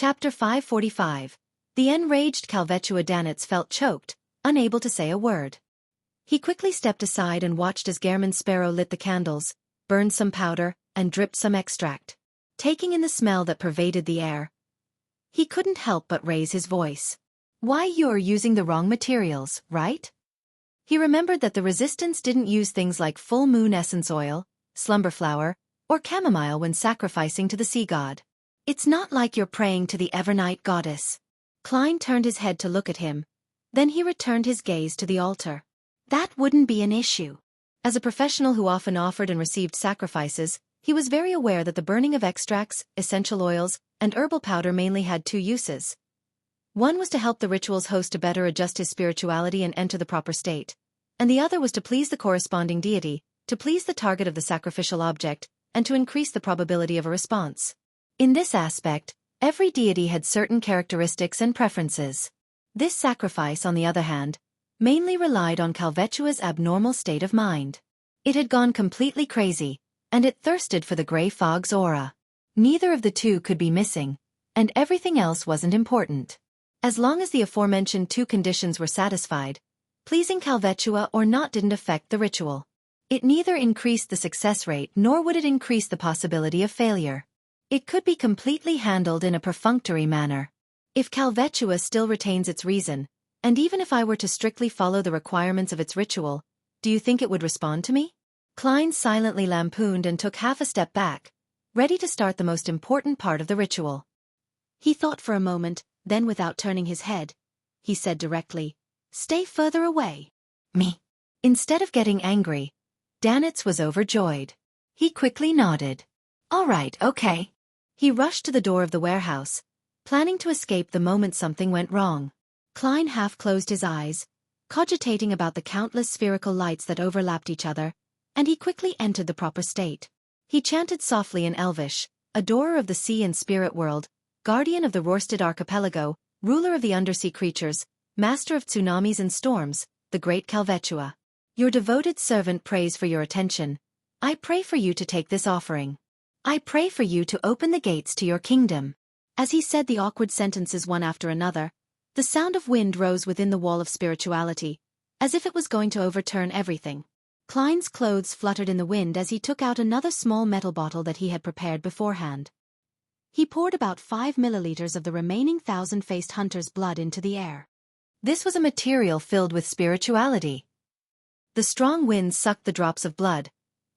Chapter 545. The enraged Calvetua Danitz felt choked, unable to say a word. He quickly stepped aside and watched as Gehrman's sparrow lit the candles, burned some powder, and dripped some extract. Taking in the smell that pervaded the air, he couldn't help but raise his voice. "Why, you're using the wrong materials, right?" He remembered that the resistance didn't use things like full moon essence oil, slumber flower, or chamomile when sacrificing to the sea god. "It's not like you're praying to the Evernight goddess." Klein turned his head to look at him. Then he returned his gaze to the altar. "That wouldn't be an issue." As a professional who often offered and received sacrifices, he was very aware that the burning of extracts, essential oils, and herbal powder mainly had two uses. One was to help the ritual's host to better adjust his spirituality and enter the proper state, and the other was to please the corresponding deity, to please the target of the sacrificial object, and to increase the probability of a response. In this aspect, every deity had certain characteristics and preferences. This sacrifice, on the other hand, mainly relied on Calvetua's abnormal state of mind. It had gone completely crazy, and it thirsted for the gray fog's aura. Neither of the two could be missing, and everything else wasn't important. As long as the aforementioned two conditions were satisfied, pleasing Calvetua or not didn't affect the ritual. It neither increased the success rate nor would it increase the possibility of failure. It could be completely handled in a perfunctory manner. If Calvetua still retains its reason, and even if I were to strictly follow the requirements of its ritual, do you think it would respond to me? Klein silently lampooned and took half a step back, ready to start the most important part of the ritual. He thought for a moment, then without turning his head, he said directly, "Stay further away." "Me?" Instead of getting angry, Danitz was overjoyed. He quickly nodded. "All right, okay." He rushed to the door of the warehouse, planning to escape the moment something went wrong. Klein half closed his eyes, cogitating about the countless spherical lights that overlapped each other, and he quickly entered the proper state. He chanted softly in Elvish, adorer of the sea and spirit world, guardian of the Rörsted archipelago, ruler of the undersea creatures, master of tsunamis and storms, the great Calvetua. Your devoted servant prays for your attention. I pray for you to take this offering. I pray for you to open the gates to your kingdom. As he said the awkward sentences one after another, the sound of wind rose within the wall of spirituality, as if it was going to overturn everything. Klein's clothes fluttered in the wind as he took out another small metal bottle that he had prepared beforehand. He poured about 5 milliliters of the remaining 1,000-faced hunter's blood into the air. This was a material filled with spirituality. The strong wind sucked the drops of blood,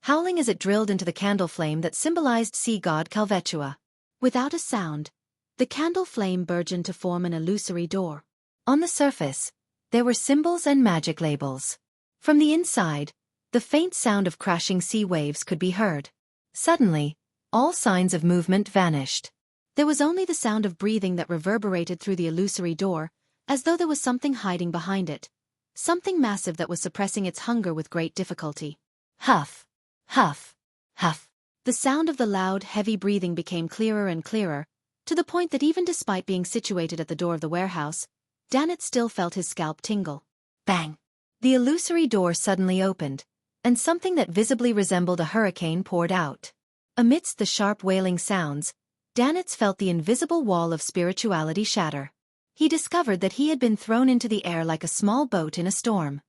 howling as it drilled into the candle flame that symbolized sea god Calvetua. Without a sound, the candle flame burgeoned to form an illusory door. On the surface, there were symbols and magic labels. From the inside, the faint sound of crashing sea waves could be heard. Suddenly, all signs of movement vanished. There was only the sound of breathing that reverberated through the illusory door, as though there was something hiding behind it. Something massive that was suppressing its hunger with great difficulty. Huff, huff, huff. The sound of the loud, heavy breathing became clearer and clearer, to the point that even despite being situated at the door of the warehouse, Danitz still felt his scalp tingle. Bang! The illusory door suddenly opened, and something that visibly resembled a hurricane poured out. Amidst the sharp wailing sounds, Danitz felt the invisible wall of spirituality shatter. He discovered that he had been thrown into the air like a small boat in a storm.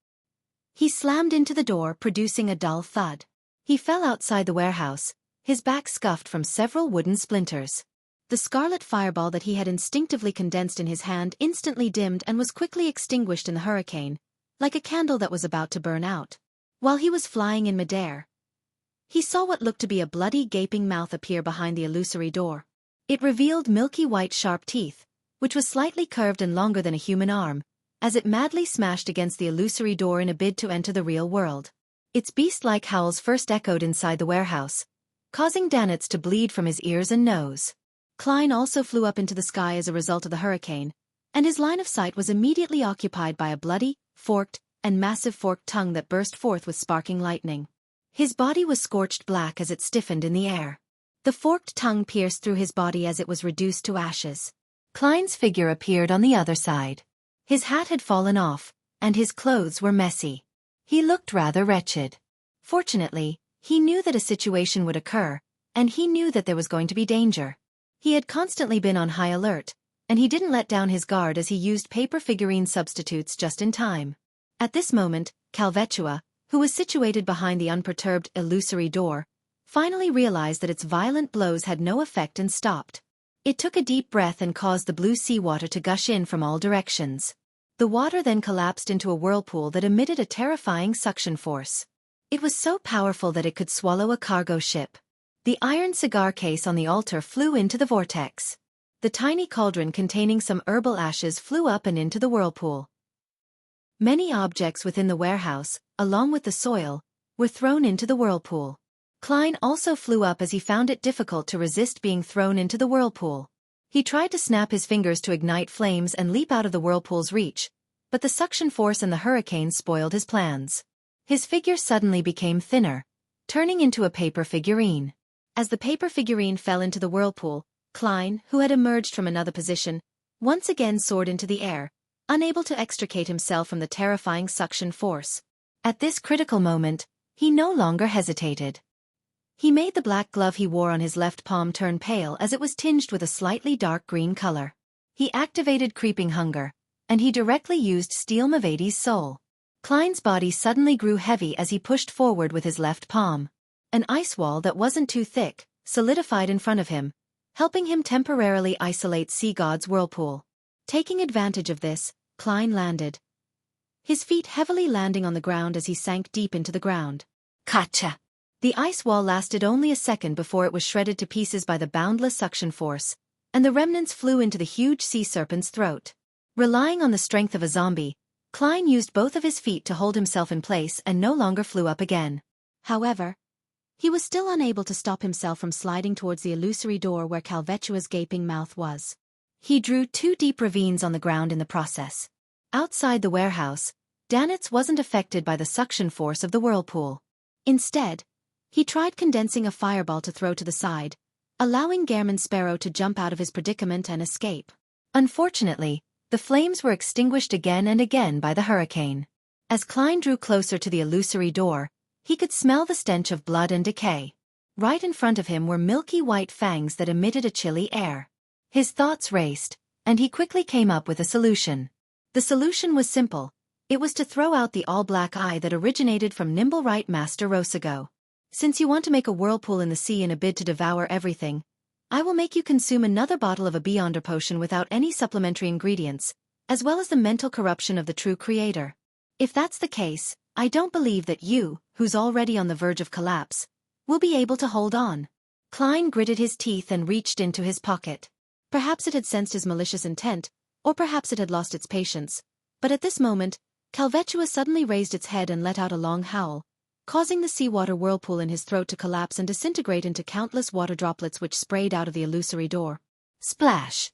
He slammed into the door, producing a dull thud. He fell outside the warehouse, his back scuffed from several wooden splinters. The scarlet fireball that he had instinctively condensed in his hand instantly dimmed and was quickly extinguished in the hurricane, like a candle that was about to burn out. While he was flying in midair, he saw what looked to be a bloody, gaping mouth appear behind the illusory door. It revealed milky white sharp teeth, which was slightly curved and longer than a human arm, as it madly smashed against the illusory door in a bid to enter the real world. Its beast-like howls first echoed inside the warehouse, causing Danitz to bleed from his ears and nose. Klein also flew up into the sky as a result of the hurricane, and his line of sight was immediately occupied by a bloody, forked, and massive forked tongue that burst forth with sparking lightning. His body was scorched black as it stiffened in the air. The forked tongue pierced through his body as it was reduced to ashes. Klein's figure appeared on the other side. His hat had fallen off, and his clothes were messy. He looked rather wretched. Fortunately, he knew that a situation would occur, and he knew that there was going to be danger. He had constantly been on high alert, and he didn't let down his guard as he used paper figurine substitutes just in time. At this moment, Calvetua, who was situated behind the unperturbed, illusory door, finally realized that its violent blows had no effect and stopped. It took a deep breath and caused the blue seawater to gush in from all directions. The water then collapsed into a whirlpool that emitted a terrifying suction force. It was so powerful that it could swallow a cargo ship. The iron cigar case on the altar flew into the vortex. The tiny cauldron containing some herbal ashes flew up and into the whirlpool. Many objects within the warehouse, along with the soil, were thrown into the whirlpool. Klein also flew up as he found it difficult to resist being thrown into the whirlpool. He tried to snap his fingers to ignite flames and leap out of the whirlpool's reach, but the suction force and the hurricane spoiled his plans. His figure suddenly became thinner, turning into a paper figurine. As the paper figurine fell into the whirlpool, Klein, who had emerged from another position, once again soared into the air, unable to extricate himself from the terrifying suction force. At this critical moment, he no longer hesitated. He made the black glove he wore on his left palm turn pale as it was tinged with a slightly dark green color. He activated Creeping Hunger, and he directly used Steel Mavadi's soul. Klein's body suddenly grew heavy as he pushed forward with his left palm. An ice wall that wasn't too thick solidified in front of him, helping him temporarily isolate Sea God's whirlpool. Taking advantage of this, Klein landed, his feet heavily landing on the ground as he sank deep into the ground. Gotcha! The ice wall lasted only a second before it was shredded to pieces by the boundless suction force, and the remnants flew into the huge sea serpent's throat. Relying on the strength of a zombie, Klein used both of his feet to hold himself in place and no longer flew up again. However, he was still unable to stop himself from sliding towards the illusory door where Calvetua's gaping mouth was. He drew 2 deep ravines on the ground in the process. Outside the warehouse, Danitz wasn't affected by the suction force of the whirlpool. Instead, he tried condensing a fireball to throw to the side, allowing Gehrman Sparrow to jump out of his predicament and escape. Unfortunately, the flames were extinguished again and again by the hurricane. As Klein drew closer to the illusory door, he could smell the stench of blood and decay. Right in front of him were milky white fangs that emitted a chilly air. His thoughts raced, and he quickly came up with a solution. The solution was simple. It was to throw out the all-black eye that originated from Nimble-Right Master Rosago. Since you want to make a whirlpool in the sea in a bid to devour everything, I will make you consume another bottle of a Beyonder potion without any supplementary ingredients, as well as the mental corruption of the true creator. If that's the case, I don't believe that you, who's already on the verge of collapse, will be able to hold on. Klein gritted his teeth and reached into his pocket. Perhaps it had sensed his malicious intent, or perhaps it had lost its patience, but at this moment, Calvetua suddenly raised its head and let out a long howl, causing the seawater whirlpool in his throat to collapse and disintegrate into countless water droplets which sprayed out of the illusory door. Splash!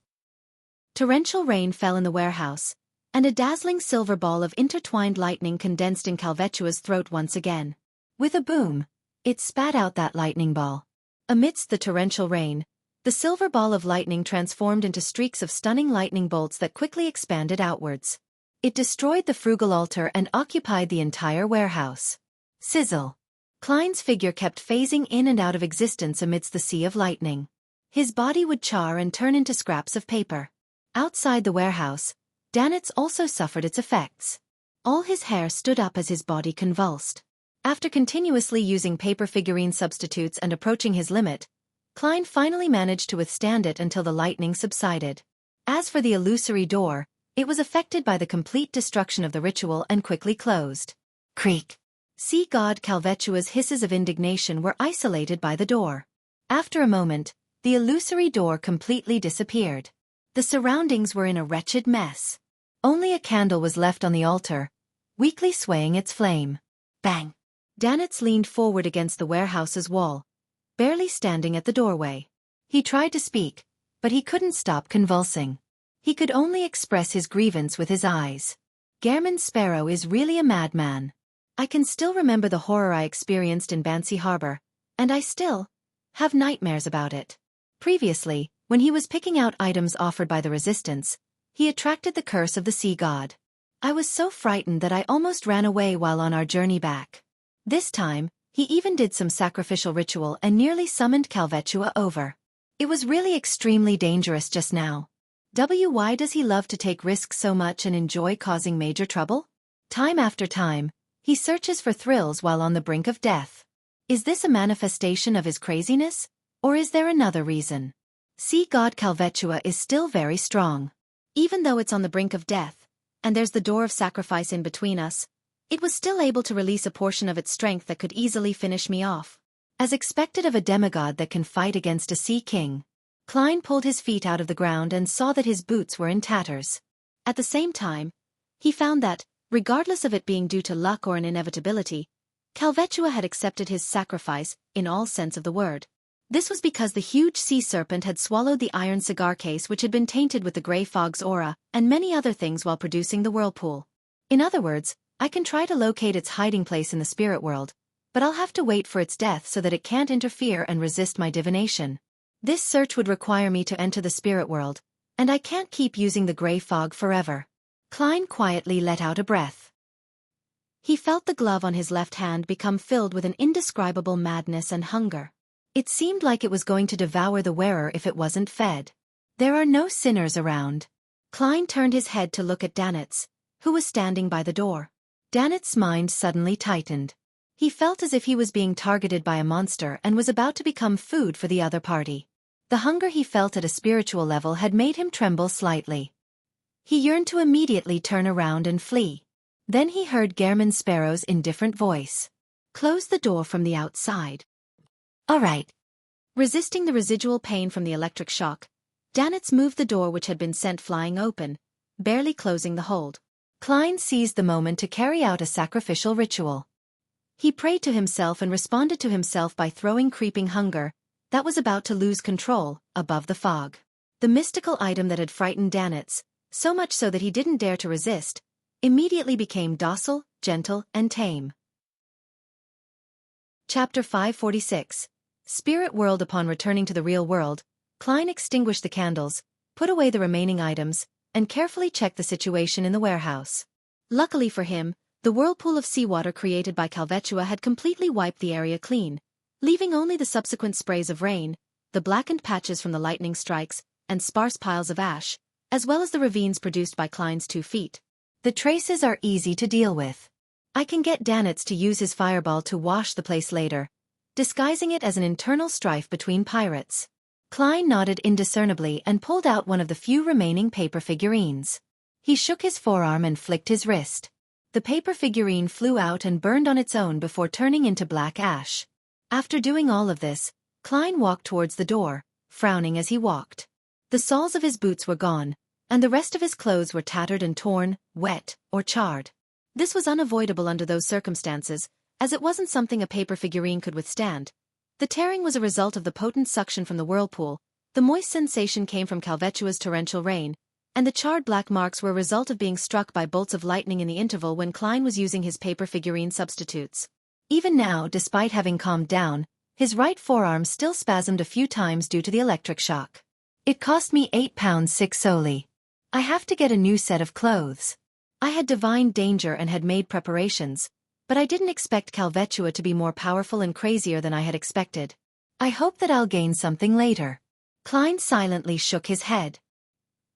Torrential rain fell in the warehouse, and a dazzling silver ball of intertwined lightning condensed in Calvetua's throat once again. With a boom, it spat out that lightning ball. Amidst the torrential rain, the silver ball of lightning transformed into streaks of stunning lightning bolts that quickly expanded outwards. It destroyed the frugal altar and occupied the entire warehouse. Sizzle. Klein's figure kept phasing in and out of existence amidst the sea of lightning. His body would char and turn into scraps of paper. Outside the warehouse, Danitz also suffered its effects. All his hair stood up as his body convulsed. After continuously using paper figurine substitutes and approaching his limit, Klein finally managed to withstand it until the lightning subsided. As for the illusory door, it was affected by the complete destruction of the ritual and quickly closed. Creak. Sea God Calvetua's hisses of indignation were isolated by the door. After a moment, the illusory door completely disappeared. The surroundings were in a wretched mess. Only a candle was left on the altar, weakly swaying its flame. Bang! Danitz leaned forward against the warehouse's wall, barely standing at the doorway. He tried to speak, but he couldn't stop convulsing. He could only express his grievance with his eyes. Gehrman Sparrow is really a madman. I can still remember the horror I experienced in Bansi Harbor, and I still have nightmares about it. Previously, when he was picking out items offered by the resistance, he attracted the curse of the sea god. I was so frightened that I almost ran away while on our journey back. This time, he even did some sacrificial ritual and nearly summoned Calvetua over. It was really extremely dangerous just now. Why does he love to take risks so much and enjoy causing major trouble? Time after time, he searches for thrills while on the brink of death. Is this a manifestation of his craziness? Or is there another reason? Sea god Calvetua is still very strong. Even though it's on the brink of death, and there's the door of sacrifice in between us, it was still able to release a portion of its strength that could easily finish me off. As expected of a demigod that can fight against a sea king. Klein pulled his feet out of the ground and saw that his boots were in tatters. At the same time, he found that, regardless of it being due to luck or an inevitability, Calvetua had accepted his sacrifice, in all sense of the word. This was because the huge sea serpent had swallowed the iron cigar case which had been tainted with the grey fog's aura, and many other things while producing the whirlpool. In other words, I can try to locate its hiding place in the spirit world, but I'll have to wait for its death so that it can't interfere and resist my divination. This search would require me to enter the spirit world, and I can't keep using the grey fog forever. Klein quietly let out a breath. He felt the glove on his left hand become filled with an indescribable madness and hunger. It seemed like it was going to devour the wearer if it wasn't fed. There are no sinners around. Klein turned his head to look at Danitz, who was standing by the door. Danitz's mind suddenly tightened. He felt as if he was being targeted by a monster and was about to become food for the other party. The hunger he felt at a spiritual level had made him tremble slightly. He yearned to immediately turn around and flee. Then he heard Gehrman Sparrow's indifferent voice. "Close the door from the outside." "All right." Resisting the residual pain from the electric shock, Danitz moved the door which had been sent flying open, barely closing the hold. Klein seized the moment to carry out a sacrificial ritual. He prayed to himself and responded to himself by throwing creeping hunger, that was about to lose control, above the fog. The mystical item that had frightened Danitz, so much so that he didn't dare to resist, immediately became docile, gentle, and tame. Chapter 546. Spirit World. Upon returning to the real world, Klein extinguished the candles, put away the remaining items, and carefully checked the situation in the warehouse. Luckily for him, the whirlpool of seawater created by Calvetua had completely wiped the area clean, leaving only the subsequent sprays of rain, the blackened patches from the lightning strikes, and sparse piles of ash, as well as the ravines produced by Klein's 2 feet. The traces are easy to deal with. I can get Danitz to use his fireball to wash the place later, disguising it as an internal strife between pirates. Klein nodded indiscernibly and pulled out one of the few remaining paper figurines. He shook his forearm and flicked his wrist. The paper figurine flew out and burned on its own before turning into black ash. After doing all of this, Klein walked towards the door, frowning as he walked. The soles of his boots were gone, and the rest of his clothes were tattered and torn, wet, or charred. This was unavoidable under those circumstances, as it wasn't something a paper figurine could withstand. The tearing was a result of the potent suction from the whirlpool, the moist sensation came from Calvetua's torrential rain, and the charred black marks were a result of being struck by bolts of lightning in the interval when Klein was using his paper figurine substitutes. Even now, despite having calmed down, his right forearm still spasmed a few times due to the electric shock. "It cost me £8 6 solely. I have to get a new set of clothes." I had divined danger and had made preparations, but I didn't expect Calvetua to be more powerful and crazier than I had expected. I hope that I'll gain something later. Klein silently shook his head.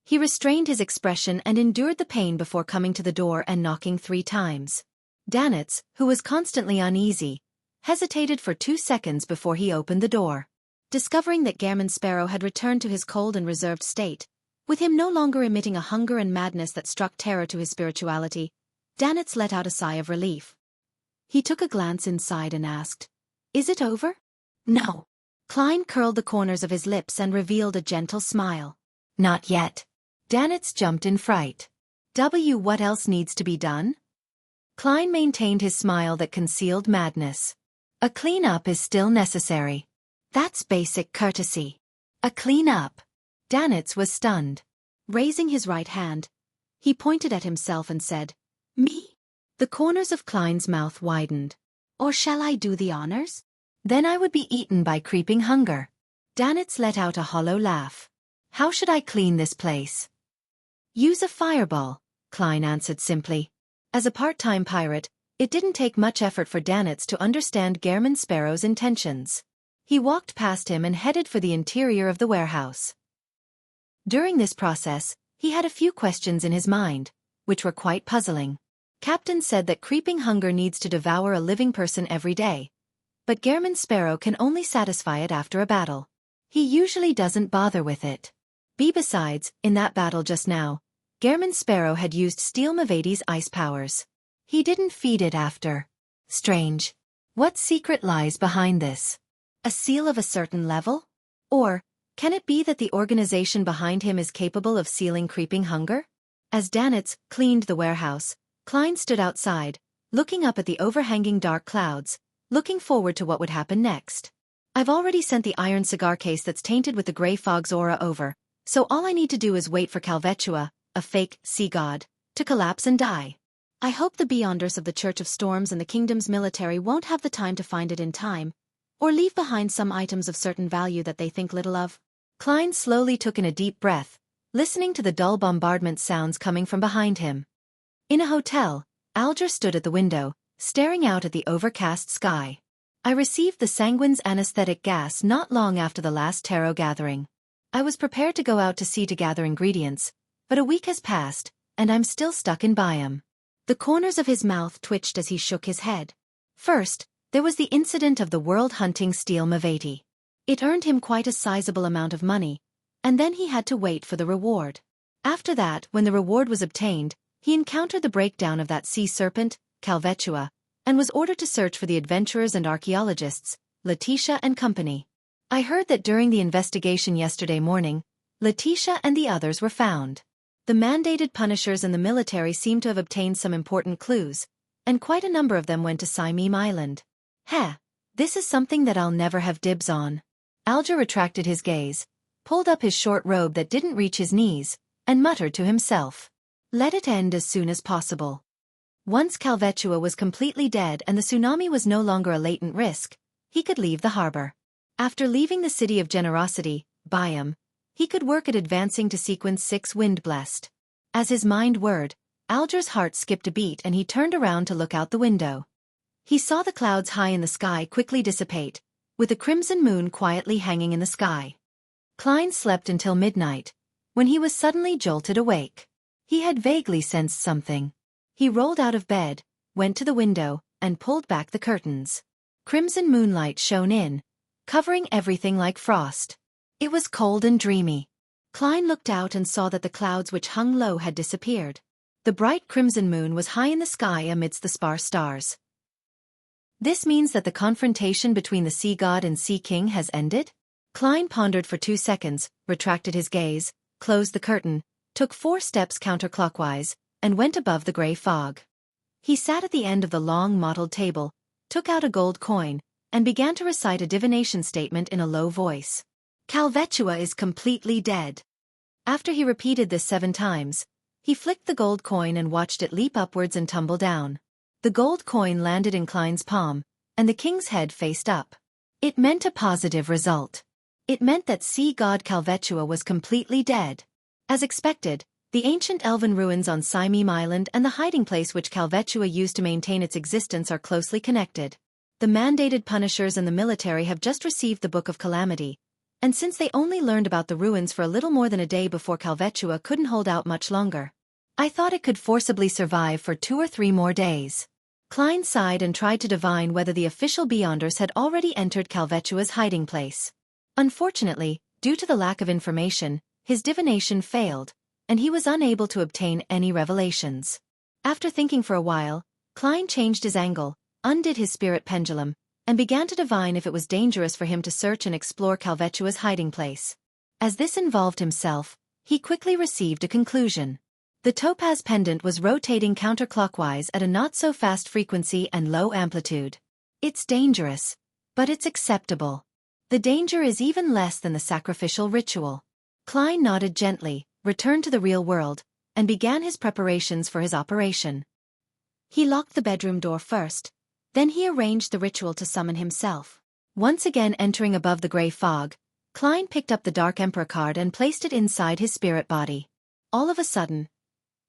He restrained his expression and endured the pain before coming to the door and knocking 3 times. Danitz, who was constantly uneasy, hesitated for 2 seconds before he opened the door. Discovering that Gehrman Sparrow had returned to his cold and reserved state, with him no longer emitting a hunger and madness that struck terror to his spirituality, Danitz let out a sigh of relief. He took a glance inside and asked, "Is it over?" "No." Klein curled the corners of his lips and revealed a gentle smile. "Not yet." Danitz jumped in fright. What else needs to be done?" Klein maintained his smile that concealed madness. "A clean-up is still necessary. That's basic courtesy." "A clean-up?" Danitz was stunned. Raising his right hand, he pointed at himself and said, "Me?" The corners of Klein's mouth widened. "Or shall I do the honors?" "Then I would be eaten by creeping hunger." Danitz let out a hollow laugh. "How should I clean this place?" "Use a fireball," Klein answered simply. As a part-time pirate, it didn't take much effort for Danitz to understand Gehrman Sparrow's intentions. He walked past him and headed for the interior of the warehouse. During this process, he had a few questions in his mind, which were quite puzzling. Captain said that creeping hunger needs to devour a living person every day, but Gehrman Sparrow can only satisfy it after a battle. He usually doesn't bother with it. Besides, in that battle just now, Gehrman Sparrow had used Steel Mavati's ice powers. He didn't feed it after. Strange. What secret lies behind this? A seal of a certain level? Or, can it be that the organization behind him is capable of sealing creeping hunger? As Danitz cleaned the warehouse, Klein stood outside, looking up at the overhanging dark clouds, looking forward to what would happen next. I've already sent the iron cigar case that's tainted with the gray fog's aura over, so all I need to do is wait for Calvetua, a fake sea god, to collapse and die. I hope the Beyonders of the Church of Storms and the Kingdom's military won't have the time to find it in time, or leave behind some items of certain value that they think little of. Klein slowly took in a deep breath, listening to the dull bombardment sounds coming from behind him. In a hotel, Alger stood at the window, staring out at the overcast sky. I received the sanguine's anesthetic gas not long after the last tarot gathering. I was prepared to go out to sea to gather ingredients, but a week has passed, and I'm still stuck in Biome. The corners of his mouth twitched as he shook his head. First, there was the incident of the world-hunting Steel Mavati. It earned him quite a sizable amount of money, and then he had to wait for the reward. After that, when the reward was obtained, he encountered the breakdown of that sea serpent, Calvetua, and was ordered to search for the adventurers and archaeologists, Letitia and company. I heard that during the investigation yesterday morning, Letitia and the others were found. The mandated punishers and the military seem to have obtained some important clues, and quite a number of them went to Simeem Island. This is something that I'll never have dibs on. Alger retracted his gaze, pulled up his short robe that didn't reach his knees, and muttered to himself. Let it end as soon as possible. Once Calvetua was completely dead and the tsunami was no longer a latent risk, he could leave the harbor. After leaving the City of Generosity, Biome, he could work at advancing to Sequence 6 Wind-Blessed. As his mind whirred, Alger's heart skipped a beat and he turned around to look out the window. He saw the clouds high in the sky quickly dissipate, with a crimson moon quietly hanging in the sky. Klein slept until midnight, when he was suddenly jolted awake. He had vaguely sensed something. He rolled out of bed, went to the window, and pulled back the curtains. Crimson moonlight shone in, covering everything like frost. It was cold and dreamy. Klein looked out and saw that the clouds which hung low had disappeared. The bright crimson moon was high in the sky amidst the sparse stars. This means that the confrontation between the sea god and sea king has ended? Klein pondered for 2 seconds, retracted his gaze, closed the curtain, took 4 steps counterclockwise, and went above the gray fog. He sat at the end of the long mottled table, took out a gold coin, and began to recite a divination statement in a low voice. Calvetua is completely dead. After he repeated this 7 times, he flicked the gold coin and watched it leap upwards and tumble down. The gold coin landed in Klein's palm, and the king's head faced up. It meant a positive result. It meant that sea god Calvetua was completely dead. As expected, the ancient elven ruins on Simeem Island and the hiding place which Calvetua used to maintain its existence are closely connected. The mandated punishers and the military have just received the Book of Calamity, and since they only learned about the ruins for a little more than a day before Calvetua couldn't hold out much longer. I thought it could forcibly survive for 2 or 3 more days. Klein sighed and tried to divine whether the official Beyonders had already entered Calvetua's hiding place. Unfortunately, due to the lack of information, his divination failed, and he was unable to obtain any revelations. After thinking for a while, Klein changed his angle, undid his spirit pendulum, and began to divine if it was dangerous for him to search and explore Calvetua's hiding place. As this involved himself, he quickly received a conclusion. The topaz pendant was rotating counterclockwise at a not-so-fast frequency and low amplitude. It's dangerous, but it's acceptable. The danger is even less than the sacrificial ritual. Klein nodded gently, returned to the real world, and began his preparations for his operation. He locked the bedroom door first, then he arranged the ritual to summon himself. Once again entering above the gray fog, Klein picked up the Dark Emperor card and placed it inside his spirit body. All of a sudden,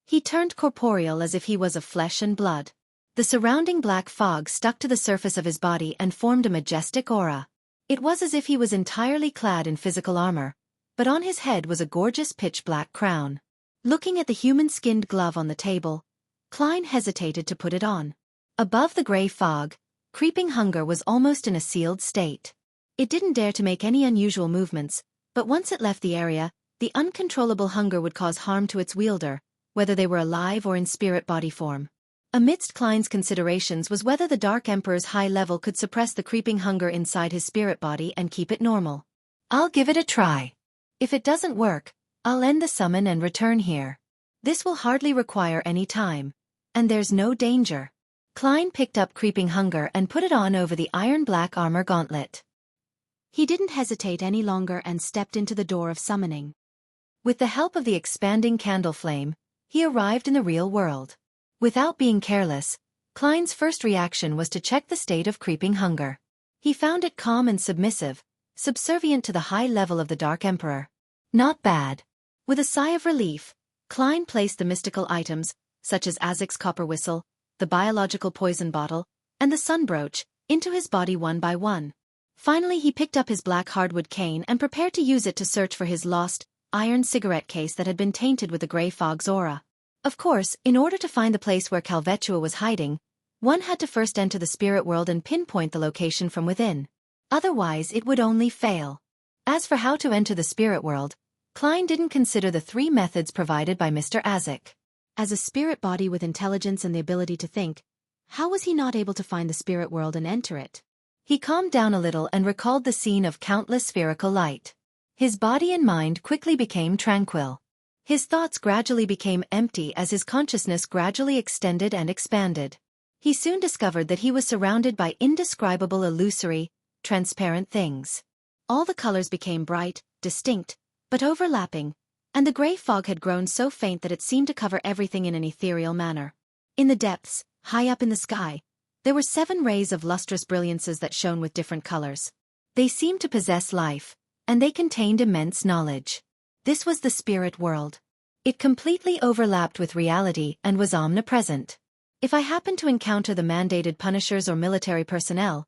he turned corporeal as if he was of flesh and blood. The surrounding black fog stuck to the surface of his body and formed a majestic aura. It was as if he was entirely clad in physical armor, but on his head was a gorgeous pitch-black crown. Looking at the human-skinned glove on the table, Klein hesitated to put it on. Above the gray fog, creeping hunger was almost in a sealed state. It didn't dare to make any unusual movements, but once it left the area, the uncontrollable hunger would cause harm to its wielder, whether they were alive or in spirit body form. Amidst Klein's considerations was whether the Dark Emperor's high level could suppress the creeping hunger inside his spirit body and keep it normal. I'll give it a try. If it doesn't work, I'll end the summon and return here. This will hardly require any time, and there's no danger. Klein picked up creeping hunger and put it on over the iron-black armor gauntlet. He didn't hesitate any longer and stepped into the door of summoning. With the help of the expanding candle flame, he arrived in the real world. Without being careless, Klein's first reaction was to check the state of creeping hunger. He found it calm and submissive, subservient to the high level of the Dark Emperor. Not bad. With a sigh of relief, Klein placed the mystical items, such as Azek's copper whistle, the biological poison bottle, and the sun brooch, into his body one by one. Finally he picked up his black hardwood cane and prepared to use it to search for his lost, iron cigarette case that had been tainted with the gray fog's aura. Of course, in order to find the place where Calvetua was hiding, one had to first enter the spirit world and pinpoint the location from within. Otherwise it would only fail. As for how to enter the spirit world, Klein didn't consider the 3 methods provided by Mr. Azek. As a spirit body with intelligence and the ability to think, how was he not able to find the spirit world and enter it? He calmed down a little and recalled the scene of countless spherical light. His body and mind quickly became tranquil. His thoughts gradually became empty as his consciousness gradually extended and expanded. He soon discovered that he was surrounded by indescribable illusory, transparent things. All the colors became bright, distinct, but overlapping, and the gray fog had grown so faint that it seemed to cover everything in an ethereal manner. In the depths, high up in the sky, there were 7 rays of lustrous brilliances that shone with different colors. They seemed to possess life, and they contained immense knowledge. This was the spirit world. It completely overlapped with reality and was omnipresent. If I happen to encounter the mandated punishers or military personnel,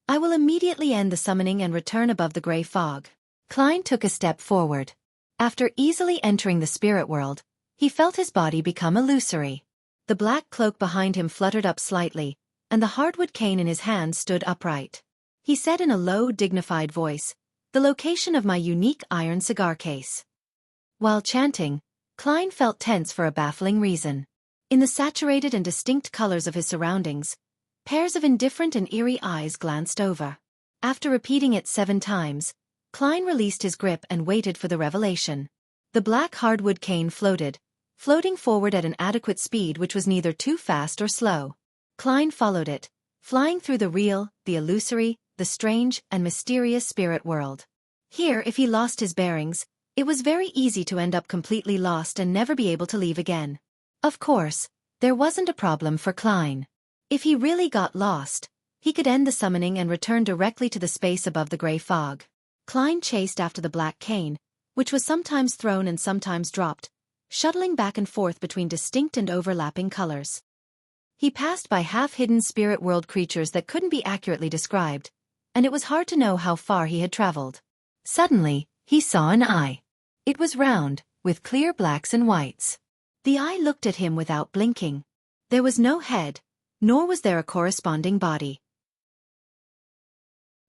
I will immediately end the summoning and return above the gray fog. Klein took a step forward. After easily entering the spirit world, he felt his body become illusory. The black cloak behind him fluttered up slightly, and the hardwood cane in his hand stood upright. He said in a low, dignified voice, "The location of my unique iron cigar case." While chanting, Klein felt tense for a baffling reason. In the saturated and distinct colors of his surroundings, pairs of indifferent and eerie eyes glanced over. After repeating it 7 times, Klein released his grip and waited for the revelation. The black hardwood cane floating forward at an adequate speed which was neither too fast or slow. Klein followed it, flying through the real, the illusory, the strange and mysterious spirit world. Here, if he lost his bearings, it was very easy to end up completely lost and never be able to leave again. Of course, there wasn't a problem for Klein. If he really got lost, he could end the summoning and return directly to the space above the gray fog. Klein chased after the black cane, which was sometimes thrown and sometimes dropped, shuttling back and forth between distinct and overlapping colors. He passed by half-hidden spirit world creatures that couldn't be accurately described, and it was hard to know how far he had traveled. Suddenly, he saw an eye. It was round, with clear blacks and whites. The eye looked at him without blinking. There was no head, nor was there a corresponding body.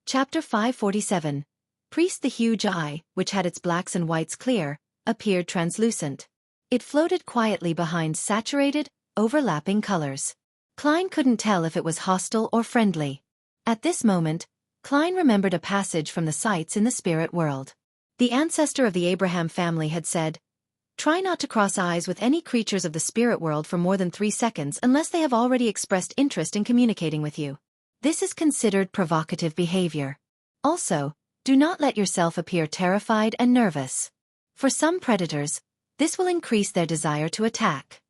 Chapter 547. Priest. The huge eye, which had its blacks and whites clear, appeared translucent. It floated quietly behind saturated, overlapping colors. Klein couldn't tell if it was hostile or friendly. At this moment, Klein remembered a passage from the sites in the spirit world. The ancestor of the Abraham family had said, "Try not to cross eyes with any creatures of the spirit world for more than 3 seconds unless they have already expressed interest in communicating with you. This is considered provocative behavior. Also, do not let yourself appear terrified and nervous. For some predators, this will increase their desire to attack."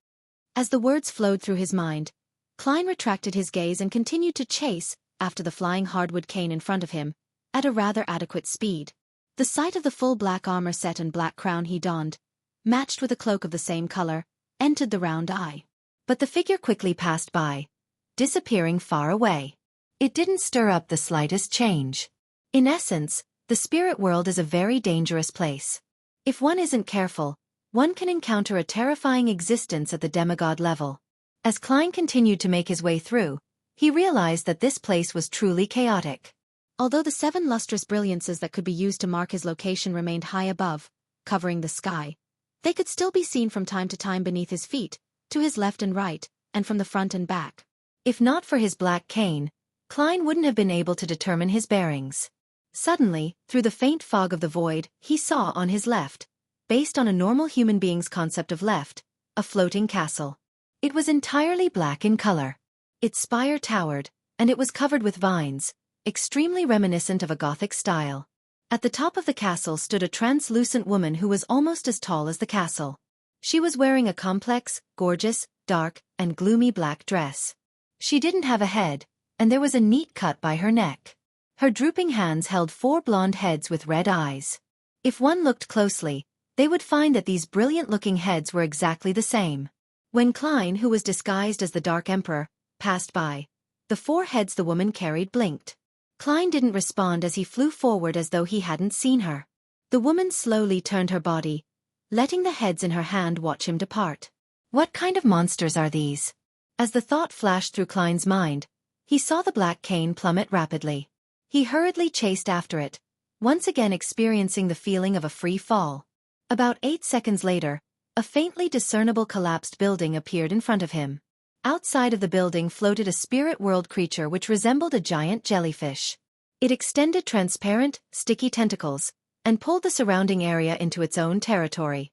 As the words flowed through his mind, Klein retracted his gaze and continued to chase after the flying hardwood cane in front of him, at a rather adequate speed. The sight of the full black armor set and black crown he donned, matched with a cloak of the same color, entered the round eye. But the figure quickly passed by, disappearing far away. It didn't stir up the slightest change. In essence, the spirit world is a very dangerous place. If one isn't careful, one can encounter a terrifying existence at the demigod level. As Klein continued to make his way through, he realized that this place was truly chaotic. Although the 7 lustrous brilliances that could be used to mark his location remained high above, covering the sky, they could still be seen from time to time beneath his feet, to his left and right, and from the front and back. If not for his black cane, Klein wouldn't have been able to determine his bearings. Suddenly, through the faint fog of the void, he saw on his left, based on a normal human being's concept of left, a floating castle. It was entirely black in color. Its spire towered, and it was covered with vines, extremely reminiscent of a Gothic style. At the top of the castle stood a translucent woman who was almost as tall as the castle. She was wearing a complex, gorgeous, dark, and gloomy black dress. She didn't have a head, and there was a neat cut by her neck. Her drooping hands held 4 blonde heads with red eyes. If one looked closely, they would find that these brilliant-looking heads were exactly the same. When Klein, who was disguised as the Dark Emperor, passed by, the 4 heads the woman carried blinked. Klein didn't respond as he flew forward as though he hadn't seen her. The woman slowly turned her body, letting the heads in her hand watch him depart. What kind of monsters are these? As the thought flashed through Klein's mind, he saw the black cane plummet rapidly. He hurriedly chased after it, once again experiencing the feeling of a free fall. About 8 seconds later, a faintly discernible collapsed building appeared in front of him. Outside of the building floated a spirit world creature which resembled a giant jellyfish. It extended transparent, sticky tentacles, and pulled the surrounding area into its own territory.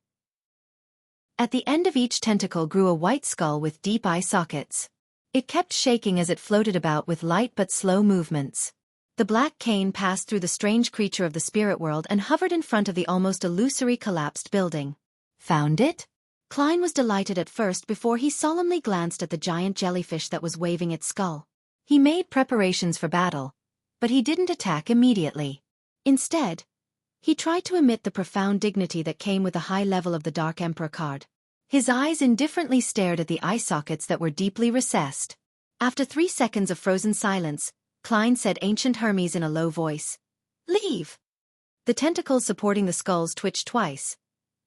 At the end of each tentacle grew a white skull with deep eye sockets. It kept shaking as it floated about with light but slow movements. The black cane passed through the strange creature of the spirit world and hovered in front of the almost illusory collapsed building. Found it? Klein was delighted at first before he solemnly glanced at the giant jellyfish that was waving its skull. He made preparations for battle, but he didn't attack immediately. Instead, he tried to emit the profound dignity that came with the high level of the Dark Emperor card. His eyes indifferently stared at the eye sockets that were deeply recessed. After 3 seconds of frozen silence, Klein said Ancient Hermes in a low voice. "Leave!" The tentacles supporting the skulls twitched twice.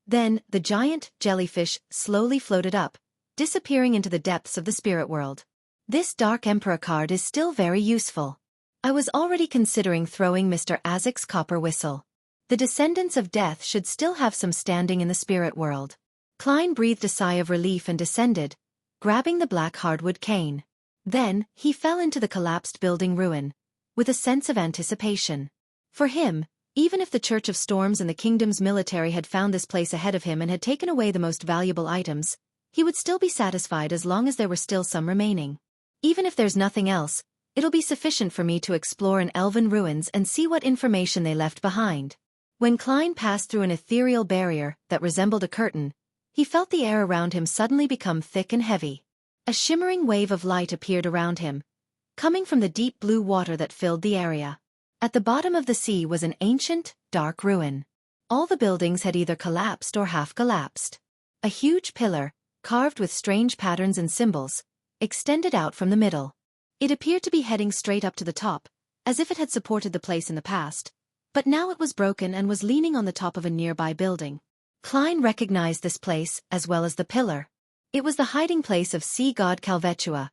Then, the giant jellyfish slowly floated up, disappearing into the depths of the spirit world. This Dark Emperor card is still very useful. I was already considering throwing Mr. Azek's copper whistle. The descendants of death should still have some standing in the spirit world. Klein breathed a sigh of relief and descended, grabbing the black hardwood cane. Then, he fell into the collapsed building ruin, with a sense of anticipation. For him, even if the Church of Storms and the kingdom's military had found this place ahead of him and had taken away the most valuable items, he would still be satisfied as long as there were still some remaining. Even if there's nothing else, it'll be sufficient for me to explore an elven ruins and see what information they left behind. When Klein passed through an ethereal barrier that resembled a curtain, he felt the air around him suddenly become thick and heavy. A shimmering wave of light appeared around him, coming from the deep blue water that filled the area. At the bottom of the sea was an ancient, dark ruin. All the buildings had either collapsed or half collapsed. A huge pillar, carved with strange patterns and symbols, extended out from the middle. It appeared to be heading straight up to the top, as if it had supported the place in the past, but now it was broken and was leaning on the top of a nearby building. Klein recognized this place as well as the pillar. It was the hiding place of sea god Calvetua,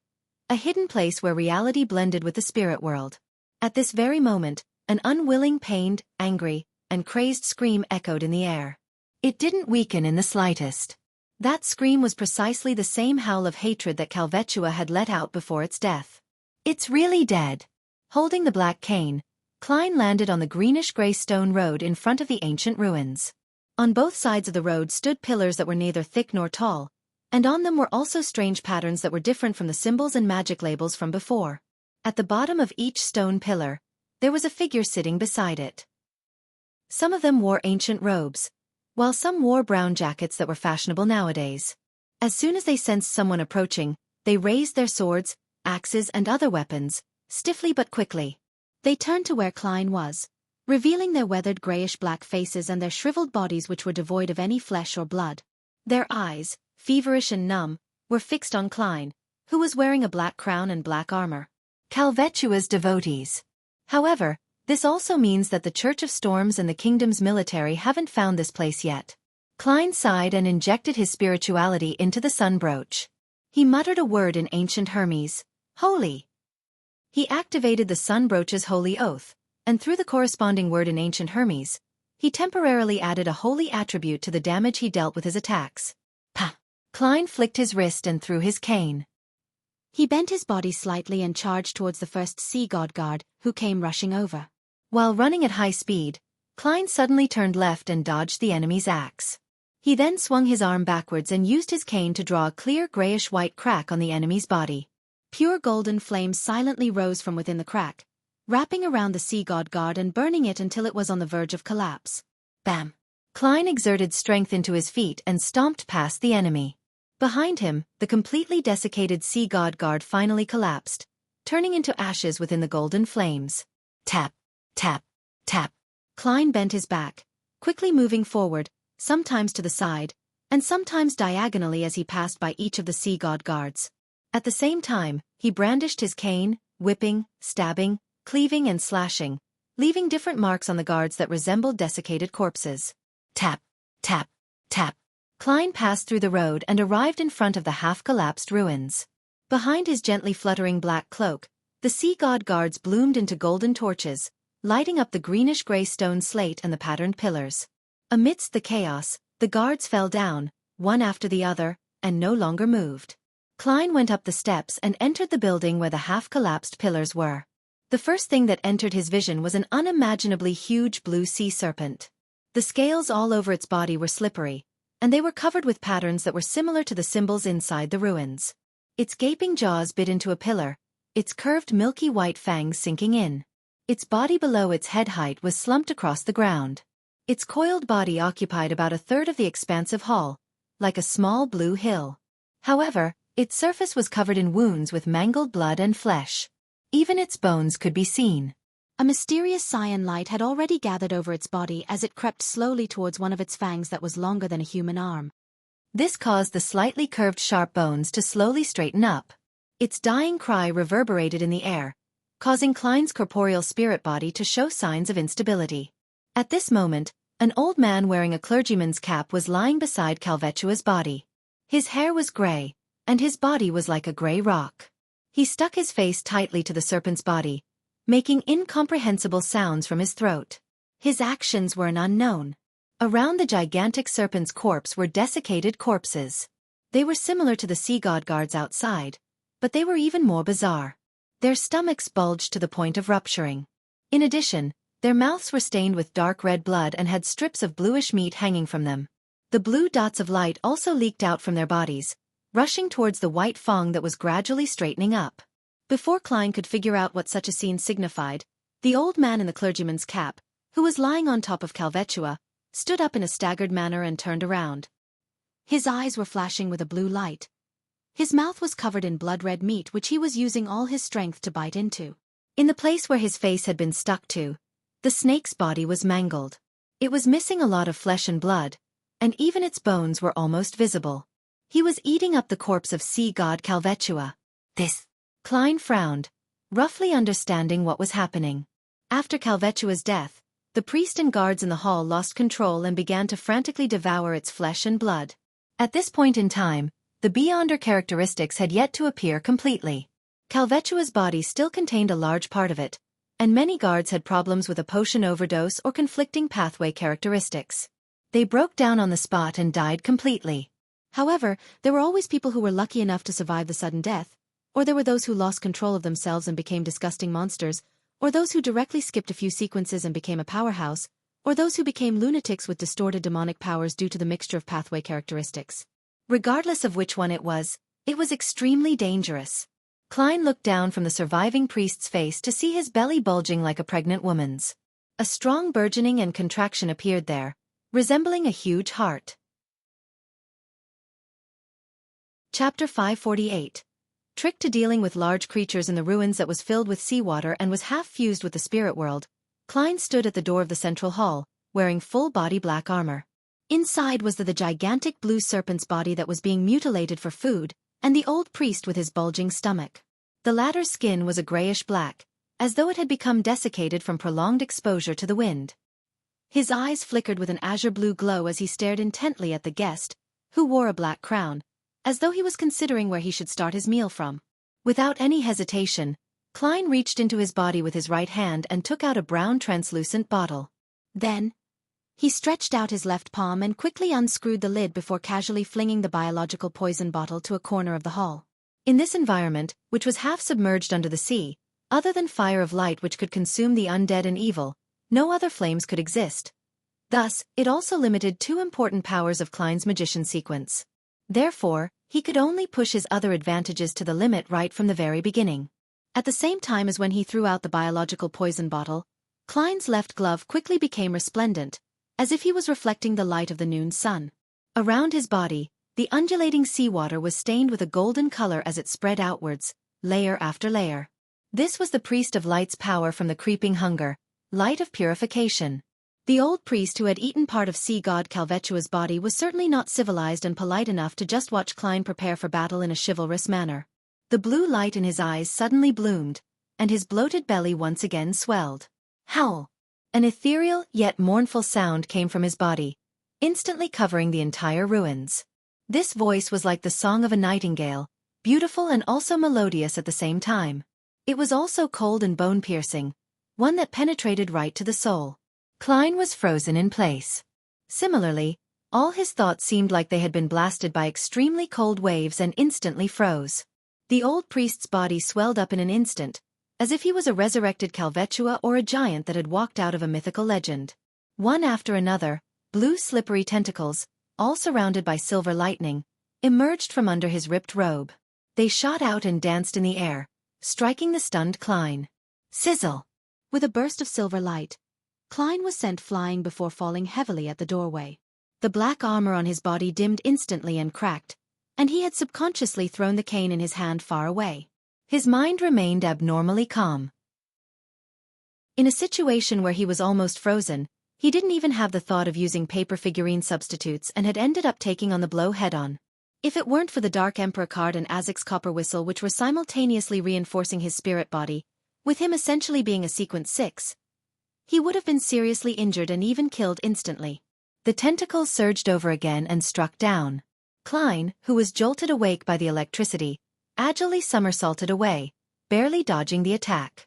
a hidden place where reality blended with the spirit world. At this very moment, an unwilling, pained, angry, and crazed scream echoed in the air. It didn't weaken in the slightest. That scream was precisely the same howl of hatred that Calvetua had let out before its death. "It's really dead." Holding the black cane, Klein landed on the greenish-gray stone road in front of the ancient ruins. On both sides of the road stood pillars that were neither thick nor tall, and on them were also strange patterns that were different from the symbols and magic labels from before. At the bottom of each stone pillar, there was a figure sitting beside it. Some of them wore ancient robes, while some wore brown jackets that were fashionable nowadays. As soon as they sensed someone approaching, they raised their swords, axes and other weapons, stiffly but quickly. They turned to where Klein was, revealing their weathered grayish-black faces and their shriveled bodies which were devoid of any flesh or blood. Their eyes, feverish and numb, were fixed on Klein, who was wearing a black crown and black armor. Calvetua's devotees. However, This also means that the Church of Storms and the kingdom's military haven't found this place yet. Klein sighed and injected his spirituality into the sun brooch. He muttered a word in ancient Hermes, holy. He activated the sun brooch's holy oath, and through the corresponding word in ancient Hermes, he temporarily added a holy attribute to the damage he dealt with his attacks. Pah! Klein flicked his wrist and threw his cane. He bent his body slightly and charged towards the first sea god guard, who came rushing over. While running at high speed, Klein suddenly turned left and dodged the enemy's axe. He then swung his arm backwards and used his cane to draw a clear grayish-white crack on the enemy's body. Pure golden flames silently rose from within the crack, wrapping around the sea god guard and burning it until it was on the verge of collapse. Bam! Klein exerted strength into his feet and stomped past the enemy. Behind him, the completely desiccated sea god guard finally collapsed, turning into ashes within the golden flames. Tap, tap, tap. Klein bent his back, quickly moving forward, sometimes to the side, and sometimes diagonally as he passed by each of the sea god guards. At the same time, he brandished his cane, whipping, stabbing, cleaving and slashing, leaving different marks on the guards that resembled desiccated corpses. Tap, tap, tap. Klein passed through the road and arrived in front of the half-collapsed ruins. Behind his gently fluttering black cloak, the sea god guards bloomed into golden torches, lighting up the greenish-gray stone slate and the patterned pillars. Amidst the chaos, the guards fell down, one after the other, and no longer moved. Klein went up the steps and entered the building where the half-collapsed pillars were. The first thing that entered his vision was an unimaginably huge blue sea serpent. The scales all over its body were slippery, and they were covered with patterns that were similar to the symbols inside the ruins. Its gaping jaws bit into a pillar, its curved milky white fangs sinking in. Its body below its head height was slumped across the ground. Its coiled body occupied about a third of the expansive hall, like a small blue hill. However, its surface was covered in wounds with mangled blood and flesh. Even its bones could be seen. A mysterious cyan light had already gathered over its body as it crept slowly towards one of its fangs that was longer than a human arm. This caused the slightly curved sharp bones to slowly straighten up. Its dying cry reverberated in the air, causing Klein's corporeal spirit body to show signs of instability. At this moment, an old man wearing a clergyman's cap was lying beside Calvetua's body. His hair was gray, and his body was like a gray rock. He stuck his face tightly to the serpent's body, making incomprehensible sounds from his throat. His actions were an unknown. Around the gigantic serpent's corpse were desiccated corpses. They were similar to the sea god guards outside, but they were even more bizarre. Their stomachs bulged to the point of rupturing. In addition, their mouths were stained with dark red blood and had strips of bluish meat hanging from them. The blue dots of light also leaked out from their bodies, rushing towards the white fang that was gradually straightening up. Before Klein could figure out what such a scene signified, the old man in the clergyman's cap, who was lying on top of Calvetua, stood up in a staggered manner and turned around. His eyes were flashing with a blue light. His mouth was covered in blood-red meat which he was using all his strength to bite into. In the place where his face had been stuck to, the snake's body was mangled. It was missing a lot of flesh and blood, and even its bones were almost visible. He was eating up the corpse of sea god Calvetua. This. Klein frowned, roughly understanding what was happening. After Calvetua's death, the priest and guards in the hall lost control and began to frantically devour its flesh and blood. At this point in time, the Beyonder characteristics had yet to appear completely. Calvetua's body still contained a large part of it, and many guards had problems with a potion overdose or conflicting pathway characteristics. They broke down on the spot and died completely. However, there were always people who were lucky enough to survive the sudden death, or there were those who lost control of themselves and became disgusting monsters, or those who directly skipped a few sequences and became a powerhouse, or those who became lunatics with distorted demonic powers due to the mixture of pathway characteristics. Regardless of which one it was extremely dangerous. Klein looked down from the surviving priest's face to see his belly bulging like a pregnant woman's. A strong burgeoning and contraction appeared there, resembling a huge heart. Chapter 548. Tricked to dealing with large creatures in the ruins that was filled with seawater and was half fused with the spirit world, Klein stood at the door of the central hall, wearing full-body black armor. Inside was the gigantic blue serpent's body that was being mutilated for food, and the old priest with his bulging stomach. The latter's skin was a grayish-black, as though it had become desiccated from prolonged exposure to the wind. His eyes flickered with an azure-blue glow as he stared intently at the guest, who wore a black crown, as though he was considering where he should start his meal from. Without any hesitation, Klein reached into his body with his right hand and took out a brown translucent bottle. Then, he stretched out his left palm and quickly unscrewed the lid before casually flinging the biological poison bottle to a corner of the hall. In this environment, which was half submerged under the sea, other than fire of light which could consume the undead and evil, no other flames could exist. Thus, it also limited two important powers of Klein's magician sequence. Therefore, he could only push his other advantages to the limit right from the very beginning. At the same time as when he threw out the biological poison bottle, Klein's left glove quickly became resplendent, as if he was reflecting the light of the noon sun. Around his body, the undulating seawater was stained with a golden color as it spread outwards, layer after layer. This was the priest of light's power from the creeping hunger, light of purification. The old priest who had eaten part of sea god Calvetua's body was certainly not civilized and polite enough to just watch Klein prepare for battle in a chivalrous manner. The blue light in his eyes suddenly bloomed, and his bloated belly once again swelled. Howl! An ethereal yet mournful sound came from his body, instantly covering the entire ruins. This voice was like the song of a nightingale, beautiful and also melodious at the same time. It was also cold and bone-piercing, one that penetrated right to the soul. Klein was frozen in place. Similarly, all his thoughts seemed like they had been blasted by extremely cold waves and instantly froze. The old priest's body swelled up in an instant, as if he was a resurrected Calvetua or a giant that had walked out of a mythical legend. One after another, blue slippery tentacles, all surrounded by silver lightning, emerged from under his ripped robe. They shot out and danced in the air, striking the stunned Klein. Sizzle! With a burst of silver light, Klein was sent flying before falling heavily at the doorway. The black armor on his body dimmed instantly and cracked, and he had subconsciously thrown the cane in his hand far away. His mind remained abnormally calm. In a situation where he was almost frozen, he didn't even have the thought of using paper figurine substitutes and had ended up taking on the blow head-on. If it weren't for the Dark Emperor card and Azek's copper whistle which were simultaneously reinforcing his spirit body, with him essentially being a sequence 6, he would have been seriously injured and even killed instantly. The tentacles surged over again and struck down. Klein, who was jolted awake by the electricity, agilely somersaulted away, barely dodging the attack.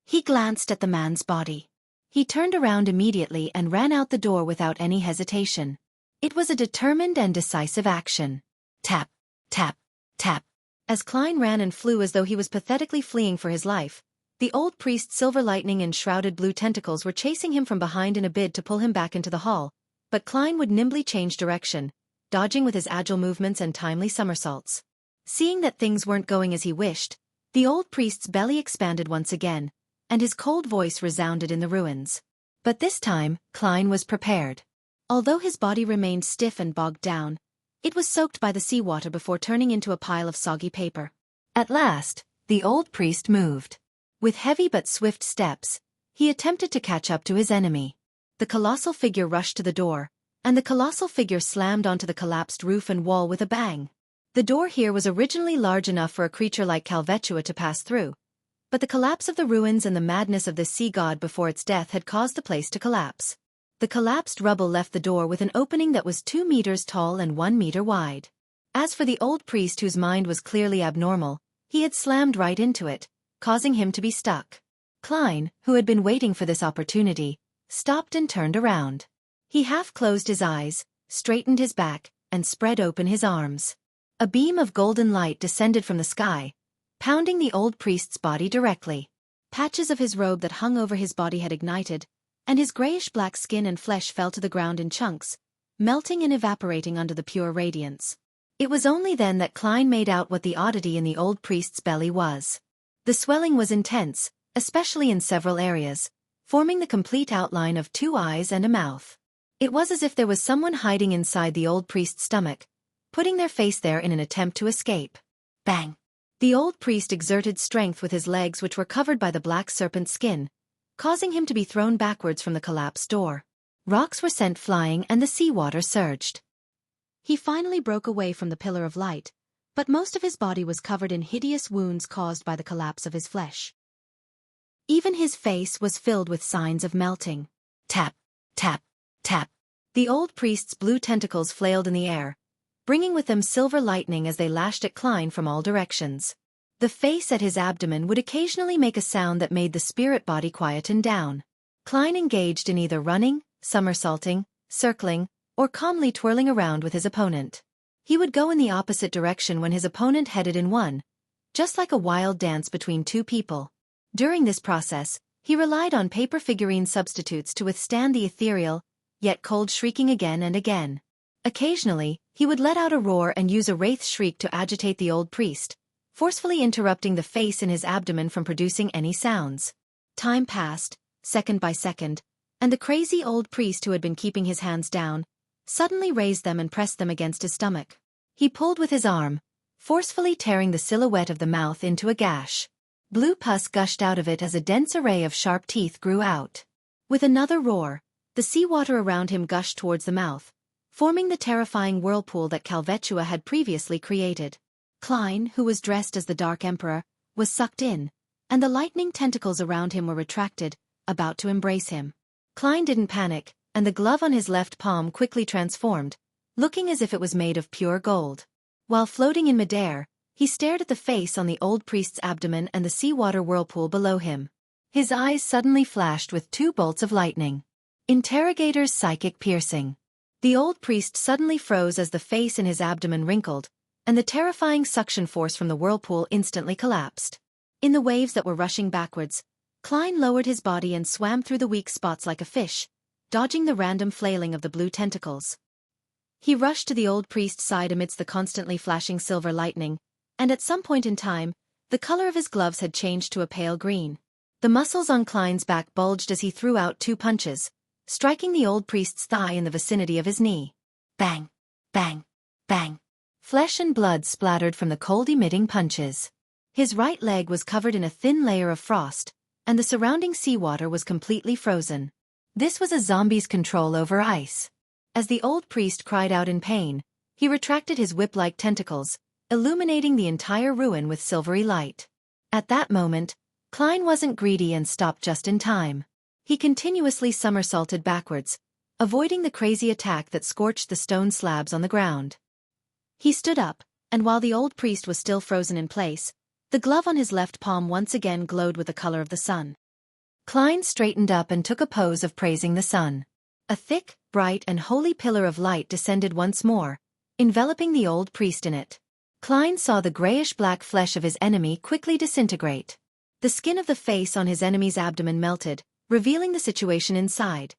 He glanced at the man's body. He turned around immediately and ran out the door without any hesitation. It was a determined and decisive action. Tap, tap, tap. As Klein ran and flew as though he was pathetically fleeing for his life, the old priest's silver lightning and shrouded blue tentacles were chasing him from behind in a bid to pull him back into the hall, but Klein would nimbly change direction, dodging with his agile movements and timely somersaults. Seeing that things weren't going as he wished, the old priest's belly expanded once again, and his cold voice resounded in the ruins. But this time, Klein was prepared. Although his body remained stiff and bogged down, it was soaked by the seawater before turning into a pile of soggy paper. At last, the old priest moved. With heavy but swift steps, he attempted to catch up to his enemy. The colossal figure rushed to the door, and the colossal figure slammed onto the collapsed roof and wall with a bang. The door here was originally large enough for a creature like Calvetua to pass through, but the collapse of the ruins and the madness of this sea god before its death had caused the place to collapse. The collapsed rubble left the door with an opening that was 2 meters tall and 1 meter wide. As for the old priest whose mind was clearly abnormal, he had slammed right into it, causing him to be stuck. Klein, who had been waiting for this opportunity, stopped and turned around. He half closed his eyes, straightened his back, and spread open his arms. A beam of golden light descended from the sky, pounding the old priest's body directly. Patches of his robe that hung over his body had ignited, and his grayish-black skin and flesh fell to the ground in chunks, melting and evaporating under the pure radiance. It was only then that Klein made out what the oddity in the old priest's belly was. The swelling was intense, especially in several areas, forming the complete outline of 2 eyes and a mouth. It was as if there was someone hiding inside the old priest's stomach, putting their face there in an attempt to escape. Bang! The old priest exerted strength with his legs which were covered by the black serpent skin, causing him to be thrown backwards from the collapsed door. Rocks were sent flying and the seawater surged. He finally broke away from the pillar of light, but most of his body was covered in hideous wounds caused by the collapse of his flesh. Even his face was filled with signs of melting. Tap, tap, tap. The old priest's blue tentacles flailed in the air, bringing with them silver lightning as they lashed at Klein from all directions. The face at his abdomen would occasionally make a sound that made the spirit body quieten down. Klein engaged in either running, somersaulting, circling, or calmly twirling around with his opponent. He would go in the opposite direction when his opponent headed in one, just like a wild dance between two people. During this process, he relied on paper figurine substitutes to withstand the ethereal, yet cold shrieking again and again. Occasionally, he would let out a roar and use a wraith shriek to agitate the old priest, forcefully interrupting the face in his abdomen from producing any sounds. Time passed, second by second, and the crazy old priest who had been keeping his hands down, suddenly raised them and pressed them against his stomach. He pulled with his arm, forcefully tearing the silhouette of the mouth into a gash. Blue pus gushed out of it as a dense array of sharp teeth grew out. With another roar, the seawater around him gushed towards the mouth, forming the terrifying whirlpool that Calvetua had previously created. Klein, who was dressed as the Dark Emperor, was sucked in, and the lightning tentacles around him were retracted, about to embrace him. Klein didn't panic, and the glove on his left palm quickly transformed, looking as if it was made of pure gold. While floating in midair, he stared at the face on the old priest's abdomen and the seawater whirlpool below him. His eyes suddenly flashed with two bolts of lightning. Interrogator's psychic piercing. The old priest suddenly froze as the face in his abdomen wrinkled, and the terrifying suction force from the whirlpool instantly collapsed. In the waves that were rushing backwards, Klein lowered his body and swam through the weak spots like a fish, dodging the random flailing of the blue tentacles. He rushed to the old priest's side amidst the constantly flashing silver lightning, and at some point in time, the color of his gloves had changed to a pale green. The muscles on Klein's back bulged as he threw out two punches, striking the old priest's thigh in the vicinity of his knee. Bang! Bang! Bang! Flesh and blood splattered from the cold-emitting punches. His right leg was covered in a thin layer of frost, and the surrounding seawater was completely frozen. This was a zombie's control over ice. As the old priest cried out in pain, he retracted his whip-like tentacles, illuminating the entire ruin with silvery light. At that moment, Klein wasn't greedy and stopped just in time. He continuously somersaulted backwards, avoiding the crazy attack that scorched the stone slabs on the ground. He stood up, and while the old priest was still frozen in place, the glove on his left palm once again glowed with the color of the sun. Klein straightened up and took a pose of praising the sun. A thick, bright and holy pillar of light descended once more, enveloping the old priest in it. Klein saw the grayish-black flesh of his enemy quickly disintegrate. The skin of the face on his enemy's abdomen melted, revealing the situation inside.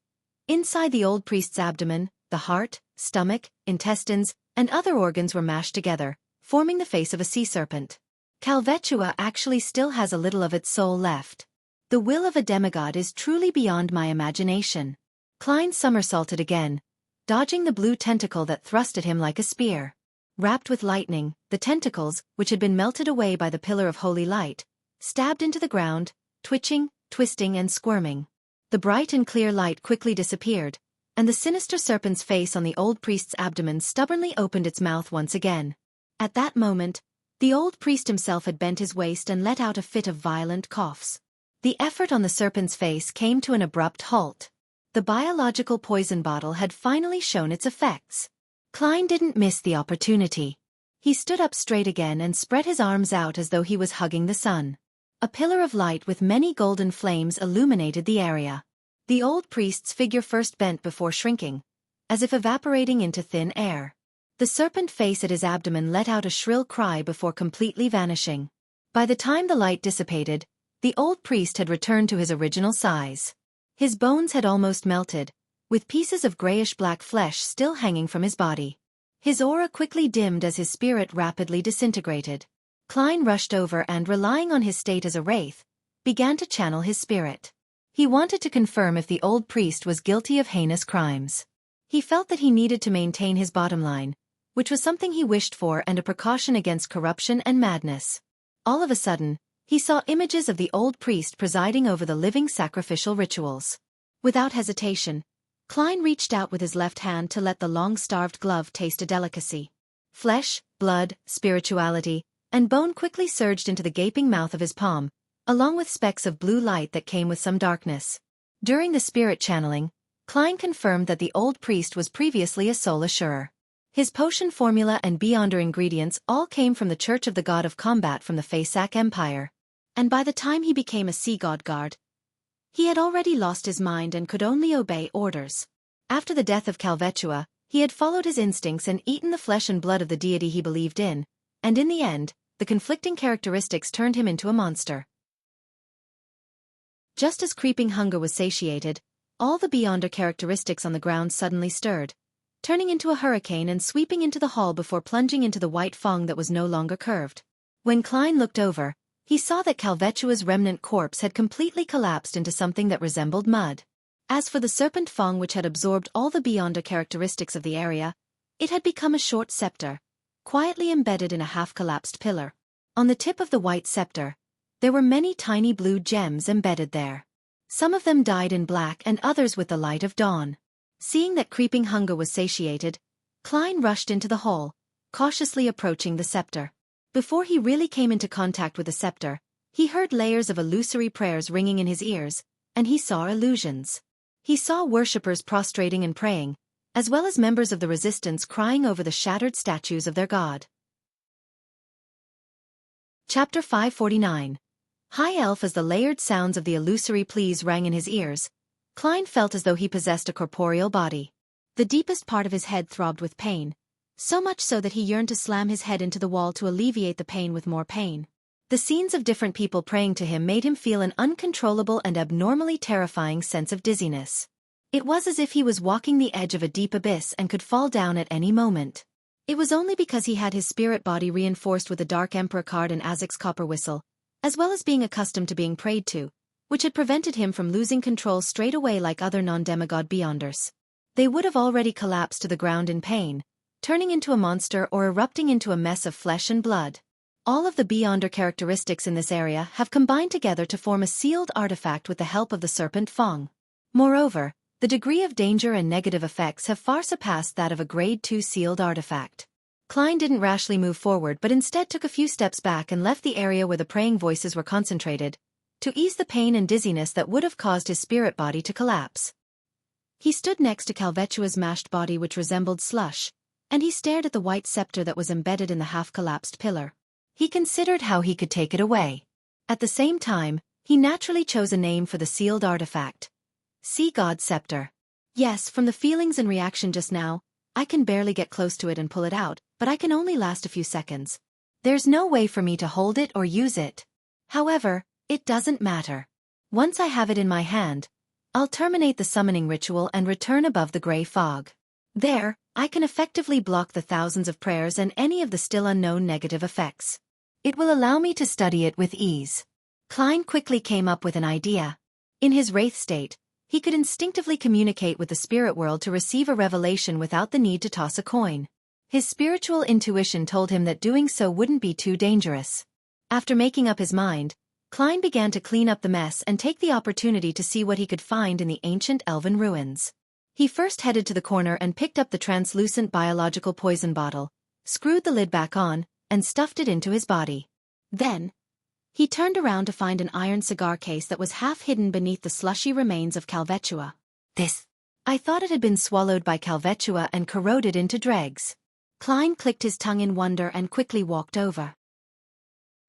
Inside the old priest's abdomen, the heart, stomach, intestines, and other organs were mashed together, forming the face of a sea serpent. Calvetua actually still has a little of its soul left. The will of a demigod is truly beyond my imagination. Klein somersaulted again, dodging the blue tentacle that thrust at him like a spear. Wrapped with lightning, the tentacles, which had been melted away by the pillar of holy light, stabbed into the ground, twitching, twisting and squirming. The bright and clear light quickly disappeared, and the sinister serpent's face on the old priest's abdomen stubbornly opened its mouth once again. At that moment, the old priest himself had bent his waist and let out a fit of violent coughs. The effort on the serpent's face came to an abrupt halt. The biological poison bottle had finally shown its effects. Klein didn't miss the opportunity. He stood up straight again and spread his arms out as though he was hugging the sun. A pillar of light with many golden flames illuminated the area. The old priest's figure first bent before shrinking, as if evaporating into thin air. The serpent face at his abdomen let out a shrill cry before completely vanishing. By the time the light dissipated, the old priest had returned to his original size. His bones had almost melted, with pieces of grayish-black flesh still hanging from his body. His aura quickly dimmed as his spirit rapidly disintegrated. Klein rushed over and, relying on his state as a wraith, began to channel his spirit. He wanted to confirm if the old priest was guilty of heinous crimes. He felt that he needed to maintain his bottom line, which was something he wished for and a precaution against corruption and madness. All of a sudden, he saw images of the old priest presiding over the living sacrificial rituals. Without hesitation, Klein reached out with his left hand to let the long-starved glove taste a delicacy. Flesh, blood, spirituality, and bone quickly surged into the gaping mouth of his palm, along with specks of blue light that came with some darkness. During the spirit channeling, Klein confirmed that the old priest was previously a soul assurer. His potion formula and beyonder ingredients all came from the Church of the God of Combat from the Faisak Empire. And by the time he became a sea god guard, he had already lost his mind and could only obey orders. After the death of Calvetua, he had followed his instincts and eaten the flesh and blood of the deity he believed in, and in the end, the conflicting characteristics turned him into a monster. Just as creeping hunger was satiated, all the beyonder characteristics on the ground suddenly stirred, turning into a hurricane and sweeping into the hall before plunging into the white fong that was no longer curved. When Klein looked over, he saw that Calvetua's remnant corpse had completely collapsed into something that resembled mud. As for the serpent fong which had absorbed all the beyonder characteristics of the area, it had become a short scepter, quietly embedded in a half-collapsed pillar. On the tip of the white scepter, there were many tiny blue gems embedded there. Some of them dyed in black and others with the light of dawn. Seeing that creeping hunger was satiated, Klein rushed into the hall, cautiously approaching the scepter. Before he really came into contact with the scepter, he heard layers of illusory prayers ringing in his ears, and he saw illusions. He saw worshippers prostrating and praying, as well as members of the resistance crying over the shattered statues of their god. Chapter 549. High Elf. As the layered sounds of the illusory pleas rang in his ears, Klein felt as though he possessed a corporeal body. The deepest part of his head throbbed with pain, so much so that he yearned to slam his head into the wall to alleviate the pain with more pain. The scenes of different people praying to him made him feel an uncontrollable and abnormally terrifying sense of dizziness. It was as if he was walking the edge of a deep abyss and could fall down at any moment. It was only because he had his spirit body reinforced with a Dark Emperor card and Azek's copper whistle, as well as being accustomed to being prayed to, which had prevented him from losing control straight away like other non-demigod beyonders. They would have already collapsed to the ground in pain, turning into a monster or erupting into a mess of flesh and blood. All of the beyonder characteristics in this area have combined together to form a sealed artifact with the help of the serpent fong. Moreover, the degree of danger and negative effects have far surpassed that of a Grade 2 sealed artifact. Klein didn't rashly move forward but instead took a few steps back and left the area where the praying voices were concentrated, to ease the pain and dizziness that would have caused his spirit body to collapse. He stood next to Calvetua's mashed body which resembled slush, and he stared at the white scepter that was embedded in the half-collapsed pillar. He considered how he could take it away. At the same time, he naturally chose a name for the sealed artifact. Sea God Scepter. Yes, from the feelings and reaction just now, I can barely get close to it and pull it out, but I can only last a few seconds. There's no way for me to hold it or use it. However, it doesn't matter. Once I have it in my hand, I'll terminate the summoning ritual and return above the gray fog. There, I can effectively block the thousands of prayers and any of the still unknown negative effects. It will allow me to study it with ease. Klein quickly came up with an idea. In his wraith state, he could instinctively communicate with the spirit world to receive a revelation without the need to toss a coin. His spiritual intuition told him that doing so wouldn't be too dangerous. After making up his mind, Klein began to clean up the mess and take the opportunity to see what he could find in the ancient elven ruins. He first headed to the corner and picked up the translucent biological poison bottle, screwed the lid back on, and stuffed it into his body. Then, he turned around to find an iron cigar case that was half hidden beneath the slushy remains of Calvetua. I thought it had been swallowed by Calvetua and corroded into dregs. Klein clicked his tongue in wonder and quickly walked over.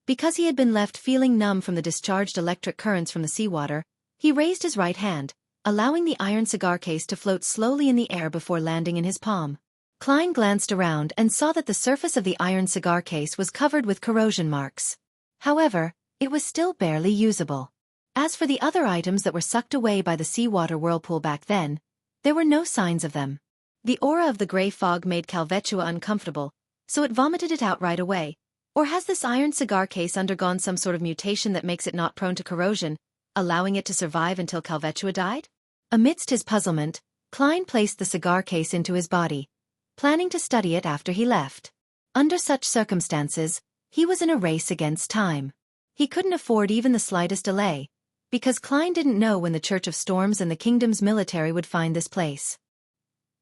Because he had been left feeling numb from the discharged electric currents from the seawater, he raised his right hand, allowing the iron cigar case to float slowly in the air before landing in his palm. Klein glanced around and saw that the surface of the iron cigar case was covered with corrosion marks. However, it was still barely usable. As for the other items that were sucked away by the seawater whirlpool back then, there were no signs of them. The aura of the gray fog made Calvetua uncomfortable, so it vomited it out right away. Or has this iron cigar case undergone some sort of mutation that makes it not prone to corrosion, allowing it to survive until Calvetua died? Amidst his puzzlement, Klein placed the cigar case into his body, planning to study it after he left. Under such circumstances, he was in a race against time. He couldn't afford even the slightest delay, because Klein didn't know when the Church of Storms and the kingdom's military would find this place.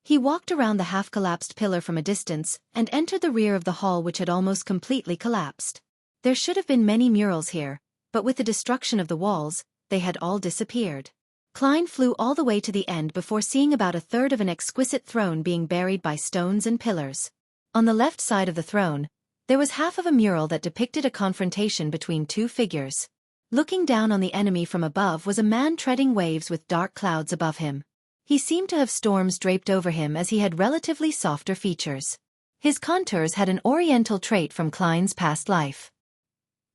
He walked around the half-collapsed pillar from a distance and entered the rear of the hall which had almost completely collapsed. There should have been many murals here, but with the destruction of the walls, they had all disappeared. Klein flew all the way to the end before seeing about a third of an exquisite throne being buried by stones and pillars. On the left side of the throne, there was half of a mural that depicted a confrontation between two figures. Looking down on the enemy from above was a man treading waves with dark clouds above him. He seemed to have storms draped over him as he had relatively softer features. His contours had an oriental trait from Klein's past life.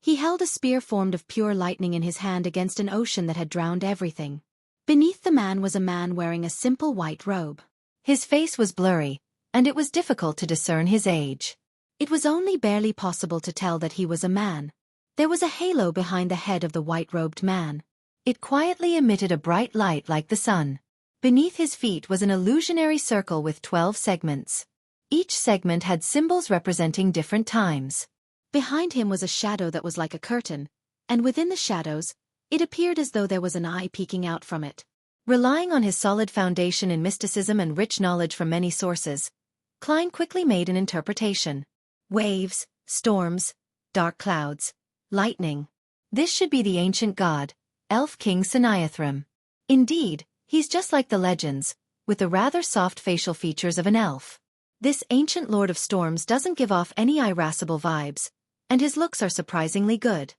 He held a spear formed of pure lightning in his hand against an ocean that had drowned everything. Beneath the man was a man wearing a simple white robe. His face was blurry, and it was difficult to discern his age. It was only barely possible to tell that he was a man. There was a halo behind the head of the white-robed man. It quietly emitted a bright light like the sun. Beneath his feet was an illusionary circle with 12 segments. Each segment had symbols representing different times. Behind him was a shadow that was like a curtain, and within the shadows, it appeared as though there was an eye peeking out from it. Relying on his solid foundation in mysticism and rich knowledge from many sources, Klein quickly made an interpretation. Waves, storms, dark clouds, lightning. This should be the ancient god, Elf King Sinayathrim. Indeed, he's just like the legends, with the rather soft facial features of an elf. This ancient lord of storms doesn't give off any irascible vibes, and his looks are surprisingly good.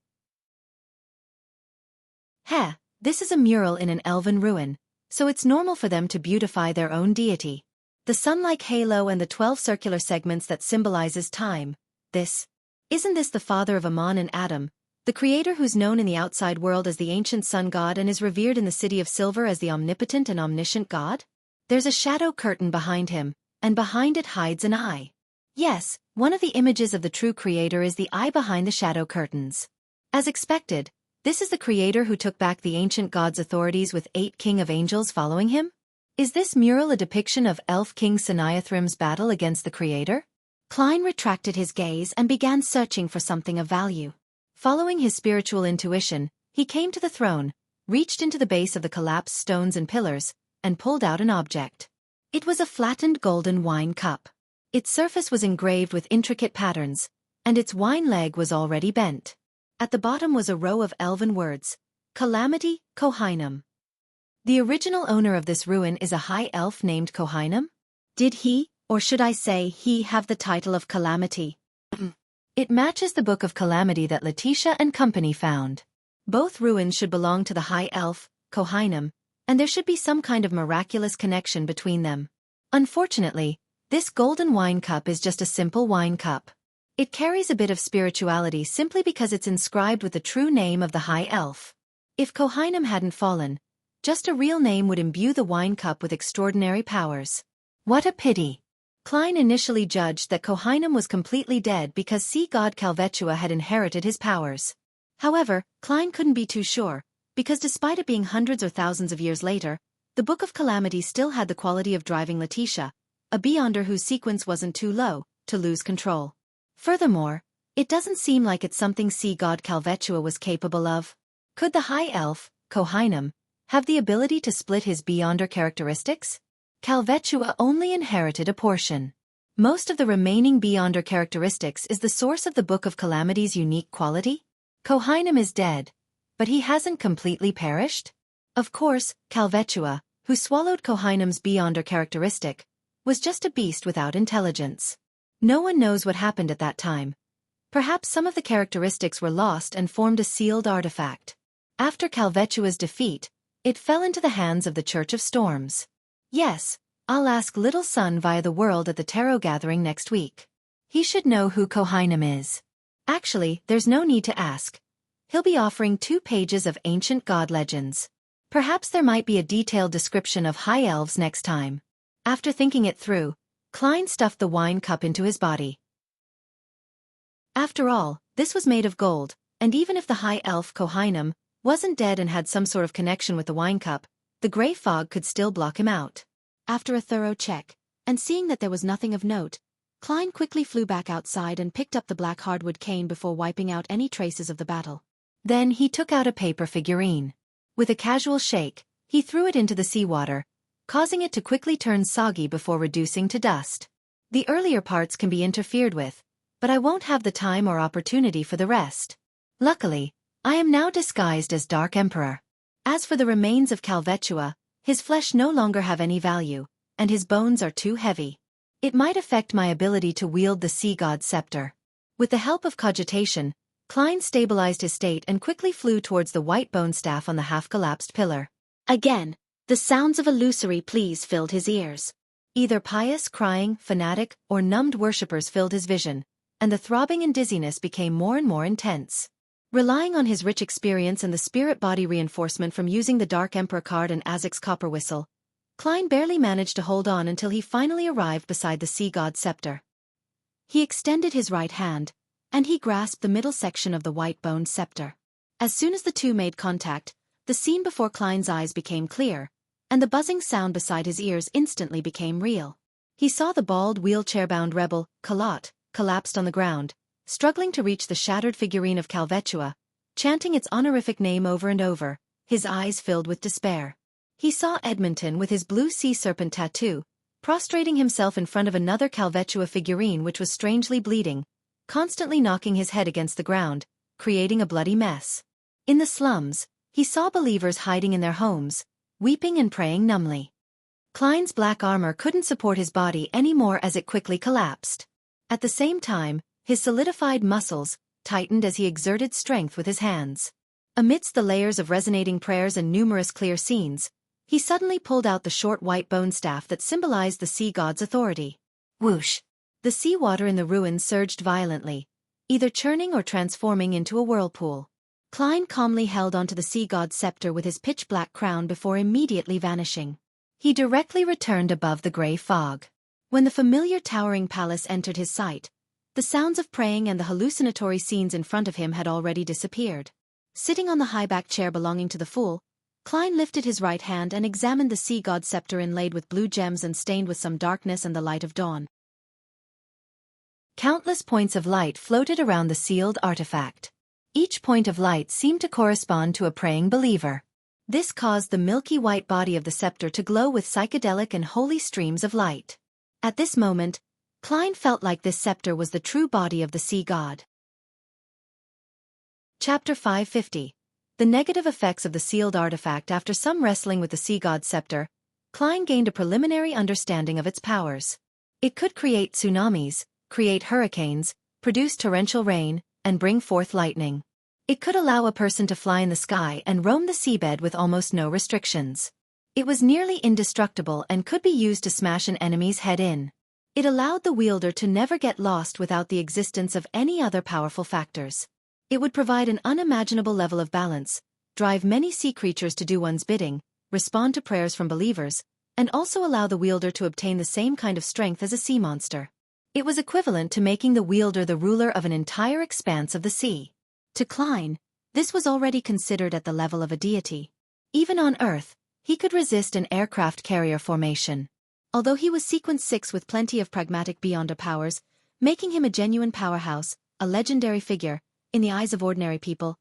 Heh, this is a mural in an elven ruin, so it's normal for them to beautify their own deity. The sun-like halo and the 12 circular segments that symbolizes time. Isn't this the father of Amon and Adam, the creator who's known in the outside world as the ancient sun god and is revered in the city of silver as the omnipotent and omniscient god? There's a shadow curtain behind him, and behind it hides an eye. Yes, one of the images of the true creator is the eye behind the shadow curtains. As expected, this is the creator who took back the ancient god's authorities with 8 king of angels following him? Is this mural a depiction of Elf King Sinayathrim's battle against the creator? Klein retracted his gaze and began searching for something of value. Following his spiritual intuition, he came to the throne, reached into the base of the collapsed stones and pillars, and pulled out an object. It was a flattened golden wine cup. Its surface was engraved with intricate patterns, and its wine leg was already bent. At the bottom was a row of elven words, Calamity, Kohainam. The original owner of this ruin is a high elf named Kohainam? Did he, or should I say he, have the title of Calamity? It matches the Book of Calamity that Letitia and company found. Both ruins should belong to the high elf, Kohainam, and there should be some kind of miraculous connection between them. Unfortunately, this golden wine cup is just a simple wine cup. It carries a bit of spirituality simply because it's inscribed with the true name of the high elf. If Kohainam hadn't fallen, just a real name would imbue the wine cup with extraordinary powers. What a pity. Klein initially judged that Kohainam was completely dead because sea god Calvetua had inherited his powers. However, Klein couldn't be too sure, because despite it being hundreds or thousands of years later, the Book of Calamity still had the quality of driving Letitia, a beyonder whose sequence wasn't too low, to lose control. Furthermore, it doesn't seem like it's something sea god Calvetua was capable of. Could the high elf, Kohainam, have the ability to split his beyonder characteristics? Calvetua only inherited a portion. Most of the remaining beyonder characteristics is the source of the Book of Calamity's unique quality. Kohainam is dead, but he hasn't completely perished? Of course, Calvetua, who swallowed Kohainam's beyonder characteristic, was just a beast without intelligence. No one knows what happened at that time. Perhaps some of the characteristics were lost and formed a sealed artifact. After Calvetua's defeat, it fell into the hands of the Church of Storms. Yes, I'll ask Little Sun via the world at the tarot gathering next week. He should know who Kohainam is. Actually, there's no need to ask. He'll be offering 2 pages of ancient god legends. Perhaps there might be a detailed description of high elves next time. After thinking it through, Klein stuffed the wine cup into his body. After all, this was made of gold, and even if the high elf Kohainam wasn't dead and had some sort of connection with the wine cup, the gray fog could still block him out. After a thorough check, and seeing that there was nothing of note, Klein quickly flew back outside and picked up the black hardwood cane before wiping out any traces of the battle. Then he took out a paper figurine. With a casual shake, he threw it into the seawater, causing it to quickly turn soggy before reducing to dust. The earlier parts can be interfered with, but I won't have the time or opportunity for the rest. Luckily, I am now disguised as Dark Emperor. As for the remains of Calvetua, his flesh no longer have any value, and his bones are too heavy. It might affect my ability to wield the sea god's scepter. With the help of cogitation, Klein stabilized his state and quickly flew towards the white bone staff on the half-collapsed pillar. Again, the sounds of illusory pleas filled his ears. Either pious crying, fanatic, or numbed worshippers filled his vision, and the throbbing and dizziness became more and more intense. Relying on his rich experience and the spirit-body reinforcement from using the Dark Emperor card and Azek's copper whistle, Klein barely managed to hold on until he finally arrived beside the sea god's scepter. He extended his right hand, and he grasped the middle section of the white-boned scepter. As soon as the two made contact, the scene before Klein's eyes became clear, and the buzzing sound beside his ears instantly became real. He saw the bald, wheelchair-bound rebel, Kalat, collapsed on the ground, struggling to reach the shattered figurine of Calvetua, chanting its honorific name over and over, his eyes filled with despair. He saw Edmonton with his blue sea serpent tattoo, prostrating himself in front of another Calvetua figurine which was strangely bleeding, constantly knocking his head against the ground, creating a bloody mess. In the slums, he saw believers hiding in their homes, weeping and praying numbly. Klein's black armor couldn't support his body anymore as it quickly collapsed. At the same time, his solidified muscles tightened as he exerted strength with his hands. Amidst the layers of resonating prayers and numerous clear scenes, he suddenly pulled out the short white bone staff that symbolized the sea god's authority. Whoosh! The seawater in the ruins surged violently, either churning or transforming into a whirlpool. Klein calmly held onto the sea god's scepter with his pitch-black crown before immediately vanishing. He directly returned above the gray fog. When the familiar towering palace entered his sight, the sounds of praying and the hallucinatory scenes in front of him had already disappeared. Sitting on the high-backed chair belonging to the fool, Klein lifted his right hand and examined the sea god's scepter inlaid with blue gems and stained with some darkness and the light of dawn. Countless points of light floated around the sealed artifact. Each point of light seemed to correspond to a praying believer. This caused the milky white body of the scepter to glow with psychedelic and holy streams of light. At this moment, Klein felt like this scepter was the true body of the sea god. Chapter 550. The negative effects of the sealed artifact. After some wrestling with the sea god's scepter, Klein gained a preliminary understanding of its powers. It could create tsunamis, create hurricanes, produce torrential rain, and bring forth lightning. It could allow a person to fly in the sky and roam the seabed with almost no restrictions. It was nearly indestructible and could be used to smash an enemy's head in. It allowed the wielder to never get lost without the existence of any other powerful factors. It would provide an unimaginable level of balance, drive many sea creatures to do one's bidding, respond to prayers from believers, and also allow the wielder to obtain the same kind of strength as a sea monster. It was equivalent to making the wielder the ruler of an entire expanse of the sea. To Klein, this was already considered at the level of a deity. Even on Earth, he could resist an aircraft carrier formation. Although he was sequence 6 with plenty of pragmatic beyonder powers, making him a genuine powerhouse, a legendary figure, in the eyes of ordinary people,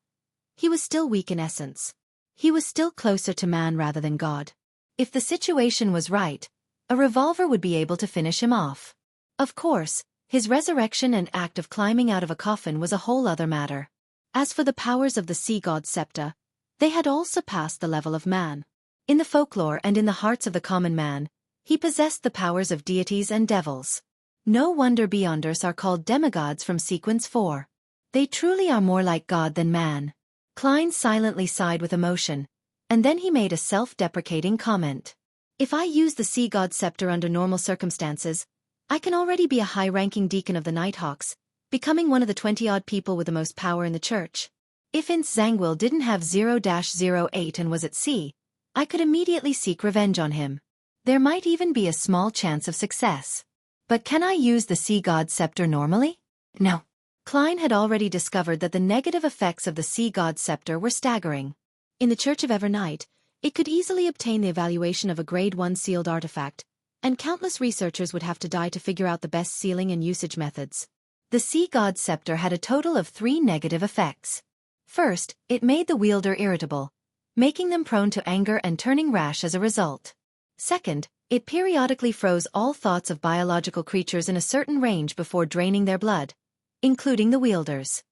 he was still weak in essence. He was still closer to man rather than God. If the situation was right, a revolver would be able to finish him off. Of course, his resurrection and act of climbing out of a coffin was a whole other matter. As for the powers of the sea god's scepter, they had all surpassed the level of man. In the folklore and in the hearts of the common man, he possessed the powers of deities and devils. No wonder beyonders are called demigods from sequence 4. They truly are more like God than man. Klein silently sighed with emotion, and then he made a self-deprecating comment. If I use the sea god's scepter under normal circumstances, I can already be a high-ranking deacon of the Nighthawks, becoming one of the 20-odd people with the most power in the church. If Ince Zangwill didn't have 0-08 and was at sea, I could immediately seek revenge on him. There might even be a small chance of success. But can I use the sea god's scepter normally? No. Klein had already discovered that the negative effects of the sea god's scepter were staggering. In the Church of Evernight, it could easily obtain the evaluation of a Grade 1 sealed artifact, and countless researchers would have to die to figure out the best sealing and usage methods. The sea god's scepter had a total of 3 negative effects. First, it made the wielder irritable, making them prone to anger and turning rash as a result. Second, it periodically froze all thoughts of biological creatures in a certain range before draining their blood, including the wielders.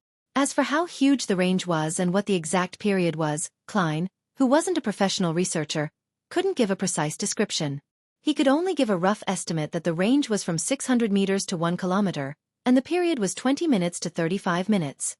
As for how huge the range was and what the exact period was, Klein, who wasn't a professional researcher, couldn't give a precise description. He could only give a rough estimate that the range was from 600 meters to 1 kilometer, and the period was 20 minutes to 35 minutes.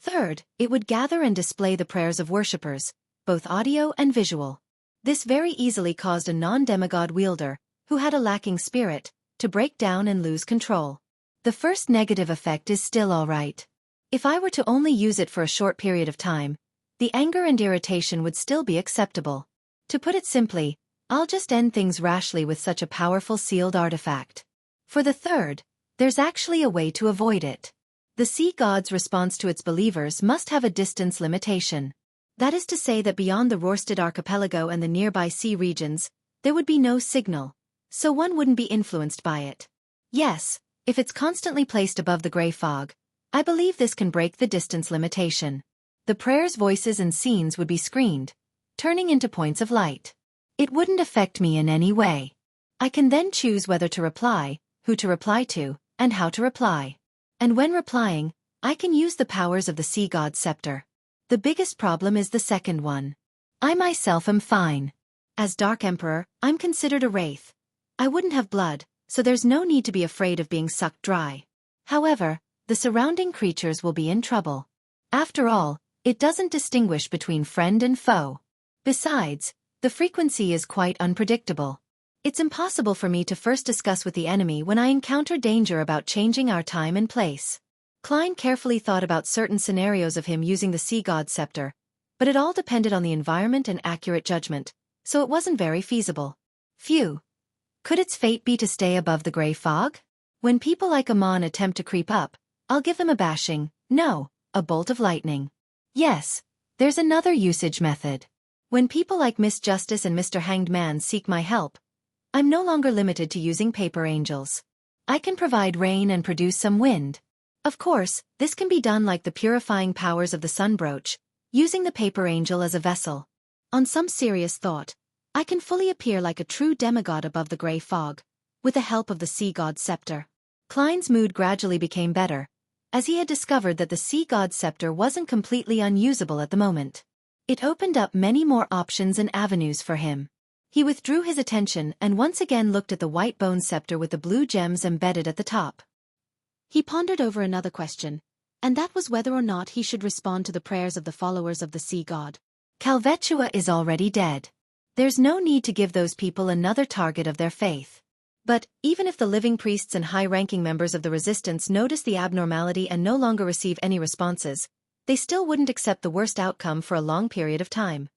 Third, it would gather and display the prayers of worshippers, both audio and visual. This very easily caused a non-demigod wielder, who had a lacking spirit, to break down and lose control. The first negative effect is still alright. If I were to only use it for a short period of time, the anger and irritation would still be acceptable. To put it simply, I'll just end things rashly with such a powerful sealed artifact. For the third, there's actually a way to avoid it. The sea god's response to its believers must have a distance limitation. That is to say that beyond the Rørsted archipelago and the nearby sea regions, there would be no signal, so one wouldn't be influenced by it. Yes, if it's constantly placed above the gray fog, I believe this can break the distance limitation. The prayers' voices and scenes would be screened, turning into points of light. It wouldn't affect me in any way. I can then choose whether to reply, who to reply to, and how to reply. And when replying, I can use the powers of the sea god's scepter. The biggest problem is the second one. I myself am fine. As Dark Emperor, I'm considered a wraith. I wouldn't have blood, so there's no need to be afraid of being sucked dry. However, the surrounding creatures will be in trouble. After all, it doesn't distinguish between friend and foe. Besides, the frequency is quite unpredictable. It's impossible for me to first discuss with the enemy when I encounter danger about changing our time and place. Klein carefully thought about certain scenarios of him using the sea god's scepter, but it all depended on the environment and accurate judgment, so it wasn't very feasible. Phew. Could its fate be to stay above the gray fog? When people like Amon attempt to creep up, I'll give them a bashing, no, a bolt of lightning. Yes, there's another usage method. When people like Miss Justice and Mr. Hanged Man seek my help, I'm no longer limited to using paper angels. I can provide rain and produce some wind. Of course, this can be done like the purifying powers of the sun brooch, using the paper angel as a vessel. On some serious thought, I can fully appear like a true demigod above the gray fog, with the help of the sea god's scepter. Klein's mood gradually became better, as he had discovered that the sea god's scepter wasn't completely unusable at the moment. It opened up many more options and avenues for him. He withdrew his attention and once again looked at the white bone scepter with the blue gems embedded at the top. He pondered over another question, and that was whether or not he should respond to the prayers of the followers of the sea god. Calvetua is already dead. There's no need to give those people another target of their faith. But, even if the living priests and high-ranking members of the resistance notice the abnormality and no longer receive any responses, they still wouldn't accept the worst outcome for a long period of time.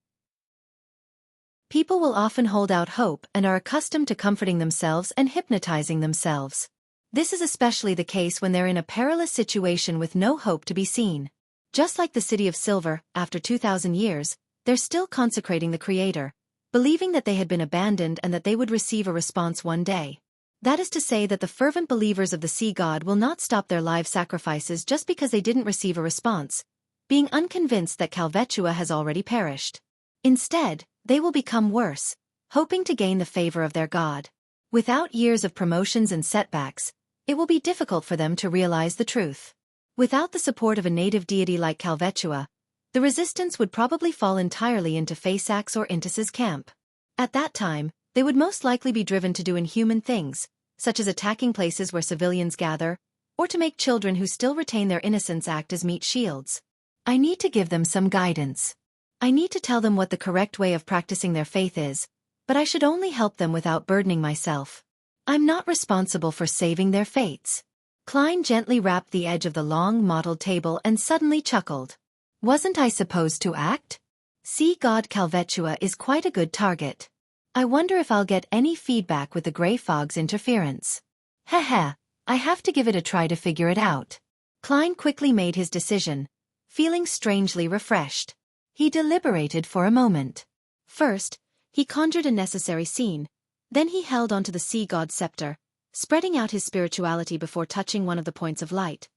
People will often hold out hope and are accustomed to comforting themselves and hypnotizing themselves. This is especially the case when they're in a perilous situation with no hope to be seen. Just like the City of Silver, after 2,000 years, they're still consecrating the Creator, believing that they had been abandoned and that they would receive a response one day. That is to say that the fervent believers of the sea god will not stop their live sacrifices just because they didn't receive a response, being unconvinced that Calvetua has already perished. Instead, they will become worse, hoping to gain the favor of their god. Without years of promotions and setbacks, it will be difficult for them to realize the truth. Without the support of a native deity like Calvetua, the resistance would probably fall entirely into Faceax or Intis's camp. At that time, they would most likely be driven to do inhuman things, such as attacking places where civilians gather, or to make children who still retain their innocence act as meat shields. I need to give them some guidance. I need to tell them what the correct way of practicing their faith is, but I should only help them without burdening myself. I'm not responsible for saving their fates. Klein gently rapped the edge of the long mottled table and suddenly chuckled. Wasn't I supposed to act? Sea god Calvetua is quite a good target. I wonder if I'll get any feedback with the gray fog's interference. Heh, I have to give it a try to figure it out. Klein quickly made his decision, feeling strangely refreshed. He deliberated for a moment. First, he conjured a necessary scene, then he held onto the sea god's scepter, spreading out his spirituality before touching one of the points of light.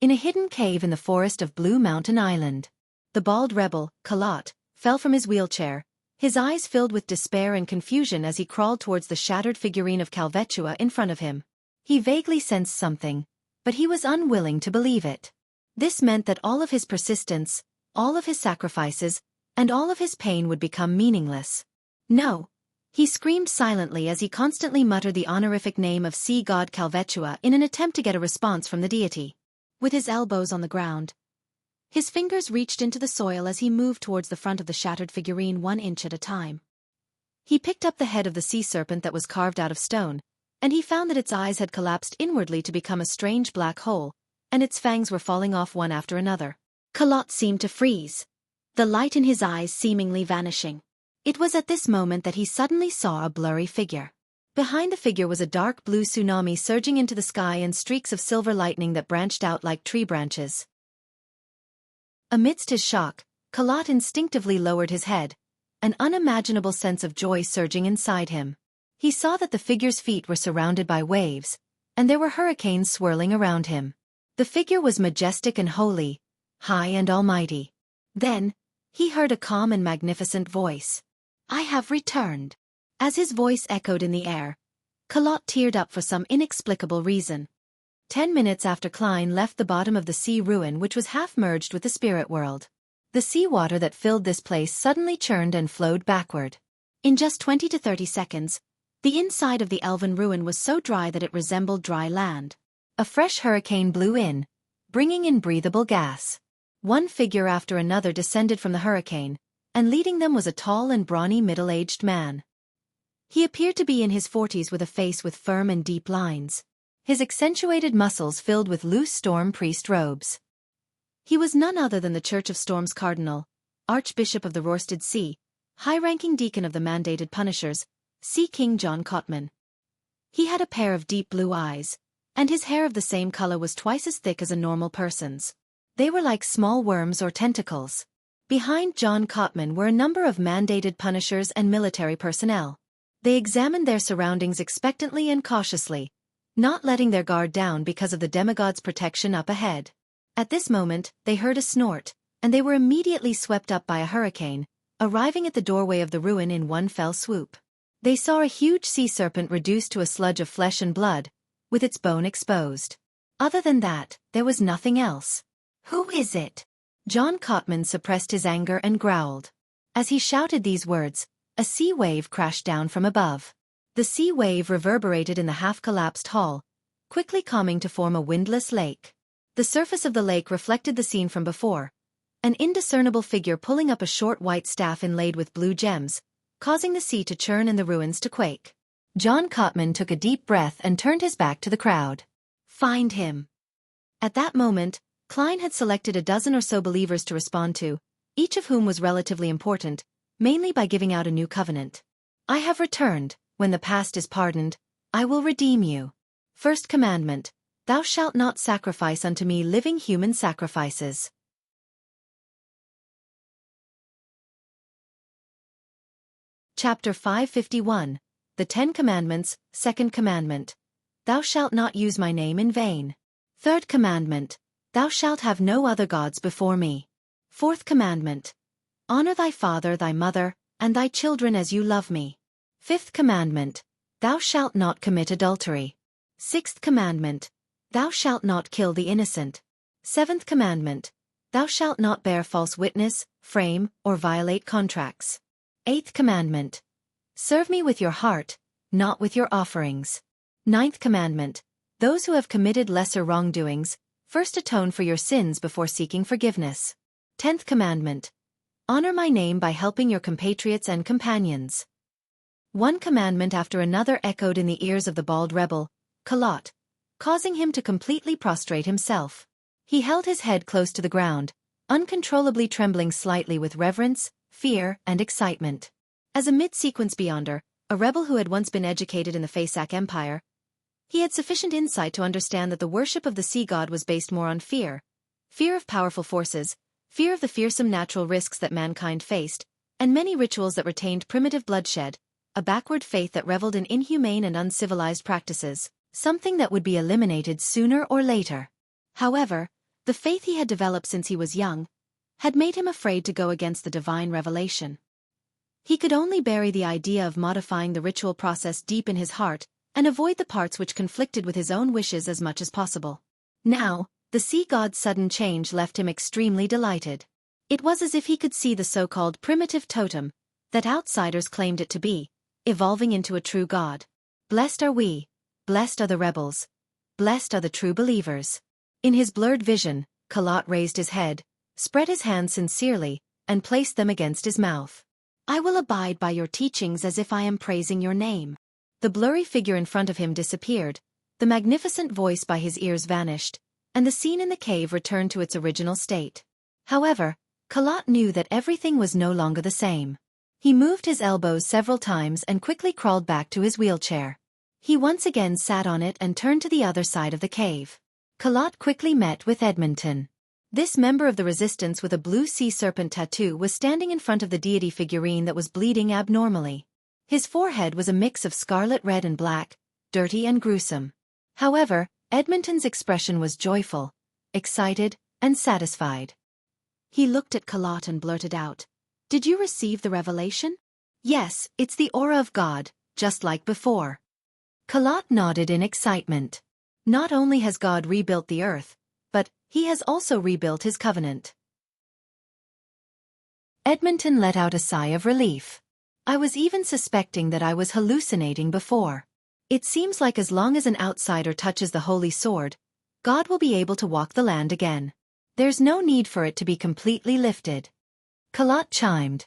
In a hidden cave in the forest of Blue Mountain Island, the bald rebel, Kalat, fell from his wheelchair, his eyes filled with despair and confusion as he crawled towards the shattered figurine of Calvetua in front of him. He vaguely sensed something, but he was unwilling to believe it. This meant that all of his persistence, all of his sacrifices, and all of his pain would become meaningless. No! He screamed silently as he constantly muttered the honorific name of sea god Calvetua in an attempt to get a response from the deity. With his elbows on the ground, his fingers reached into the soil as he moved towards the front of the shattered figurine 1 inch at a time. He picked up the head of the sea serpent that was carved out of stone, and he found that its eyes had collapsed inwardly to become a strange black hole, and its fangs were falling off one after another. Kalot seemed to freeze, the light in his eyes seemingly vanishing. It was at this moment that he suddenly saw a blurry figure. Behind the figure was a dark blue tsunami surging into the sky and streaks of silver lightning that branched out like tree branches. Amidst his shock, Kalot instinctively lowered his head, an unimaginable sense of joy surging inside him. He saw that the figure's feet were surrounded by waves, and there were hurricanes swirling around him. The figure was majestic and holy, high and almighty. Then, he heard a calm and magnificent voice. "I have returned." As his voice echoed in the air, Kalot teared up for some inexplicable reason. 10 minutes after Klein left the bottom of the sea ruin which was half merged with the spirit world, the seawater that filled this place suddenly churned and flowed backward. In just 20 to 30 seconds, the inside of the elven ruin was so dry that it resembled dry land. A fresh hurricane blew in, bringing in breathable gas. One figure after another descended from the hurricane, and leading them was a tall and brawny middle-aged man. He appeared to be in his 40s with a face with firm and deep lines, his accentuated muscles filled with loose storm priest robes. He was none other than the Church of Storm's cardinal, Archbishop of the Roarsted Sea, high-ranking deacon of the mandated punishers, Sea King John Cotman. He had a pair of deep blue eyes, and his hair of the same color was twice as thick as a normal person's. They were like small worms or tentacles. Behind John Cotman were a number of mandated punishers and military personnel. They examined their surroundings expectantly and cautiously, not letting their guard down because of the demigod's protection up ahead. At this moment, they heard a snort, and they were immediately swept up by a hurricane, arriving at the doorway of the ruin in one fell swoop. They saw a huge sea serpent reduced to a sludge of flesh and blood, with its bone exposed. Other than that, there was nothing else. "Who is it?" John Cotman suppressed his anger and growled. As he shouted these words, a sea wave crashed down from above. The sea wave reverberated in the half-collapsed hall, quickly calming to form a windless lake. The surface of the lake reflected the scene from before, an indiscernible figure pulling up a short white staff inlaid with blue gems, causing the sea to churn and the ruins to quake. John Cotman took a deep breath and turned his back to the crowd. "Find him." At that moment, Klein had selected a dozen or so believers to respond to, each of whom was relatively important, mainly by giving out a new covenant. "I have returned. When the past is pardoned, I will redeem you. First commandment, thou shalt not sacrifice unto me living human sacrifices." Chapter 551, The 10 Commandments, Second Commandment. Thou shalt not use my name in vain. Third Commandment, thou shalt have no other gods before me. Fourth Commandment, honor thy father, thy mother, and thy children as you love me. Fifth Commandment, thou shalt not commit adultery. Sixth Commandment, thou shalt not kill the innocent. Seventh Commandment, thou shalt not bear false witness, frame, or violate contracts. Eighth Commandment, serve me with your heart, not with your offerings. Ninth Commandment, those who have committed lesser wrongdoings, first atone for your sins before seeking forgiveness. 10th Commandment, honor my name by helping your compatriots and companions. One commandment after another echoed in the ears of the bald rebel, Kalot, causing him to completely prostrate himself. He held his head close to the ground, uncontrollably trembling slightly with reverence, fear, and excitement. As a mid-sequence beyonder, a rebel who had once been educated in the Faesak Empire, he had sufficient insight to understand that the worship of the sea god was based more on fear of powerful forces, fear of the fearsome natural risks that mankind faced, and many rituals that retained primitive bloodshed, a backward faith that reveled in inhumane and uncivilized practices, something that would be eliminated sooner or later. However, the faith he had developed since he was young had made him afraid to go against the divine revelation. He could only bury the idea of modifying the ritual process deep in his heart and avoid the parts which conflicted with his own wishes as much as possible. Now, The sea god's sudden change left him extremely delighted. It was as if he could see the so-called primitive totem, that outsiders claimed it to be, evolving into a true god. Blessed are we, blessed are the rebels, blessed are the true believers. In his blurred vision, Kalat raised his head, spread his hands sincerely, and placed them against his mouth. I will abide by your teachings as if I am praising your name. The blurry figure in front of him disappeared, the magnificent voice by his ears vanished, and the scene in the cave returned to its original state. However, Kalat knew that everything was no longer the same. He moved his elbows several times and quickly crawled back to his wheelchair. He once again sat on it and turned to the other side of the cave. Kalat quickly met with Edmonton. This member of the resistance with a blue sea serpent tattoo was standing in front of the deity figurine that was bleeding abnormally. His forehead was a mix of scarlet red and black, dirty and gruesome. However, Edmonton's expression was joyful, excited, and satisfied. He looked at Kalat and blurted out, "Did you receive the revelation?" "Yes, it's the aura of God, just like before." Kalat nodded in excitement. Not only has God rebuilt the earth, but he has also rebuilt his covenant. Edmonton let out a sigh of relief. I was even suspecting that I was hallucinating before. It seems like as long as an outsider touches the holy sword, God will be able to walk the land again. There's no need for it to be completely lifted. Kalat chimed.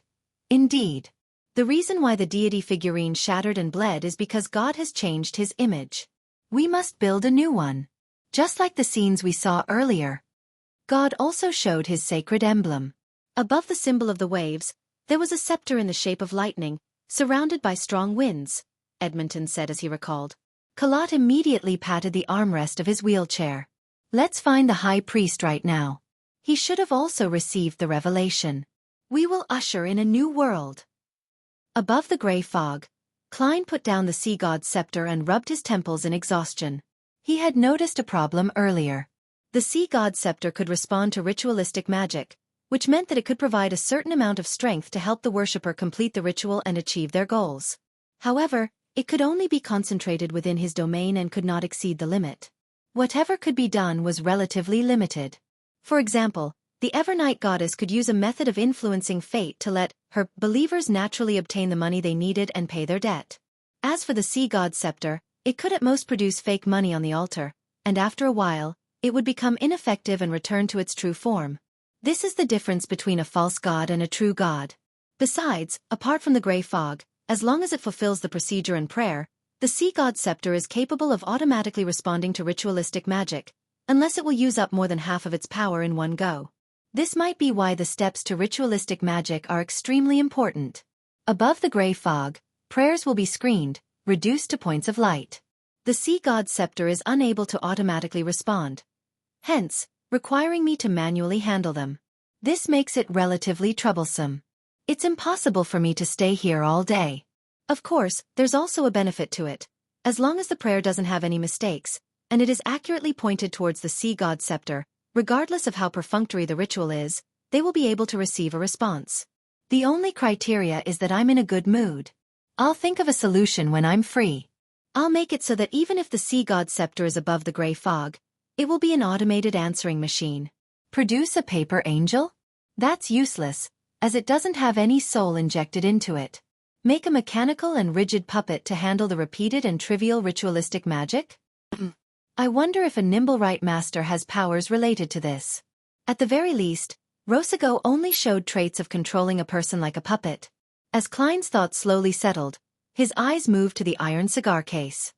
Indeed. The reason why the deity figurine shattered and bled is because God has changed his image. We must build a new one. Just like the scenes we saw earlier. God also showed his sacred emblem. Above the symbol of the waves, there was a scepter in the shape of lightning, surrounded by strong winds, Edmonton said as he recalled. Kalat immediately patted the armrest of his wheelchair. Let's find the high priest right now. He should have also received the revelation. We will usher in a new world. Above the gray fog, Klein put down the sea god's scepter and rubbed his temples in exhaustion. He had noticed a problem earlier. The sea god's scepter could respond to ritualistic magic, which meant that it could provide a certain amount of strength to help the worshipper complete the ritual and achieve their goals. However, it could only be concentrated within his domain and could not exceed the limit. Whatever could be done was relatively limited. For example, the Evernight goddess could use a method of influencing fate to let her believers naturally obtain the money they needed and pay their debt. As for the sea god's scepter, it could at most produce fake money on the altar, and after a while, it would become ineffective and return to its true form. This is the difference between a false god and a true god. Besides, apart from the gray fog, as long as it fulfills the procedure and prayer, the sea god's scepter is capable of automatically responding to ritualistic magic, unless it will use up more than half of its power in one go. This might be why the steps to ritualistic magic are extremely important. Above the gray fog, prayers will be screened, reduced to points of light. The sea god's scepter is unable to automatically respond, hence, requiring me to manually handle them. This makes it relatively troublesome. It's impossible for me to stay here all day. Of course, there's also a benefit to it. As long as the prayer doesn't have any mistakes, and it is accurately pointed towards the sea god's scepter, regardless of how perfunctory the ritual is, they will be able to receive a response. The only criteria is that I'm in a good mood. I'll think of a solution when I'm free. I'll make it so that even if the sea god's scepter is above the gray fog, it will be an automated answering machine. Produce a paper angel? That's useless, as it doesn't have any soul injected into it. Make a mechanical and rigid puppet to handle the repeated and trivial ritualistic magic? I wonder if a nimble right master has powers related to this. At the very least, Rosago only showed traits of controlling a person like a puppet. As Klein's thoughts slowly settled, his eyes moved to the iron cigar case.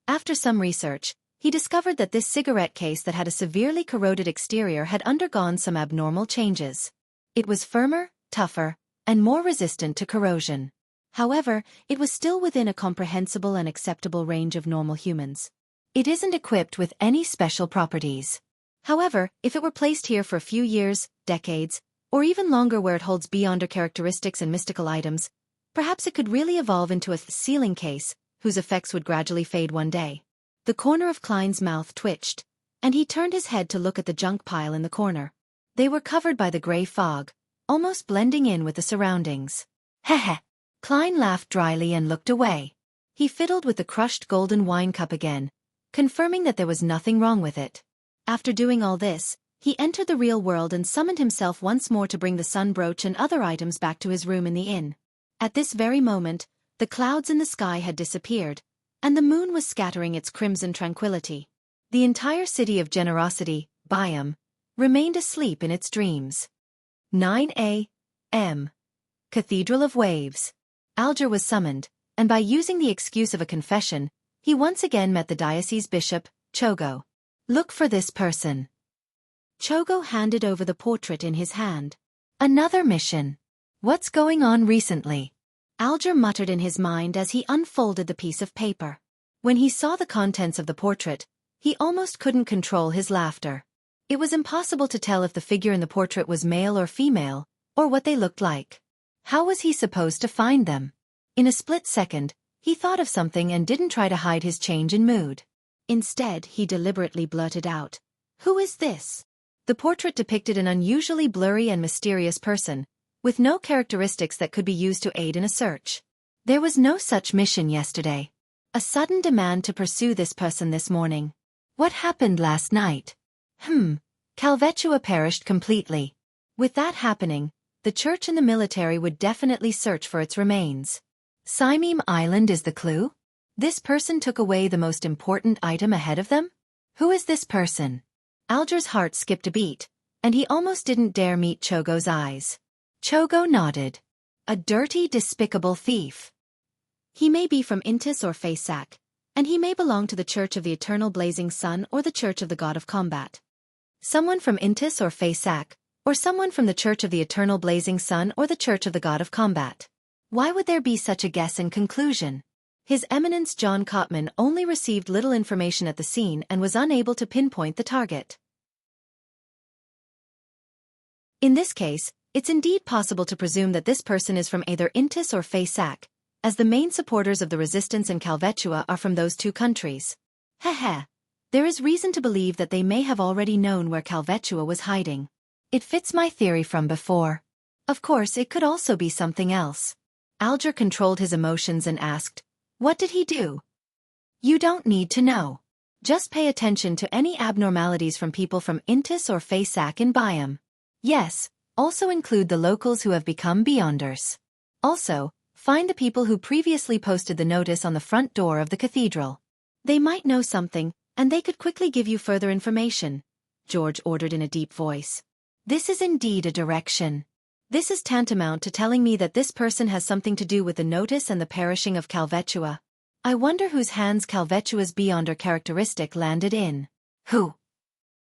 After some research, he discovered that this cigarette case that had a severely corroded exterior had undergone some abnormal changes. It was firmer, tougher, and more resistant to corrosion. However, it was still within a comprehensible and acceptable range of normal humans. It isn't equipped with any special properties. However, if it were placed here for a few years, decades, or even longer where it holds beyonder characteristics and mystical items, perhaps it could really evolve into a sealing case, whose effects would gradually fade one day. The corner of Klein's mouth twitched, and he turned his head to look at the junk pile in the corner. They were covered by the gray fog, almost blending in with the surroundings. Heh. Klein laughed dryly and looked away. He fiddled with the crushed golden wine cup again, confirming that there was nothing wrong with it. After doing all this, he entered the real world and summoned himself once more to bring the sun brooch and other items back to his room in the inn. At this very moment, the clouds in the sky had disappeared, and the moon was scattering its crimson tranquility. The entire city of generosity, Byam, remained asleep in its dreams. 9 a.m. Cathedral of Waves. Alger was summoned, and by using the excuse of a confession, he once again met the diocese bishop, Chogo. Look for this person. Chogo handed over the portrait in his hand. Another mission. What's going on recently? Alger muttered in his mind as he unfolded the piece of paper. When he saw the contents of the portrait, he almost couldn't control his laughter. It was impossible to tell if the figure in the portrait was male or female, or what they looked like. How was he supposed to find them? In a split second, he thought of something and didn't try to hide his change in mood. Instead, he deliberately blurted out, "Who is this?" The portrait depicted an unusually blurry and mysterious person, with no characteristics that could be used to aid in a search. There was no such mission yesterday. A sudden demand to pursue this person this morning. What happened last night? Calvetua perished completely. With that happening, the church and the military would definitely search for its remains. Saimim Island is the clue? This person took away the most important item ahead of them? Who is this person? Alger's heart skipped a beat, and he almost didn't dare meet Chogo's eyes. Chogo nodded. A dirty, despicable thief. He may be from Intis or Faisak, and he may belong to the Church of the Eternal Blazing Sun or the Church of the God of Combat. Someone from Intis or Faisak, or someone from the Church of the Eternal Blazing Sun or the Church of the God of Combat. Why would there be such a guess and conclusion? His Eminence John Cotman only received little information at the scene and was unable to pinpoint the target. In this case, it's indeed possible to presume that this person is from either Intis or Faisak, as the main supporters of the resistance in Calvetua are from those two countries. There is reason to believe that they may have already known where Calvetua was hiding. It fits my theory from before. Of course, it could also be something else. Alger controlled his emotions and asked, "What did he do?" You don't need to know. Just pay attention to any abnormalities from people from Intis or Faisak in Byam. Yes, also include the locals who have become Beyonders. Also, find the people who previously posted the notice on the front door of the cathedral. They might know something, and they could quickly give you further information, George ordered in a deep voice. This is indeed a direction. This is tantamount to telling me that this person has something to do with the notice and the perishing of Calvetua. I wonder whose hands Calvetua's Beyonder characteristic landed in. Who?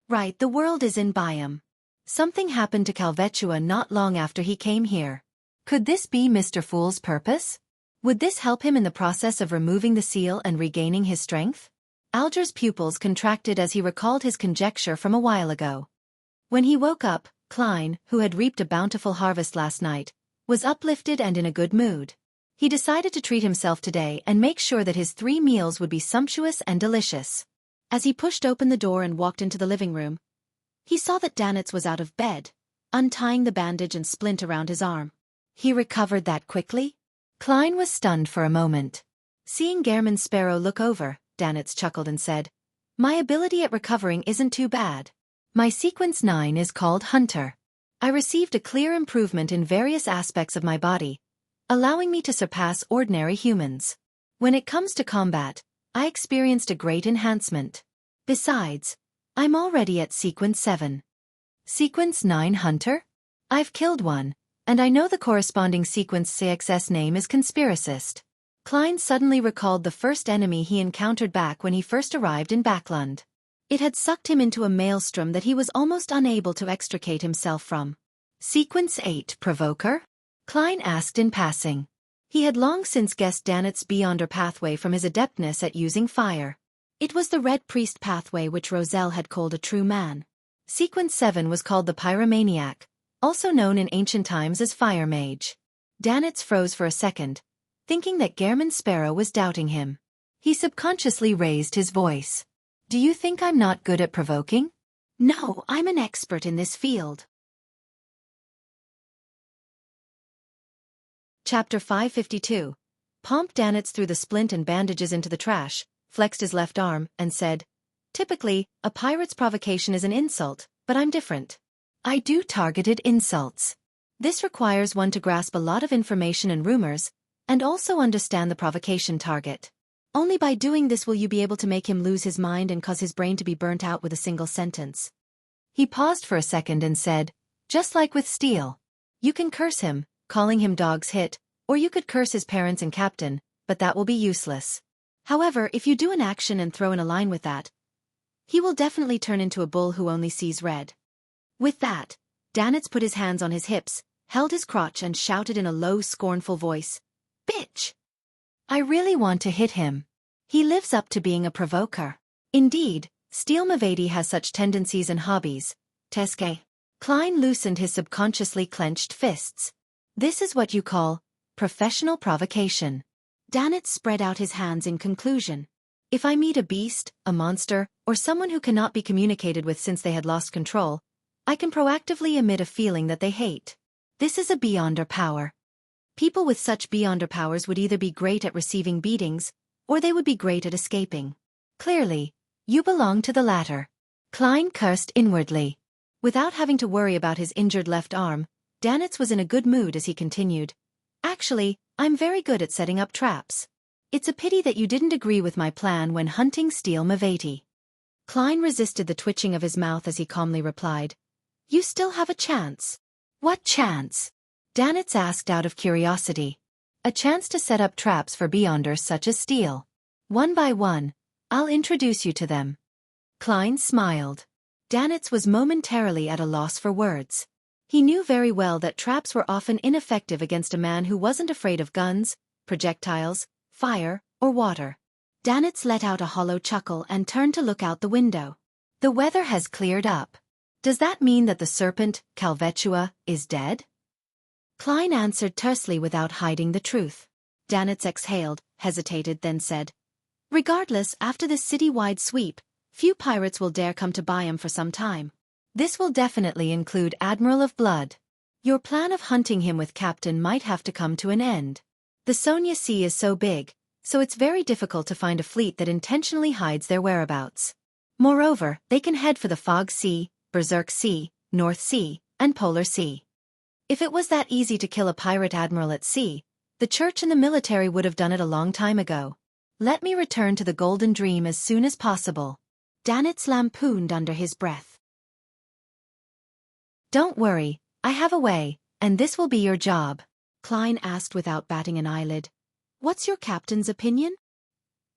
Right, the world is in Byam. Something happened to Calvetua not long after he came here. Could this be Mr. Fool's purpose? Would this help him in the process of removing the seal and regaining his strength? Alger's pupils contracted as he recalled his conjecture from a while ago. When he woke up, Klein, who had reaped a bountiful harvest last night, was uplifted and in a good mood. He decided to treat himself today and make sure that his 3 meals would be sumptuous and delicious. As he pushed open the door and walked into the living room, he saw that Danitz was out of bed, untying the bandage and splint around his arm. He recovered that quickly? Klein was stunned for a moment. Seeing Gehrman Sparrow look over, Danitz chuckled and said, "My ability at recovering isn't too bad. My sequence 9 is called Hunter. I received a clear improvement in various aspects of my body, allowing me to surpass ordinary humans. When it comes to combat, I experienced a great enhancement. Besides, I'm already at sequence 7. Sequence 9 Hunter? I've killed one, and I know the corresponding sequence CXS name is Conspiracist." Klein suddenly recalled the first enemy he encountered back when he first arrived in Backlund. It had sucked him into a maelstrom that he was almost unable to extricate himself from. Sequence 8 Provoker? Klein asked in passing. He had long since guessed Danitz's Beyonder pathway from his adeptness at using fire. It was the Red Priest pathway which Roselle had called a true man. Sequence 7 was called the Pyromaniac, also known in ancient times as Fire Mage. Danitz froze for a second, thinking that Gehrman Sparrow was doubting him. He subconsciously raised his voice. "Do you think I'm not good at provoking?" "No, I'm an expert in this field." Chapter 552. Pomp Danitz threw the splint and bandages into the trash, flexed his left arm, and said, "Typically, a pirate's provocation is an insult, but I'm different. I do targeted insults. This requires one to grasp a lot of information and rumors, and also understand the provocation target. Only by doing this will you be able to make him lose his mind and cause his brain to be burnt out with a single sentence." He paused for a second and said, "Just like with steel. You can curse him, calling him dog's hit, or you could curse his parents and captain, but that will be useless. However, if you do an action and throw in a line with that, he will definitely turn into a bull who only sees red." With that, Danitz put his hands on his hips, held his crotch and shouted in a low, scornful voice, "Bitch! I really want to hit him. He lives up to being a provoker." Indeed, Steel Mavati has such tendencies and hobbies. Teske. Klein loosened his subconsciously clenched fists. "This is what you call professional provocation." Danitz spread out his hands in conclusion. "If I meet a beast, a monster, or someone who cannot be communicated with since they had lost control, I can proactively emit a feeling that they hate. This is a beyonder power. People with such beyonder powers would either be great at receiving beatings, or they would be great at escaping. Clearly, you belong to the latter." Klein cursed inwardly. Without having to worry about his injured left arm, Danitz was in a good mood as he continued, "Actually, I'm very good at setting up traps. It's a pity that you didn't agree with my plan when hunting Steel Mavati." Klein resisted the twitching of his mouth as he calmly replied, "You still have a chance." "What chance?" Danitz asked out of curiosity. "A chance to set up traps for beyonders such as Steel. One by one, I'll introduce you to them." Klein smiled. Danitz was momentarily at a loss for words. He knew very well that traps were often ineffective against a man who wasn't afraid of guns, projectiles, fire, or water. Danitz let out a hollow chuckle and turned to look out the window. "The weather has cleared up. Does that mean that the serpent, Calvetua, is dead?" Klein answered tersely without hiding the truth. Danitz exhaled, hesitated, then said, "Regardless, after this city-wide sweep, few pirates will dare come to Byam for some time. This will definitely include Admiral of Blood. Your plan of hunting him with Captain might have to come to an end. The Sonia Sea is so big, so it's very difficult to find a fleet that intentionally hides their whereabouts. Moreover, they can head for the Fog Sea, Berserk Sea, North Sea, and Polar Sea. If it was that easy to kill a pirate admiral at sea, the church and the military would have done it a long time ago. Let me return to the Golden Dream as soon as possible." Danitz lampooned under his breath. "Don't worry, I have a way, and this will be your job." Klein asked without batting an eyelid. "What's your captain's opinion?"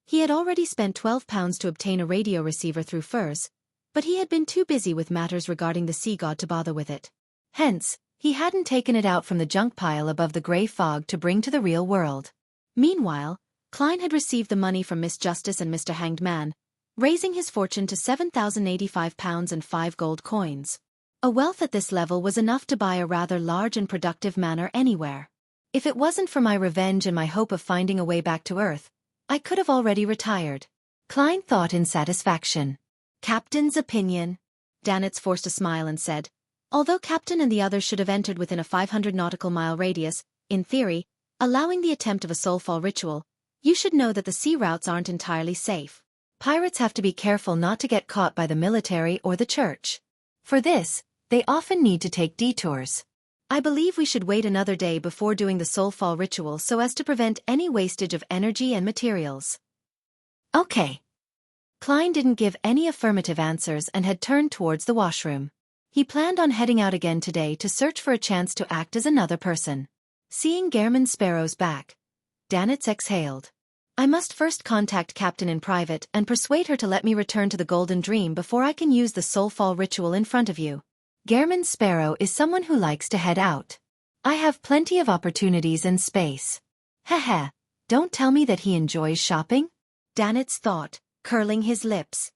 He had already spent £12 to obtain a radio receiver through furs, but he had been too busy with matters regarding the sea god to bother with it. Hence, he hadn't taken it out from the junk pile above the grey fog to bring to the real world. Meanwhile, Klein had received the money from Miss Justice and Mr. Hanged Man, raising his fortune to £7,085 and 5 gold coins. A wealth at this level was enough to buy a rather large and productive manor anywhere. If it wasn't for my revenge and my hope of finding a way back to Earth, I could have already retired. Klein thought in satisfaction. "Captain's opinion." Danitz forced a smile and said, "Although Captain and the others should have entered within a 500 nautical mile radius, in theory, allowing the attempt of a soulfall ritual, you should know that the sea routes aren't entirely safe. Pirates have to be careful not to get caught by the military or the church. For this, they often need to take detours. I believe we should wait another day before doing the soulfall ritual so as to prevent any wastage of energy and materials." "Okay." Klein didn't give any affirmative answers and had turned towards the washroom. He planned on heading out again today to search for a chance to act as another person. Seeing Gehrman Sparrow's back, Danitz exhaled. "I must first contact Captain in private and persuade her to let me return to the Golden Dream before I can use the soulfall ritual in front of you. Gehrman Sparrow is someone who likes to head out. I have plenty of opportunities and space. Heh, don't tell me that he enjoys shopping?" Danitz thought, curling his lips.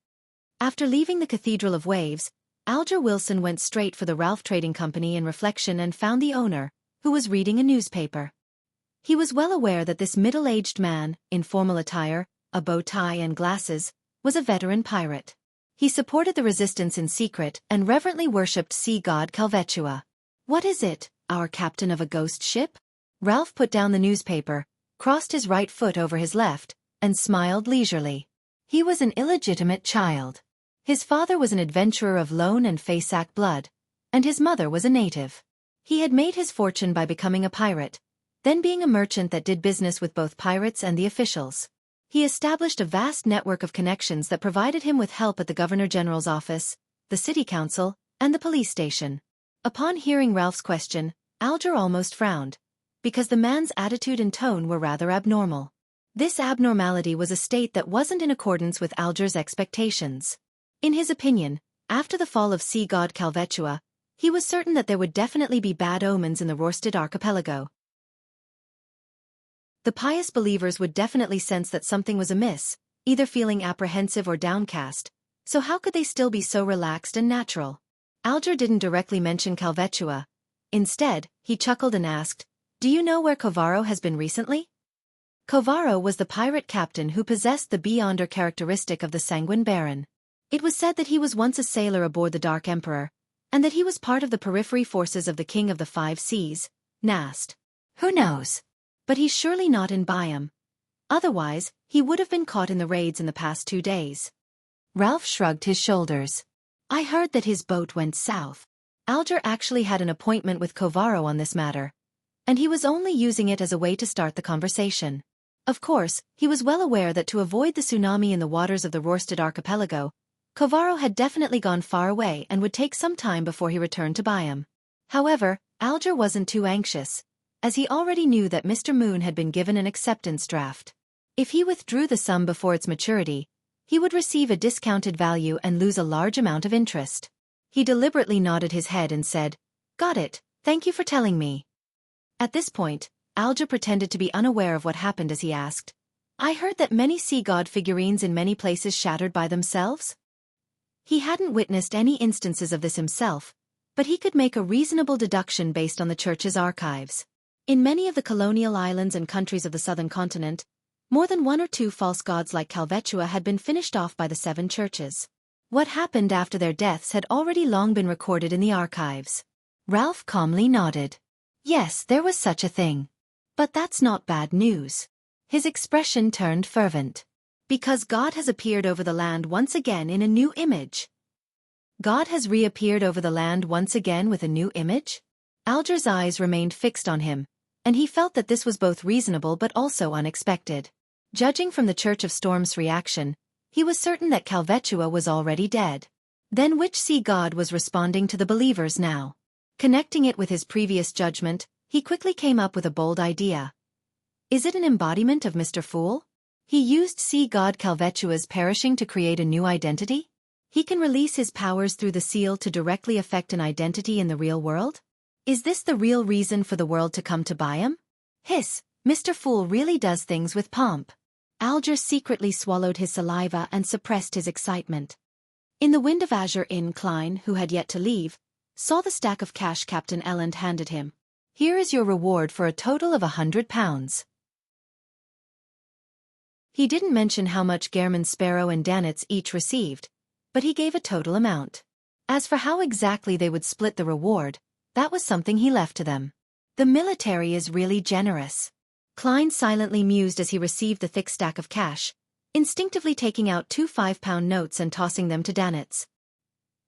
After leaving the Cathedral of Waves, Alger Wilson went straight for the Ralph Trading Company in reflection and found the owner, who was reading a newspaper. He was well aware that this middle-aged man, in formal attire, a bow tie and glasses, was a veteran pirate. He supported the resistance in secret and reverently worshipped sea god Calvetua. "What is it, our captain of a ghost ship?" Ralph put down the newspaper, crossed his right foot over his left, and smiled leisurely. He was an illegitimate child. His father was an adventurer of Lone and Faisac blood, and his mother was a native. He had made his fortune by becoming a pirate, then being a merchant that did business with both pirates and the officials. He established a vast network of connections that provided him with help at the Governor General's office, the city council, and the police station. Upon hearing Ralph's question, Alger almost frowned, because the man's attitude and tone were rather abnormal. This abnormality was a state that wasn't in accordance with Alger's expectations. In his opinion, after the fall of sea god Calvetua, he was certain that there would definitely be bad omens in the Rorstad archipelago. The pious believers would definitely sense that something was amiss, either feeling apprehensive or downcast, so how could they still be so relaxed and natural? Alger didn't directly mention Calvetua. Instead, he chuckled and asked, "Do you know where Covaro has been recently?" Covaro was the pirate captain who possessed the beyonder characteristic of the Sanguine Baron. It was said that he was once a sailor aboard the Dark Emperor, and that he was part of the periphery forces of the King of the Five Seas, Nast. Who knows? But he's surely not in Byam. Otherwise, he would have been caught in the raids in the past 2 days. Ralph shrugged his shoulders. I heard that his boat went south. Alger actually had an appointment with Covaro on this matter, and he was only using it as a way to start the conversation. Of course, he was well aware that to avoid the tsunami in the waters of the Rorstad archipelago, Covaro had definitely gone far away and would take some time before he returned to Byam. However, Alger wasn't too anxious, as he already knew that Mr. Moon had been given an acceptance draft. If he withdrew the sum before its maturity, he would receive a discounted value and lose a large amount of interest. He deliberately nodded his head and said, "Got it, thank you for telling me." At this point, Alger pretended to be unaware of what happened as he asked, "I heard that many sea god figurines in many places shattered by themselves?" He hadn't witnessed any instances of this himself, but he could make a reasonable deduction based on the church's archives. In many of the colonial islands and countries of the southern continent, more than 1 or 2 false gods like Calvetua had been finished off by the 7 churches. What happened after their deaths had already long been recorded in the archives. Ralph calmly nodded. Yes, there was such a thing. But that's not bad news. His expression turned fervent. Because God has appeared over the land once again in a new image. God has reappeared over the land once again with a new image? Alger's eyes remained fixed on him, and he felt that this was both reasonable but also unexpected. Judging from the Church of Storm's reaction, he was certain that Calvetua was already dead. Then which sea god was responding to the believers now? Connecting it with his previous judgment, he quickly came up with a bold idea. Is it an embodiment of Mr. Fool? He used sea god Calvetua's perishing to create a new identity? He can release his powers through the seal to directly affect an identity in the real world? Is this the real reason for the world to come to Byam? Hiss, Mr. Fool really does things with pomp. Alger secretly swallowed his saliva and suppressed his excitement. In the Wind of Azure Inn, Klein, who had yet to leave, saw the stack of cash Captain Elland handed him. Here is your reward for a total of £100. He didn't mention how much Gehrman Sparrow and Danitz each received, but he gave a total amount. As for how exactly they would split the reward, that was something he left to them. The military is really generous. Klein silently mused as he received the thick stack of cash, instinctively taking out 2 5-pound notes and tossing them to Danitz.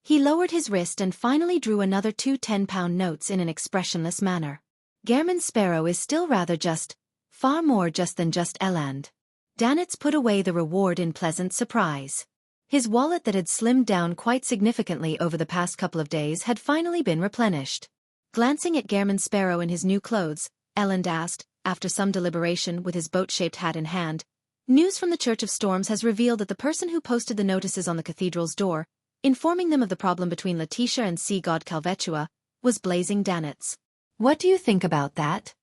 He lowered his wrist and finally drew another 2 10-pound notes in an expressionless manner. Gehrman Sparrow is still rather just, far more just than just Elland. Danitz put away the reward in pleasant surprise. His wallet that had slimmed down quite significantly over the past couple of days had finally been replenished. Glancing at Gehrman Sparrow in his new clothes, Elland asked, after some deliberation with his boat-shaped hat in hand, "News from the Church of Storms has revealed that the person who posted the notices on the cathedral's door, informing them of the problem between Letitia and sea god Calvetua, was Blazing Danitz. What do you think about that?"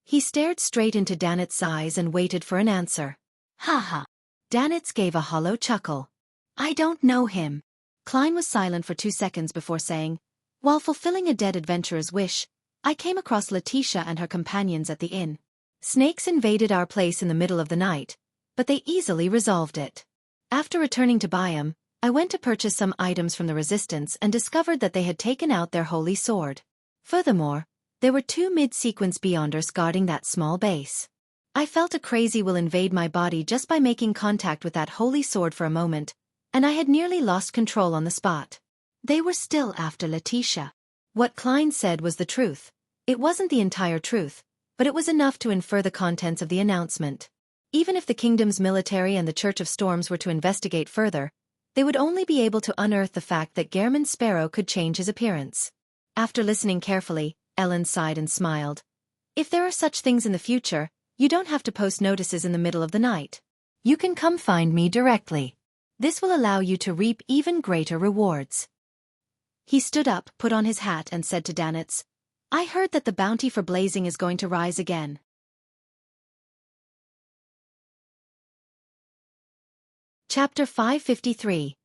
He stared straight into Danitz's eyes and waited for an answer. "Ha ha." Danitz gave a hollow chuckle. "I don't know him." Klein was silent for 2 seconds before saying, "While fulfilling a dead adventurer's wish, I came across Letitia and her companions at the inn. Snakes invaded our place in the middle of the night, but they easily resolved it. After returning to Byam, I went to purchase some items from the Resistance and discovered that they had taken out their holy sword. Furthermore, there were 2 mid-sequence Beyonders guarding that small base. I felt a crazy will invade my body just by making contact with that holy sword for a moment, and I had nearly lost control on the spot. They were still after Letitia. What Klein said was the truth. It wasn't the entire truth, but it was enough to infer the contents of the announcement. Even if the kingdom's military and the Church of Storms were to investigate further, they would only be able to unearth the fact that Gehrman Sparrow could change his appearance. After listening carefully, Ellen sighed and smiled. If there are such things in the future, you don't have to post notices in the middle of the night. You can come find me directly. This will allow you to reap even greater rewards. He stood up, put on his hat and said to Danitz, I heard that the bounty for blazing is going to rise again. Chapter 553.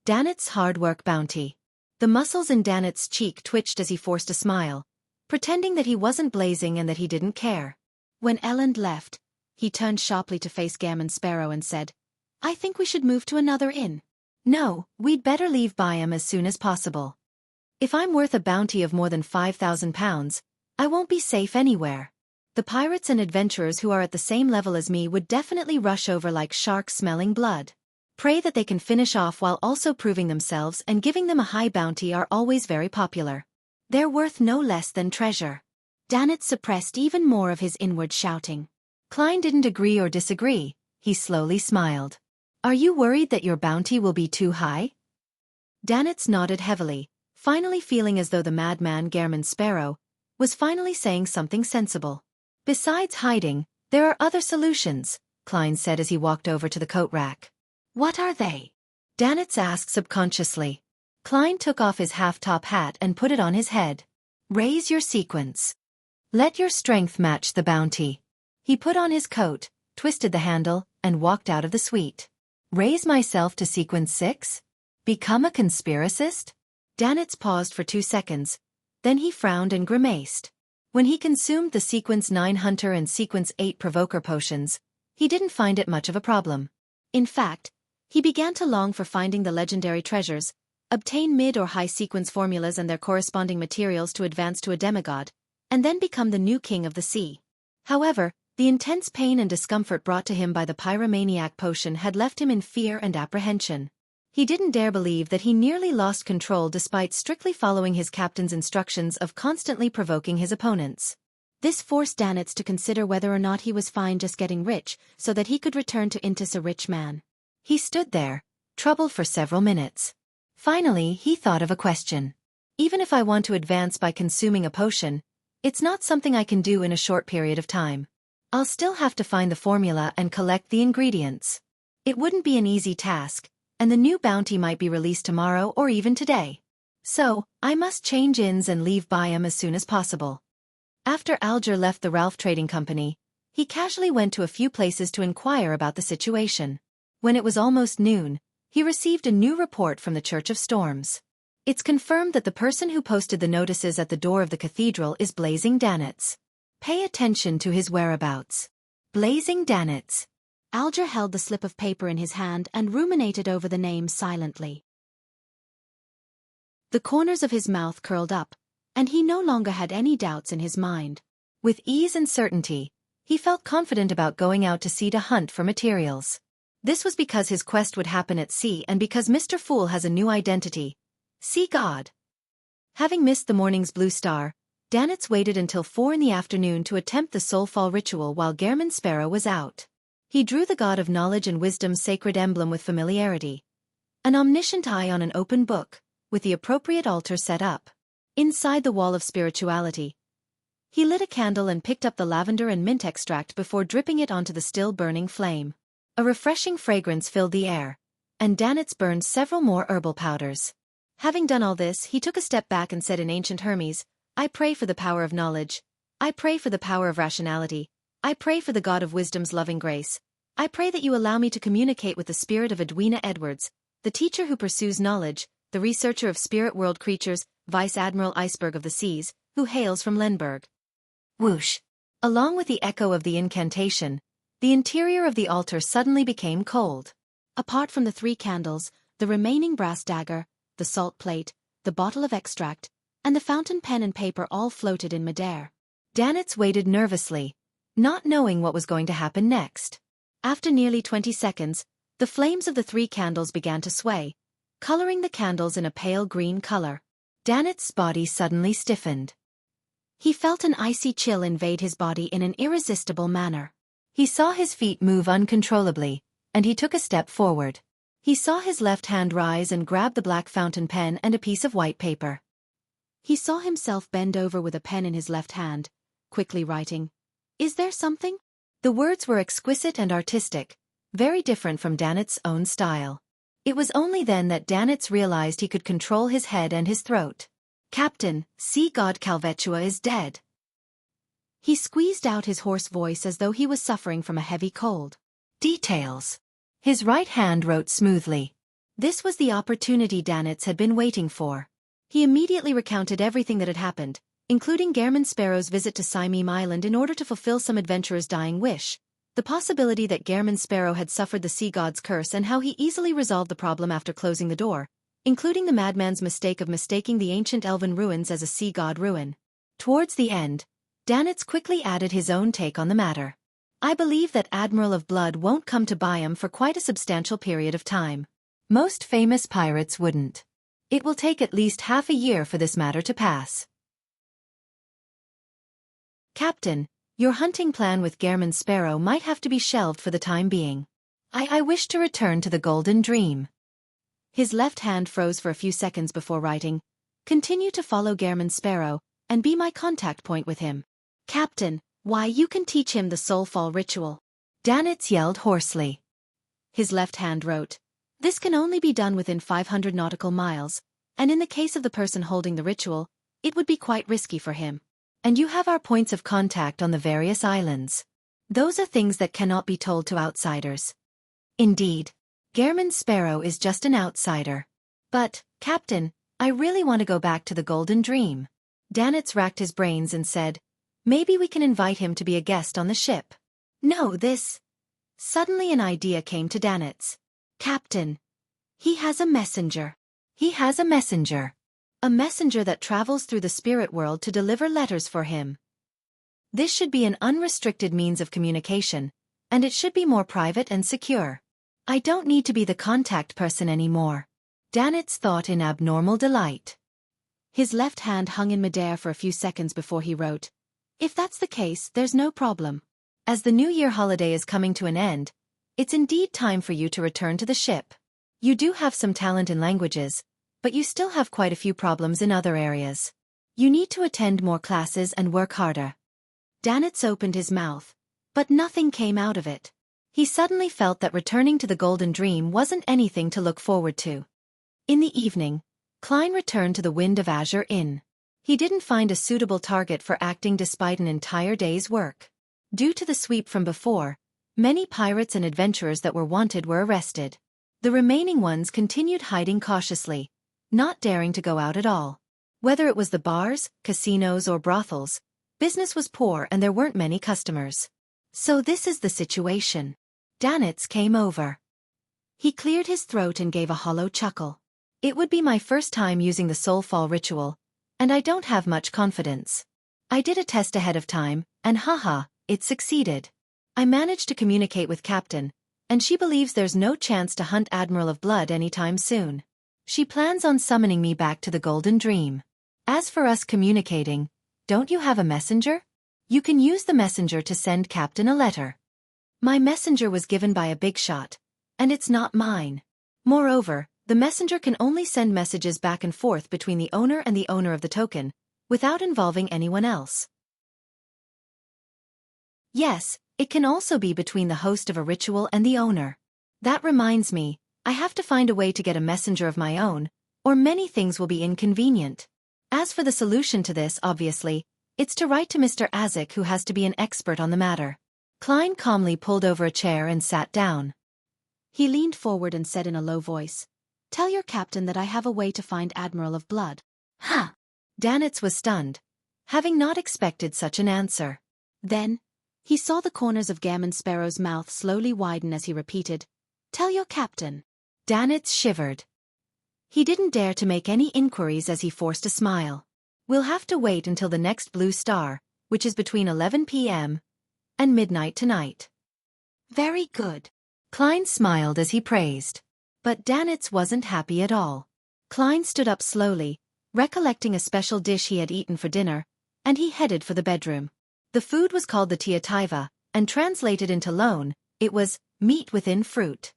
Danitz's Hard Work Bounty. The muscles in Danitz's cheek twitched as he forced a smile, pretending that he wasn't blazing and that he didn't care. When Ellen left, he turned sharply to face Gehrman Sparrow and said, I think we should move to another inn. No, we'd better leave Byam as soon as possible. If I'm worth a bounty of more than 5,000 pounds, I won't be safe anywhere. The pirates and adventurers who are at the same level as me would definitely rush over like sharks smelling blood. Pray that they can finish off while also proving themselves, and giving them a high bounty are always very popular. They're worth no less than treasure. Danitz suppressed even more of his inward shouting. Klein didn't agree or disagree. He slowly smiled. Are you worried that your bounty will be too high? Danitz nodded heavily, finally feeling as though the madman Gehrman Sparrow was finally saying something sensible. Besides hiding, there are other solutions, Klein said as he walked over to the coat rack. What are they? Danitz asked subconsciously. Klein took off his half-top hat and put it on his head. Raise your sequence. Let your strength match the bounty. He put on his coat, twisted the handle, and walked out of the suite. Raise myself to sequence 6? Become a conspiracist? Danitz paused for 2 seconds. Then he frowned and grimaced. When he consumed the sequence 9 Hunter and sequence 8 Provoker potions, he didn't find it much of a problem. In fact, he began to long for finding the legendary treasures, obtain mid or high sequence formulas and their corresponding materials to advance to a demigod, and then become the new king of the sea. However, the intense pain and discomfort brought to him by the pyromaniac potion had left him in fear and apprehension. He didn't dare believe that he nearly lost control despite strictly following his captain's instructions of constantly provoking his opponents. This forced Danitz to consider whether or not he was fine just getting rich so that he could return to Intis a rich man. He stood there, troubled for several minutes. Finally, he thought of a question. Even if I want to advance by consuming a potion, it's not something I can do in a short period of time. I'll still have to find the formula and collect the ingredients. It wouldn't be an easy task, and the new bounty might be released tomorrow or even today. So, I must change inns and leave Byam as soon as possible. After Alger left the Ralph Trading Company, he casually went to a few places to inquire about the situation. When it was almost noon, he received a new report from the Church of Storms. It's confirmed that the person who posted the notices at the door of the cathedral is Blazing Danitz. Pay attention to his whereabouts. Blazing Danitz. Alger held the slip of paper in his hand and ruminated over the name silently. The corners of his mouth curled up, and he no longer had any doubts in his mind. With ease and certainty, he felt confident about going out to sea to hunt for materials. This was because his quest would happen at sea and because Mr. Fool has a new identity: Sea God. Having missed the morning's blue star, Danitz waited until 4 in the afternoon to attempt the soulfall ritual while Gehrman Sparrow was out. He drew the god of knowledge and wisdom's sacred emblem with familiarity. An omniscient eye on an open book, with the appropriate altar set up. Inside the wall of spirituality, he lit a candle and picked up the lavender and mint extract before dripping it onto the still burning flame. A refreshing fragrance filled the air, and Danitz burned several more herbal powders. Having done all this, he took a step back and said in ancient Hermes, I pray for the power of knowledge. I pray for the power of rationality. I pray for the God of wisdom's loving grace. I pray that you allow me to communicate with the spirit of Edwina Edwards, the teacher who pursues knowledge, the researcher of spirit world creatures, Vice Admiral Iceberg of the Seas, who hails from Lenberg. Whoosh! Along with the echo of the incantation, the interior of the altar suddenly became cold. Apart from the 3 candles, the remaining brass dagger, the salt plate, the bottle of extract, and the fountain pen and paper all floated in midair. Danitz waited nervously, not knowing what was going to happen next. After nearly 20 seconds, the flames of the 3 candles began to sway, coloring the candles in a pale green color. Danet's body suddenly stiffened. He felt an icy chill invade his body in an irresistible manner. He saw his feet move uncontrollably, and he took a step forward. He saw his left hand rise and grab the black fountain pen and a piece of white paper. He saw himself bend over with a pen in his left hand, quickly writing, "Is there something?" The words were exquisite and artistic, very different from Danet's own style. It was only then that Danetz realized he could control his head and his throat. "Captain, sea god Calvetua is dead." He squeezed out his hoarse voice as though he was suffering from a heavy cold. "Details." His right hand wrote smoothly. This was the opportunity Danetz had been waiting for. He immediately recounted everything that had happened, including Gehrman Sparrow's visit to Simeem Island in order to fulfill some adventurer's dying wish, the possibility that Gehrman Sparrow had suffered the sea god's curse and how he easily resolved the problem after closing the door, including the madman's mistake of mistaking the ancient elven ruins as a sea god ruin. Towards the end, Danetz quickly added his own take on the matter. "I believe that Admiral of Blood won't come to buy 'em for quite a substantial period of time. Most famous pirates wouldn't. It will take at least half a year for this matter to pass. Captain, your hunting plan with Gehrman Sparrow might have to be shelved for the time being. I wish to return to the Golden Dream." His left hand froze for a few seconds before writing, "Continue to follow Gehrman Sparrow, and be my contact point with him." "Captain, why you can teach him the soulfall ritual," Danetz yelled hoarsely. His left hand wrote, "This can only be done within 500 nautical miles, and in the case of the person holding the ritual, it would be quite risky for him. And you have our points of contact on the various islands. Those are things that cannot be told to outsiders." Indeed, Gehrman Sparrow is just an outsider. "But, Captain, I really want to go back to the Golden Dream." Danetz racked his brains and said, "Maybe we can invite him to be a guest on the ship." "No, this..." Suddenly an idea came to Danetz. "Captain, he has a messenger." "He has a messenger." "A messenger that travels through the spirit world to deliver letters for him. This should be an unrestricted means of communication, and it should be more private and secure. I don't need to be the contact person anymore." Danetz thought in abnormal delight. His left hand hung in midair for a few seconds before he wrote, "If that's the case, there's no problem. As the New Year holiday is coming to an end, it's indeed time for you to return to the ship. You do have some talent in languages, but you still have quite a few problems in other areas. You need to attend more classes and work harder." Danetz opened his mouth, but nothing came out of it. He suddenly felt that returning to the Golden Dream wasn't anything to look forward to. In the evening, Klein returned to the Wind of Azure Inn. He didn't find a suitable target for acting despite an entire day's work. Due to the sweep from before, many pirates and adventurers that were wanted were arrested. The remaining ones continued hiding cautiously, not daring to go out at all. Whether it was the bars, casinos or brothels, business was poor and there weren't many customers. "So this is the situation." Danetz came over. He cleared his throat and gave a hollow chuckle. "It would be my first time using the soulfall ritual, and I don't have much confidence. I did a test ahead of time, and haha, it succeeded. I managed to communicate with Captain, and she believes there's no chance to hunt Admiral of Blood anytime soon. She plans on summoning me back to the Golden Dream. As for us communicating, don't you have a messenger? You can use the messenger to send Captain a letter." "My messenger was given by a big shot, and it's not mine. Moreover, the messenger can only send messages back and forth between the owner and the owner of the token, without involving anyone else. Yes, it can also be between the host of a ritual and the owner. That reminds me, I have to find a way to get a messenger of my own, or many things will be inconvenient. As for the solution to this, obviously, it's to write to Mr. Azek, who has to be an expert on the matter." Klein calmly pulled over a chair and sat down. He leaned forward and said in a low voice, "Tell your captain that I have a way to find Admiral of Blood." "Huh!" Danetz was stunned, having not expected such an answer. Then, he saw the corners of Gehrman Sparrow's mouth slowly widen as he repeated, "Tell your captain." Danetz shivered. He didn't dare to make any inquiries as he forced a smile. "We'll have to wait until the next blue star, which is between 11 p.m. and midnight tonight. Very good. Klein smiled as he praised. But Danitz wasn't happy at all. Klein stood up slowly, recollecting a special dish he had eaten for dinner, and he headed for the bedroom. The food was called the tiativa, and translated into loan, it was meat within fruit.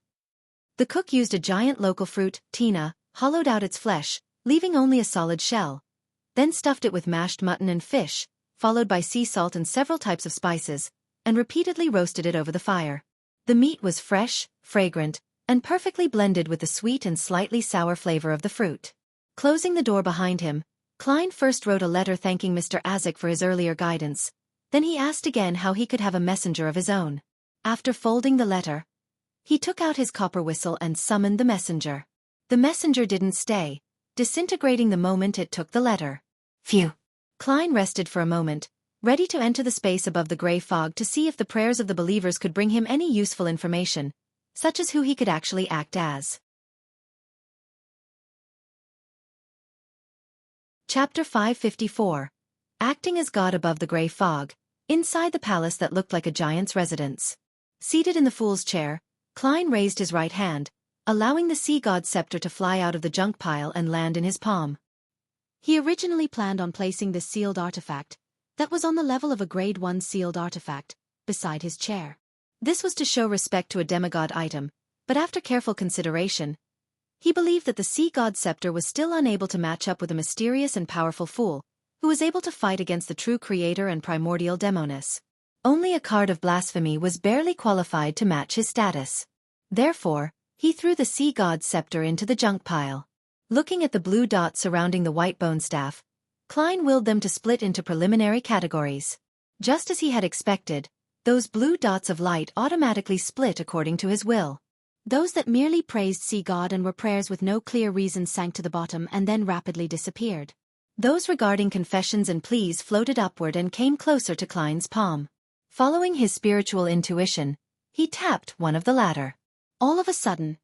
The cook used a giant local fruit, tina, hollowed out its flesh, leaving only a solid shell, then stuffed it with mashed mutton and fish, followed by sea salt and several types of spices, and repeatedly roasted it over the fire. The meat was fresh, fragrant, and perfectly blended with the sweet and slightly sour flavor of the fruit. Closing the door behind him, Klein first wrote a letter thanking Mr. Azik for his earlier guidance. Then he asked again how he could have a messenger of his own. After folding the letter, he took out his copper whistle and summoned the messenger. The messenger didn't stay, disintegrating the moment it took the letter. Phew. Klein rested for a moment, ready to enter the space above the gray fog to see if the prayers of the believers could bring him any useful information, such as who he could actually act as. Chapter 554. Acting as God above the gray fog, inside the palace that looked like a giant's residence. Seated in the fool's chair, Klein raised his right hand, allowing the sea god's scepter to fly out of the junk pile and land in his palm. He originally planned on placing this sealed artifact, that was on the level of a Grade 1 sealed artifact, beside his chair. This was to show respect to a demigod item, but after careful consideration, he believed that the sea god's scepter was still unable to match up with a mysterious and powerful fool, who was able to fight against the true creator and primordial demoness. Only a card of blasphemy was barely qualified to match his status. Therefore, he threw the sea god's scepter into the junk pile. Looking at the blue dots surrounding the white bone staff, Klein willed them to split into preliminary categories. Just as he had expected, those blue dots of light automatically split according to his will. Those that merely praised sea god and were prayers with no clear reason sank to the bottom and then rapidly disappeared. Those regarding confessions and pleas floated upward and came closer to Klein's palm. Following his spiritual intuition, he tapped one of the latter. All of a sudden,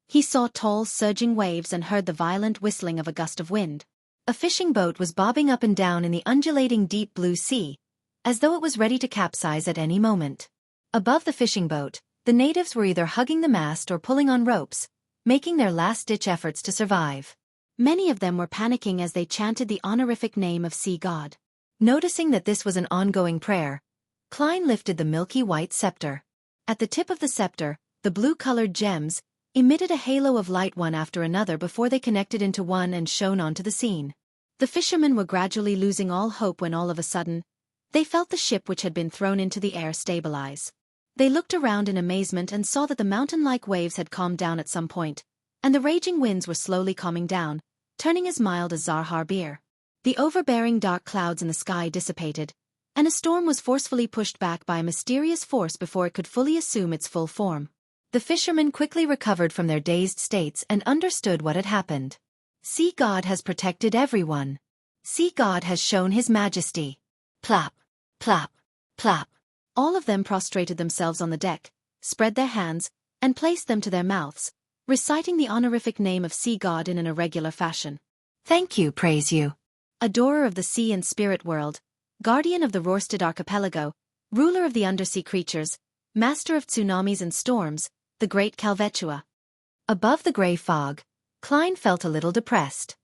he saw tall, surging waves and heard the violent whistling of a gust of wind. A fishing boat was bobbing up and down in the undulating deep blue sea, as though it was ready to capsize at any moment. Above the fishing boat, the natives were either hugging the mast or pulling on ropes, making their last-ditch efforts to survive. Many of them were panicking as they chanted the honorific name of sea god. Noticing that this was an ongoing prayer, Klein lifted the milky white scepter. At the tip of the scepter, the blue-colored gems emitted a halo of light one after another before they connected into one and shone onto the scene. The fishermen were gradually losing all hope when all of a sudden, they felt the ship which had been thrown into the air stabilize. They looked around in amazement and saw that the mountain-like waves had calmed down at some point, and the raging winds were slowly calming down, turning as mild as Zarhar beer. The overbearing dark clouds in the sky dissipated, and a storm was forcefully pushed back by a mysterious force before it could fully assume its full form. The fishermen quickly recovered from their dazed states and understood what had happened. Sea God has protected everyone. Sea God has shown his majesty. Plop, plop, plop. All of them prostrated themselves on the deck, spread their hands, and placed them to their mouths, reciting the honorific name of Sea God in an irregular fashion. Thank you, praise you. Adorer of the sea and spirit world, guardian of the Rorstad archipelago, ruler of the undersea creatures, master of tsunamis and storms, the great Calvetua. Above the gray fog, Klein felt a little depressed.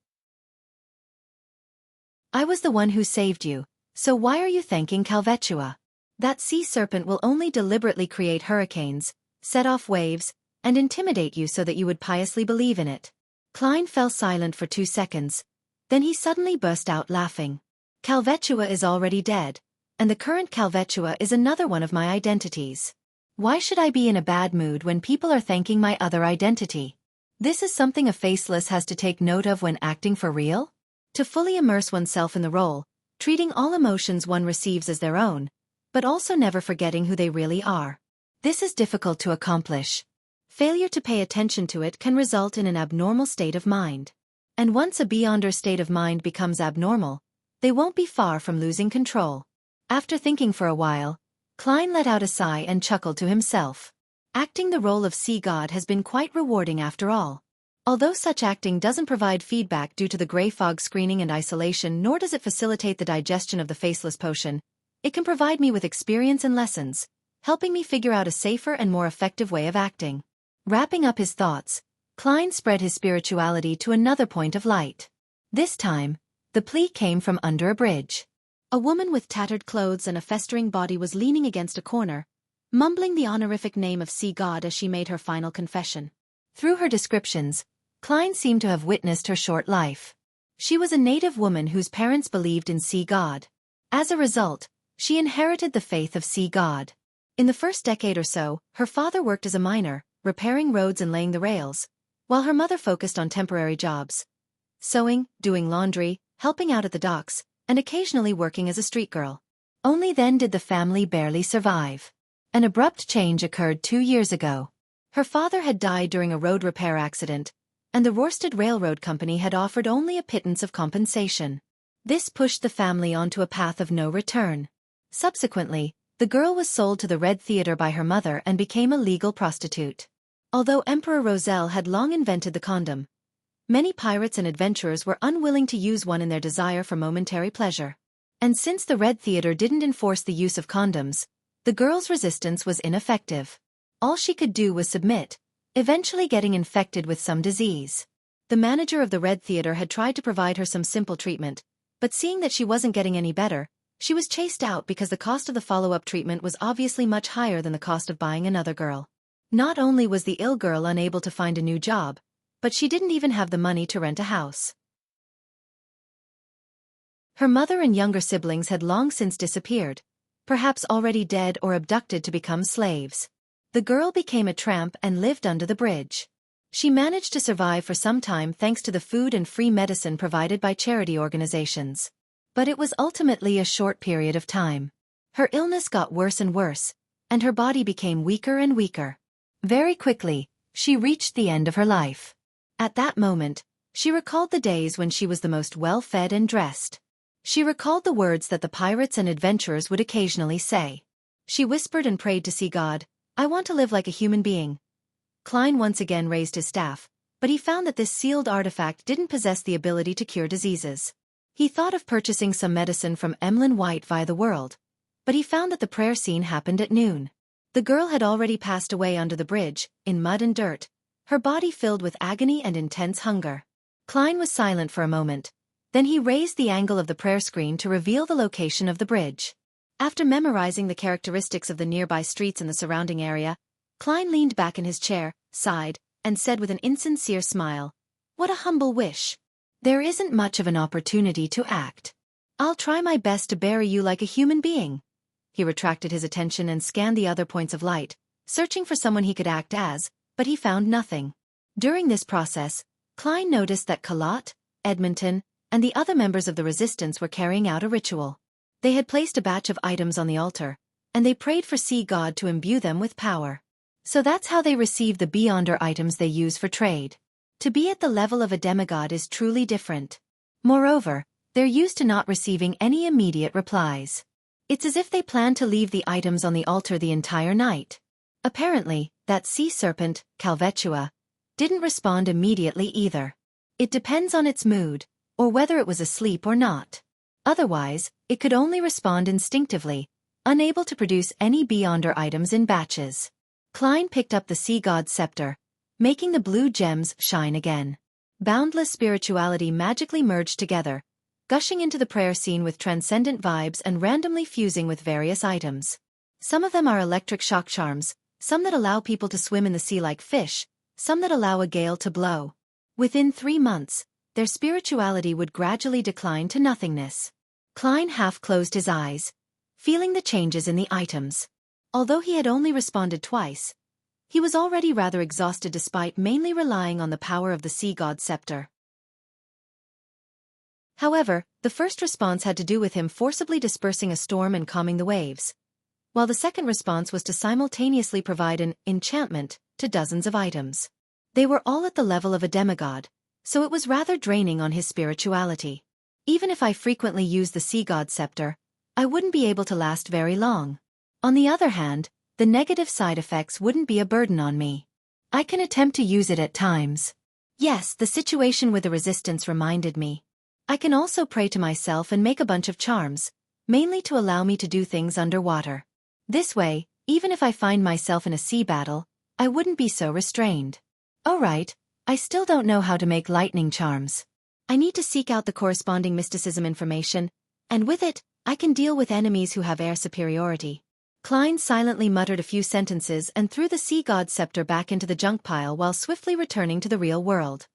I was the one who saved you, so why are you thanking Calvetua? That sea serpent will only deliberately create hurricanes, set off waves, and intimidate you so that you would piously believe in it. Klein fell silent for 2 seconds, then he suddenly burst out laughing. Calvetua is already dead, and the current Calvetua is another one of my identities. Why should I be in a bad mood when people are thanking my other identity? This is something a faceless has to take note of when acting for real? To fully immerse oneself in the role, treating all emotions one receives as their own, but also never forgetting who they really are. This is difficult to accomplish. Failure to pay attention to it can result in an abnormal state of mind. And once a beyonder state of mind becomes abnormal, they won't be far from losing control. After thinking for a while, Klein let out a sigh and chuckled to himself. Acting the role of sea god has been quite rewarding after all. Although such acting doesn't provide feedback due to the gray fog screening and isolation, nor does it facilitate the digestion of the faceless potion, It can provide me with experience and lessons, helping me figure out a safer and more effective way of acting. Wrapping up his thoughts, Klein spread his spirituality to another point of light. This time, the plea came from under a bridge. A woman with tattered clothes and a festering body was leaning against a corner, mumbling the honorific name of Sea God as she made her final confession. Through her descriptions, Klein seemed to have witnessed her short life. She was a native woman whose parents believed in Sea God. As a result, she inherited the faith of Sea God. In the first decade or so, her father worked as a miner, repairing roads and laying the rails, while her mother focused on temporary jobs: sewing, doing laundry, helping out at the docks, and occasionally working as a street girl. Only then did the family barely survive. An abrupt change occurred 2 years ago. Her father had died during a road repair accident, and the Rorsted Railroad Company had offered only a pittance of compensation. This pushed the family onto a path of no return. Subsequently, the girl was sold to the Red Theater by her mother and became a legal prostitute. Although Emperor Roselle had long invented the condom, many pirates and adventurers were unwilling to use one in their desire for momentary pleasure. And since the Red Theater didn't enforce the use of condoms, the girl's resistance was ineffective. All she could do was submit, eventually getting infected with some disease. The manager of the Red Theater had tried to provide her some simple treatment, but seeing that she wasn't getting any better, she was chased out because the cost of the follow-up treatment was obviously much higher than the cost of buying another girl. Not only was the ill girl unable to find a new job, but she didn't even have the money to rent a house. Her mother and younger siblings had long since disappeared, perhaps already dead or abducted to become slaves. The girl became a tramp and lived under the bridge. She managed to survive for some time thanks to the food and free medicine provided by charity organizations. But it was ultimately a short period of time. Her illness got worse and worse, and her body became weaker and weaker. Very quickly, she reached the end of her life. At that moment, she recalled the days when she was the most well-fed and dressed. She recalled the words that the pirates and adventurers would occasionally say. She whispered and prayed to Sea God, "I want to live like a human being." Klein once again raised his staff, but he found that this sealed artifact didn't possess the ability to cure diseases. He thought of purchasing some medicine from Emlyn White via the world, but he found that the prayer scene happened at noon. The girl had already passed away under the bridge, in mud and dirt, her body filled with agony and intense hunger. Klein was silent for a moment. Then he raised the angle of the prayer screen to reveal the location of the bridge. After memorizing the characteristics of the nearby streets and the surrounding area, Klein leaned back in his chair, sighed, and said with an insincere smile, "What a humble wish. There isn't much of an opportunity to act. I'll try my best to bury you like a human being." He retracted his attention and scanned the other points of light, searching for someone he could act as, but he found nothing. During this process, Klein noticed that Kalat, Edmonton, and the other members of the resistance were carrying out a ritual. They had placed a batch of items on the altar, and they prayed for Sea God to imbue them with power. So that's how they receive the Beyonder items they use for trade. To be at the level of a demigod is truly different. Moreover, they're used to not receiving any immediate replies. It's as if they plan to leave the items on the altar the entire night. Apparently, that sea serpent, Calvetua, didn't respond immediately either. It depends on its mood, or whether it was asleep or not. Otherwise, it could only respond instinctively, unable to produce any Beyonder items in batches. Klein picked up the Sea God's scepter, making the blue gems shine again. Boundless spirituality magically merged together, gushing into the prayer scene with transcendent vibes and randomly fusing with various items. Some of them are electric shock charms, some that allow people to swim in the sea like fish, some that allow a gale to blow. Within 3 months, their spirituality would gradually decline to nothingness. Klein half closed his eyes, feeling the changes in the items. Although he had only responded twice, he was already rather exhausted despite mainly relying on the power of the Sea God's scepter. However, the first response had to do with him forcibly dispersing a storm and calming the waves, while the second response was to simultaneously provide an enchantment to dozens of items. They were all at the level of a demigod, so it was rather draining on his spirituality. Even if I frequently used the Sea God's scepter, I wouldn't be able to last very long. On the other hand, the negative side effects wouldn't be a burden on me. I can attempt to use it at times. Yes, the situation with the resistance reminded me. I can also pray to myself and make a bunch of charms, mainly to allow me to do things underwater. This way, even if I find myself in a sea battle, I wouldn't be so restrained. Oh right, I still don't know how to make lightning charms. I need to seek out the corresponding mysticism information, and with it, I can deal with enemies who have air superiority. Klein silently muttered a few sentences and threw the sea god's scepter back into the junk pile while swiftly returning to the real world.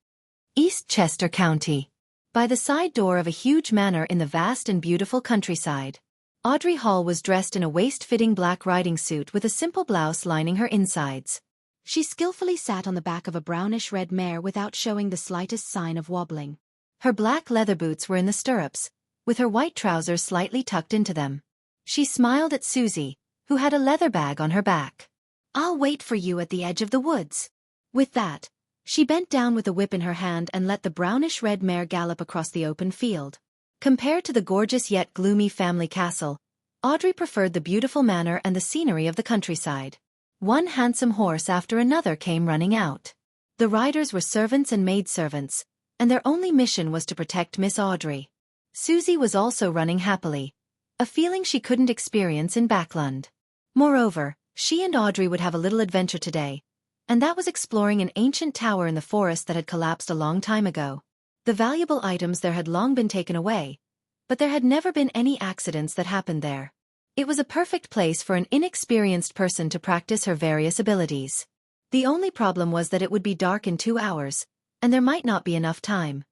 East Chester County. By the side door of a huge manor in the vast and beautiful countryside. Audrey Hall was dressed in a waist-fitting black riding suit with a simple blouse lining her insides. She skillfully sat on the back of a brownish-red mare without showing the slightest sign of wobbling. Her black leather boots were in the stirrups, with her white trousers slightly tucked into them. She smiled at Susie, who had a leather bag on her back. "I'll wait for you at the edge of the woods." With that, she bent down with a whip in her hand and let the brownish-red mare gallop across the open field. Compared to the gorgeous yet gloomy family castle, Audrey preferred the beautiful manor and the scenery of the countryside. One handsome horse after another came running out. The riders were servants and maidservants, and their only mission was to protect Miss Audrey. Susie was also running happily, a feeling she couldn't experience in Backlund. Moreover, she and Audrey would have a little adventure today, and that was exploring an ancient tower in the forest that had collapsed a long time ago. The valuable items there had long been taken away, but there had never been any accidents that happened there. It was a perfect place for an inexperienced person to practice her various abilities. The only problem was that it would be dark in 2 hours, and there might not be enough time.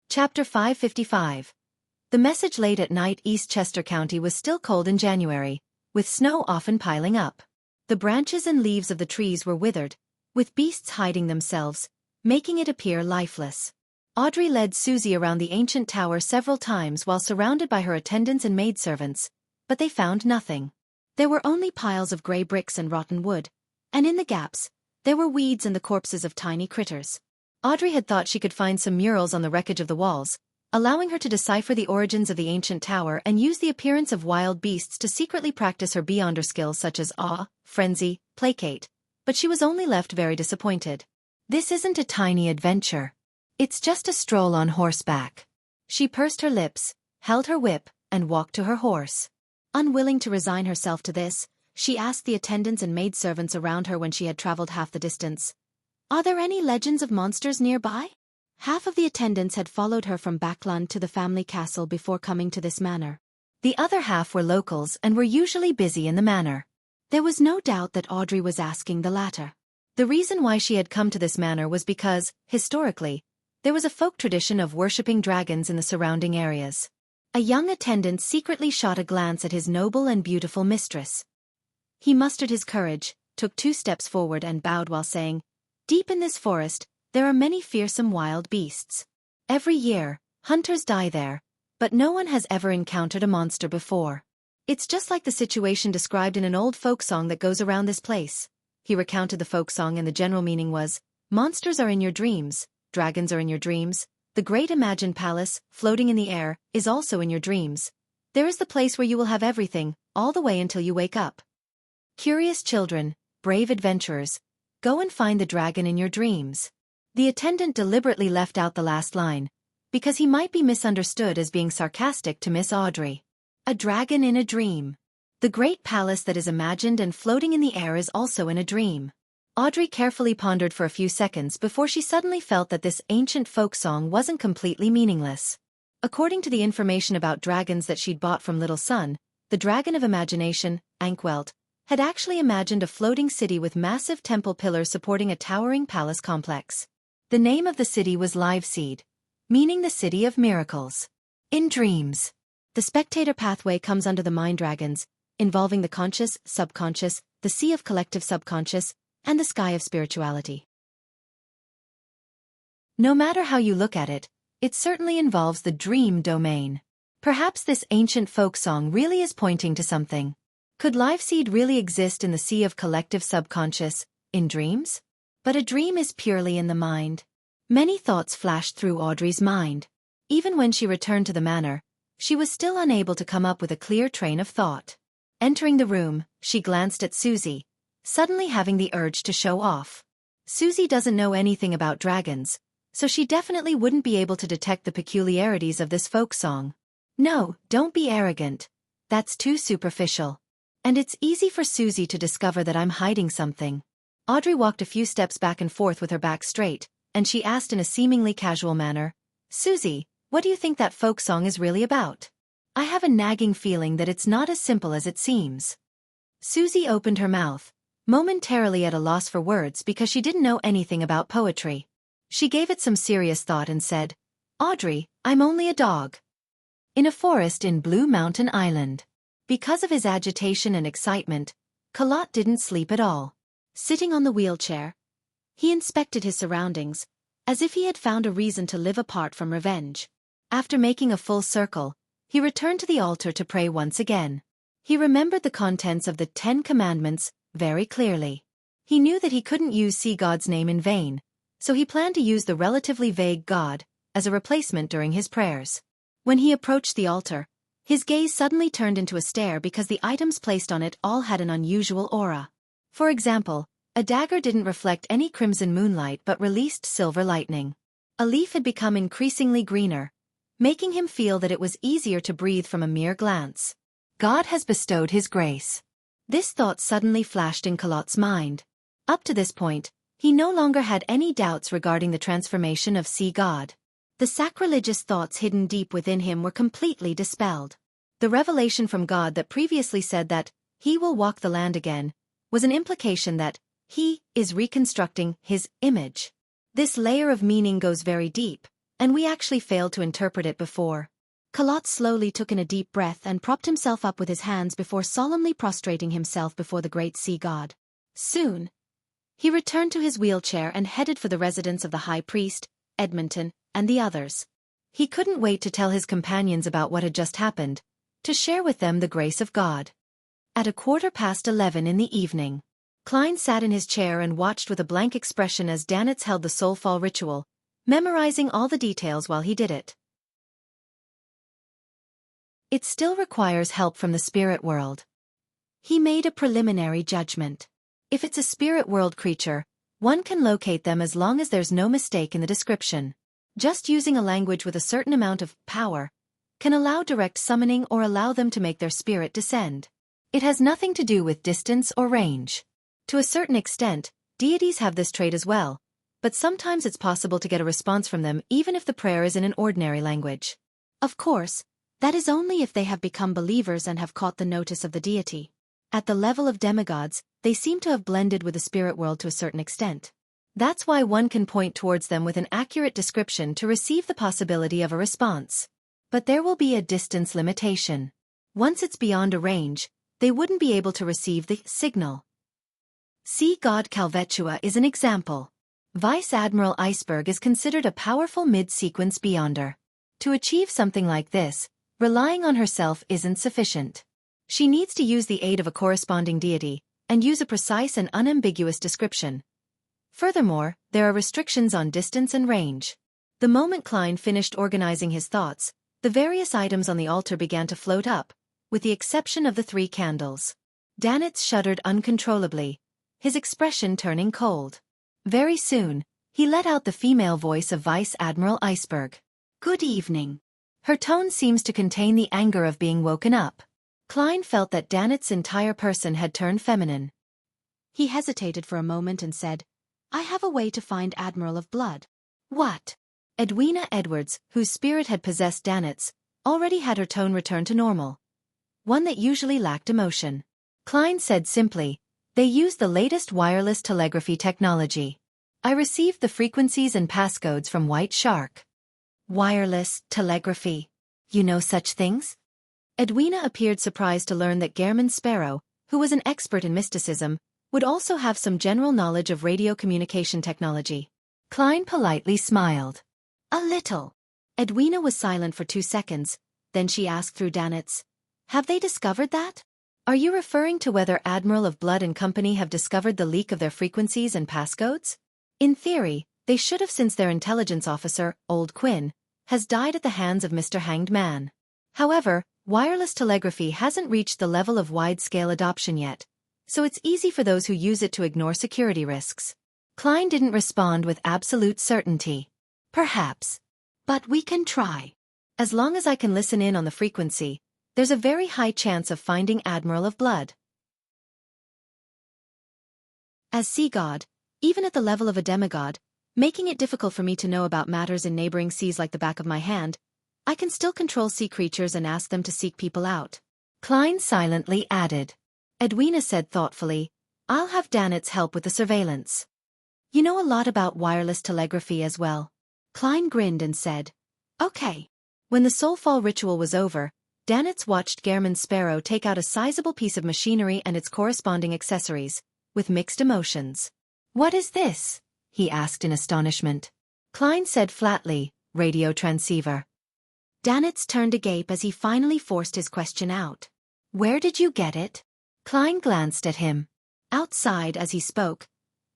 Chapter 555. The message late at night. East Chester County was still cold in January, with snow often piling up. The branches and leaves of the trees were withered, with beasts hiding themselves, making it appear lifeless. Audrey led Susie around the ancient tower several times while surrounded by her attendants and maidservants, but they found nothing. There were only piles of gray bricks and rotten wood, and in the gaps, there were weeds and the corpses of tiny critters. Audrey had thought she could find some murals on the wreckage of the walls, allowing her to decipher the origins of the ancient tower and use the appearance of wild beasts to secretly practice her beyonder skills such as awe, frenzy, placate, but she was only left very disappointed. This isn't a tiny adventure. It's just a stroll on horseback. She pursed her lips, held her whip, and walked to her horse. Unwilling to resign herself to this, she asked the attendants and maidservants around her when she had traveled half the distance, "Are there any legends of monsters nearby?" Half of the attendants had followed her from Backlund to the family castle before coming to this manor. The other half were locals and were usually busy in the manor. There was no doubt that Audrey was asking the latter. The reason why she had come to this manor was because, historically, there was a folk tradition of worshipping dragons in the surrounding areas. A young attendant secretly shot a glance at his noble and beautiful mistress. He mustered his courage, took 2 steps forward and bowed while saying, "Deep in this forest, there are many fearsome wild beasts. Every year, hunters die there, but no one has ever encountered a monster before. It's just like the situation described in an old folk song that goes around this place." He recounted the folk song and the general meaning was, monsters are in your dreams, dragons are in your dreams, the great imagined palace, floating in the air, is also in your dreams. There is the place where you will have everything, all the way until you wake up. Curious children, brave adventurers, go and find the dragon in your dreams. The attendant deliberately left out the last line, because he might be misunderstood as being sarcastic to Miss Audrey. A dragon in a dream. The great palace that is imagined and floating in the air is also in a dream. Audrey carefully pondered for a few seconds before she suddenly felt that this ancient folk song wasn't completely meaningless. According to the information about dragons that she'd bought from Little Sun, the dragon of imagination, Ankwelt, had actually imagined a floating city with massive temple pillars supporting a towering palace complex. The name of the city was Liveseed, meaning the city of miracles. In dreams, the spectator pathway comes under the mind dragons, involving the conscious, subconscious, the sea of collective subconscious, and the sky of spirituality. No matter how you look at it, it certainly involves the dream domain. Perhaps this ancient folk song really is pointing to something. Could Liveseed really exist in the sea of collective subconscious, in dreams? But a dream is purely in the mind. Many thoughts flashed through Audrey's mind. Even when she returned to the manor, she was still unable to come up with a clear train of thought. Entering the room, she glanced at Susie, suddenly having the urge to show off. Susie doesn't know anything about dragons, so she definitely wouldn't be able to detect the peculiarities of this folk song. No, don't be arrogant. That's too superficial. And it's easy for Susie to discover that I'm hiding something. Audrey walked a few steps back and forth with her back straight, and she asked in a seemingly casual manner, Susie, what do you think that folk song is really about? I have a nagging feeling that it's not as simple as it seems. Susie opened her mouth, momentarily at a loss for words because she didn't know anything about poetry. She gave it some serious thought and said, Audrey, I'm only a dog. In a forest in Blue Mountain Island. Because of his agitation and excitement, Kalot didn't sleep at all. Sitting on the wheelchair, he inspected his surroundings, as if he had found a reason to live apart from revenge. After making a full circle, he returned to the altar to pray once again. He remembered the contents of the 10 Commandments very clearly. He knew that he couldn't use God's name in vain, so he planned to use the relatively vague God as a replacement during his prayers. When he approached the altar, his gaze suddenly turned into a stare because the items placed on it all had an unusual aura. For example, a dagger didn't reflect any crimson moonlight but released silver lightning. A leaf had become increasingly greener, making him feel that it was easier to breathe from a mere glance. God has bestowed his grace. This thought suddenly flashed in Kalot's mind. Up to this point, he no longer had any doubts regarding the transformation of God. The sacrilegious thoughts hidden deep within him were completely dispelled. The revelation from God that previously said that he will walk the land again was an implication that he is reconstructing his image. This layer of meaning goes very deep, and we actually failed to interpret it before. Kalot slowly took in a deep breath and propped himself up with his hands before solemnly prostrating himself before the great sea god. Soon, he returned to his wheelchair and headed for the residence of the high priest, Edmonton, and the others. He couldn't wait to tell his companions about what had just happened, to share with them the grace of God. At 11:15 in the evening, Klein sat in his chair and watched with a blank expression as Danitz held the soulfall ritual, memorizing all the details while he did it. It still requires help from the spirit world. He made a preliminary judgment. If it's a spirit world creature, one can locate them as long as there's no mistake in the description. Just using a language with a certain amount of power can allow direct summoning or allow them to make their spirit descend. It has nothing to do with distance or range. To a certain extent, deities have this trait as well, but sometimes it's possible to get a response from them even if the prayer is in an ordinary language. Of course, that is only if they have become believers and have caught the notice of the deity. At the level of demigods, they seem to have blended with the spirit world to a certain extent. That's why one can point towards them with an accurate description to receive the possibility of a response. But there will be a distance limitation. Once it's beyond a range, they wouldn't be able to receive the signal. Sea god Calvetua is an example. Vice Admiral Iceberg is considered a powerful mid-sequence beyonder. To achieve something like this, relying on herself isn't sufficient. She needs to use the aid of a corresponding deity, and use a precise and unambiguous description. Furthermore, there are restrictions on distance and range. The moment Klein finished organizing his thoughts, the various items on the altar began to float up, with the exception of the 3 candles. Danitz shuddered uncontrollably, his expression turning cold. Very soon, he let out the female voice of Vice Admiral Iceberg. Good evening. Her tone seems to contain the anger of being woken up. Klein felt that Danitz's entire person had turned feminine. He hesitated for a moment and said, I have a way to find Admiral of Blood. What? Edwina Edwards, whose spirit had possessed Danitz, already had her tone return to normal. One that usually lacked emotion. Klein said simply, they use the latest wireless telegraphy technology. I received the frequencies and passcodes from White Shark. Wireless telegraphy. You know such things? Edwina appeared surprised to learn that Gehrman Sparrow, who was an expert in mysticism, would also have some general knowledge of radio communication technology. Klein politely smiled. A little. Edwina was silent for 2 seconds, then she asked through Danitz, have they discovered that? Are you referring to whether Admiral of Blood and Company have discovered the leak of their frequencies and passcodes? In theory, they should have, since their intelligence officer, Old Quinn, has died at the hands of Mr. Hanged Man. However, wireless telegraphy hasn't reached the level of wide-scale adoption yet, so it's easy for those who use it to ignore security risks. Klein didn't respond with absolute certainty. Perhaps. But we can try. As long as I can listen in on the frequency, there's a very high chance of finding Admiral of Blood. As sea god, even at the level of a demigod, making it difficult for me to know about matters in neighboring seas like the back of my hand, I can still control sea creatures and ask them to seek people out. Klein silently added. Edwina said thoughtfully, I'll have Danitz help with the surveillance. You know a lot about wireless telegraphy as well. Klein grinned and said, Okay. When the Soulfall ritual was over, Danitz watched Gehrman Sparrow take out a sizable piece of machinery and its corresponding accessories, with mixed emotions. What is this? He asked in astonishment. Klein said flatly, radio transceiver. Danitz turned agape as he finally forced his question out. Where did you get it? Klein glanced at him. Outside as he spoke,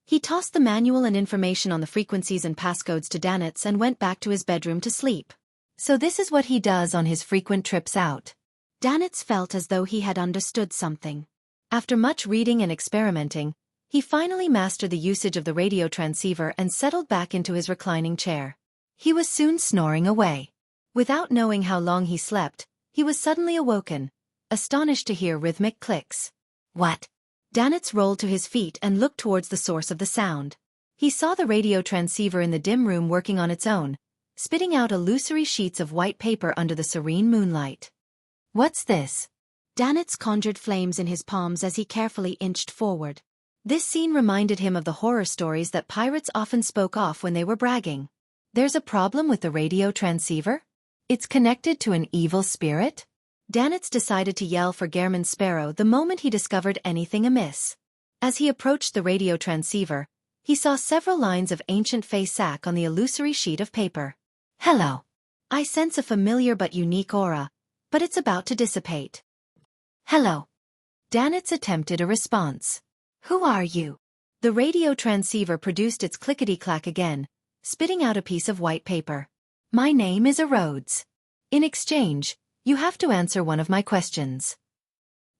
he tossed the manual and information on the frequencies and passcodes to Danitz and went back to his bedroom to sleep. So this is what he does on his frequent trips out. Danitz felt as though he had understood something. After much reading and experimenting, he finally mastered the usage of the radio transceiver and settled back into his reclining chair. He was soon snoring away. Without knowing how long he slept, he was suddenly awoken, astonished to hear rhythmic clicks. What? Danitz rolled to his feet and looked towards the source of the sound. He saw the radio transceiver in the dim room working on its own, spitting out illusory sheets of white paper under the serene moonlight. What's this? Danitz conjured flames in his palms as he carefully inched forward. This scene reminded him of the horror stories that pirates often spoke off when they were bragging. There's a problem with the radio transceiver? It's connected to an evil spirit? Danitz decided to yell for Gehrman Sparrow the moment he discovered anything amiss. As he approached the radio transceiver, he saw several lines of ancient Fey Sac on the illusory sheet of paper. Hello. I sense a familiar but unique aura, but it's about to dissipate. Hello. Danitz attempted a response. Who are you? The radio transceiver produced its clickety-clack again, spitting out a piece of white paper. My name is Rhodes. In exchange, you have to answer one of my questions.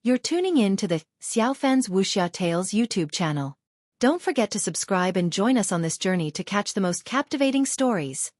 You're tuning in to the Xiaofan's Wuxia Tales YouTube channel. Don't forget to subscribe and join us on this journey to catch the most captivating stories.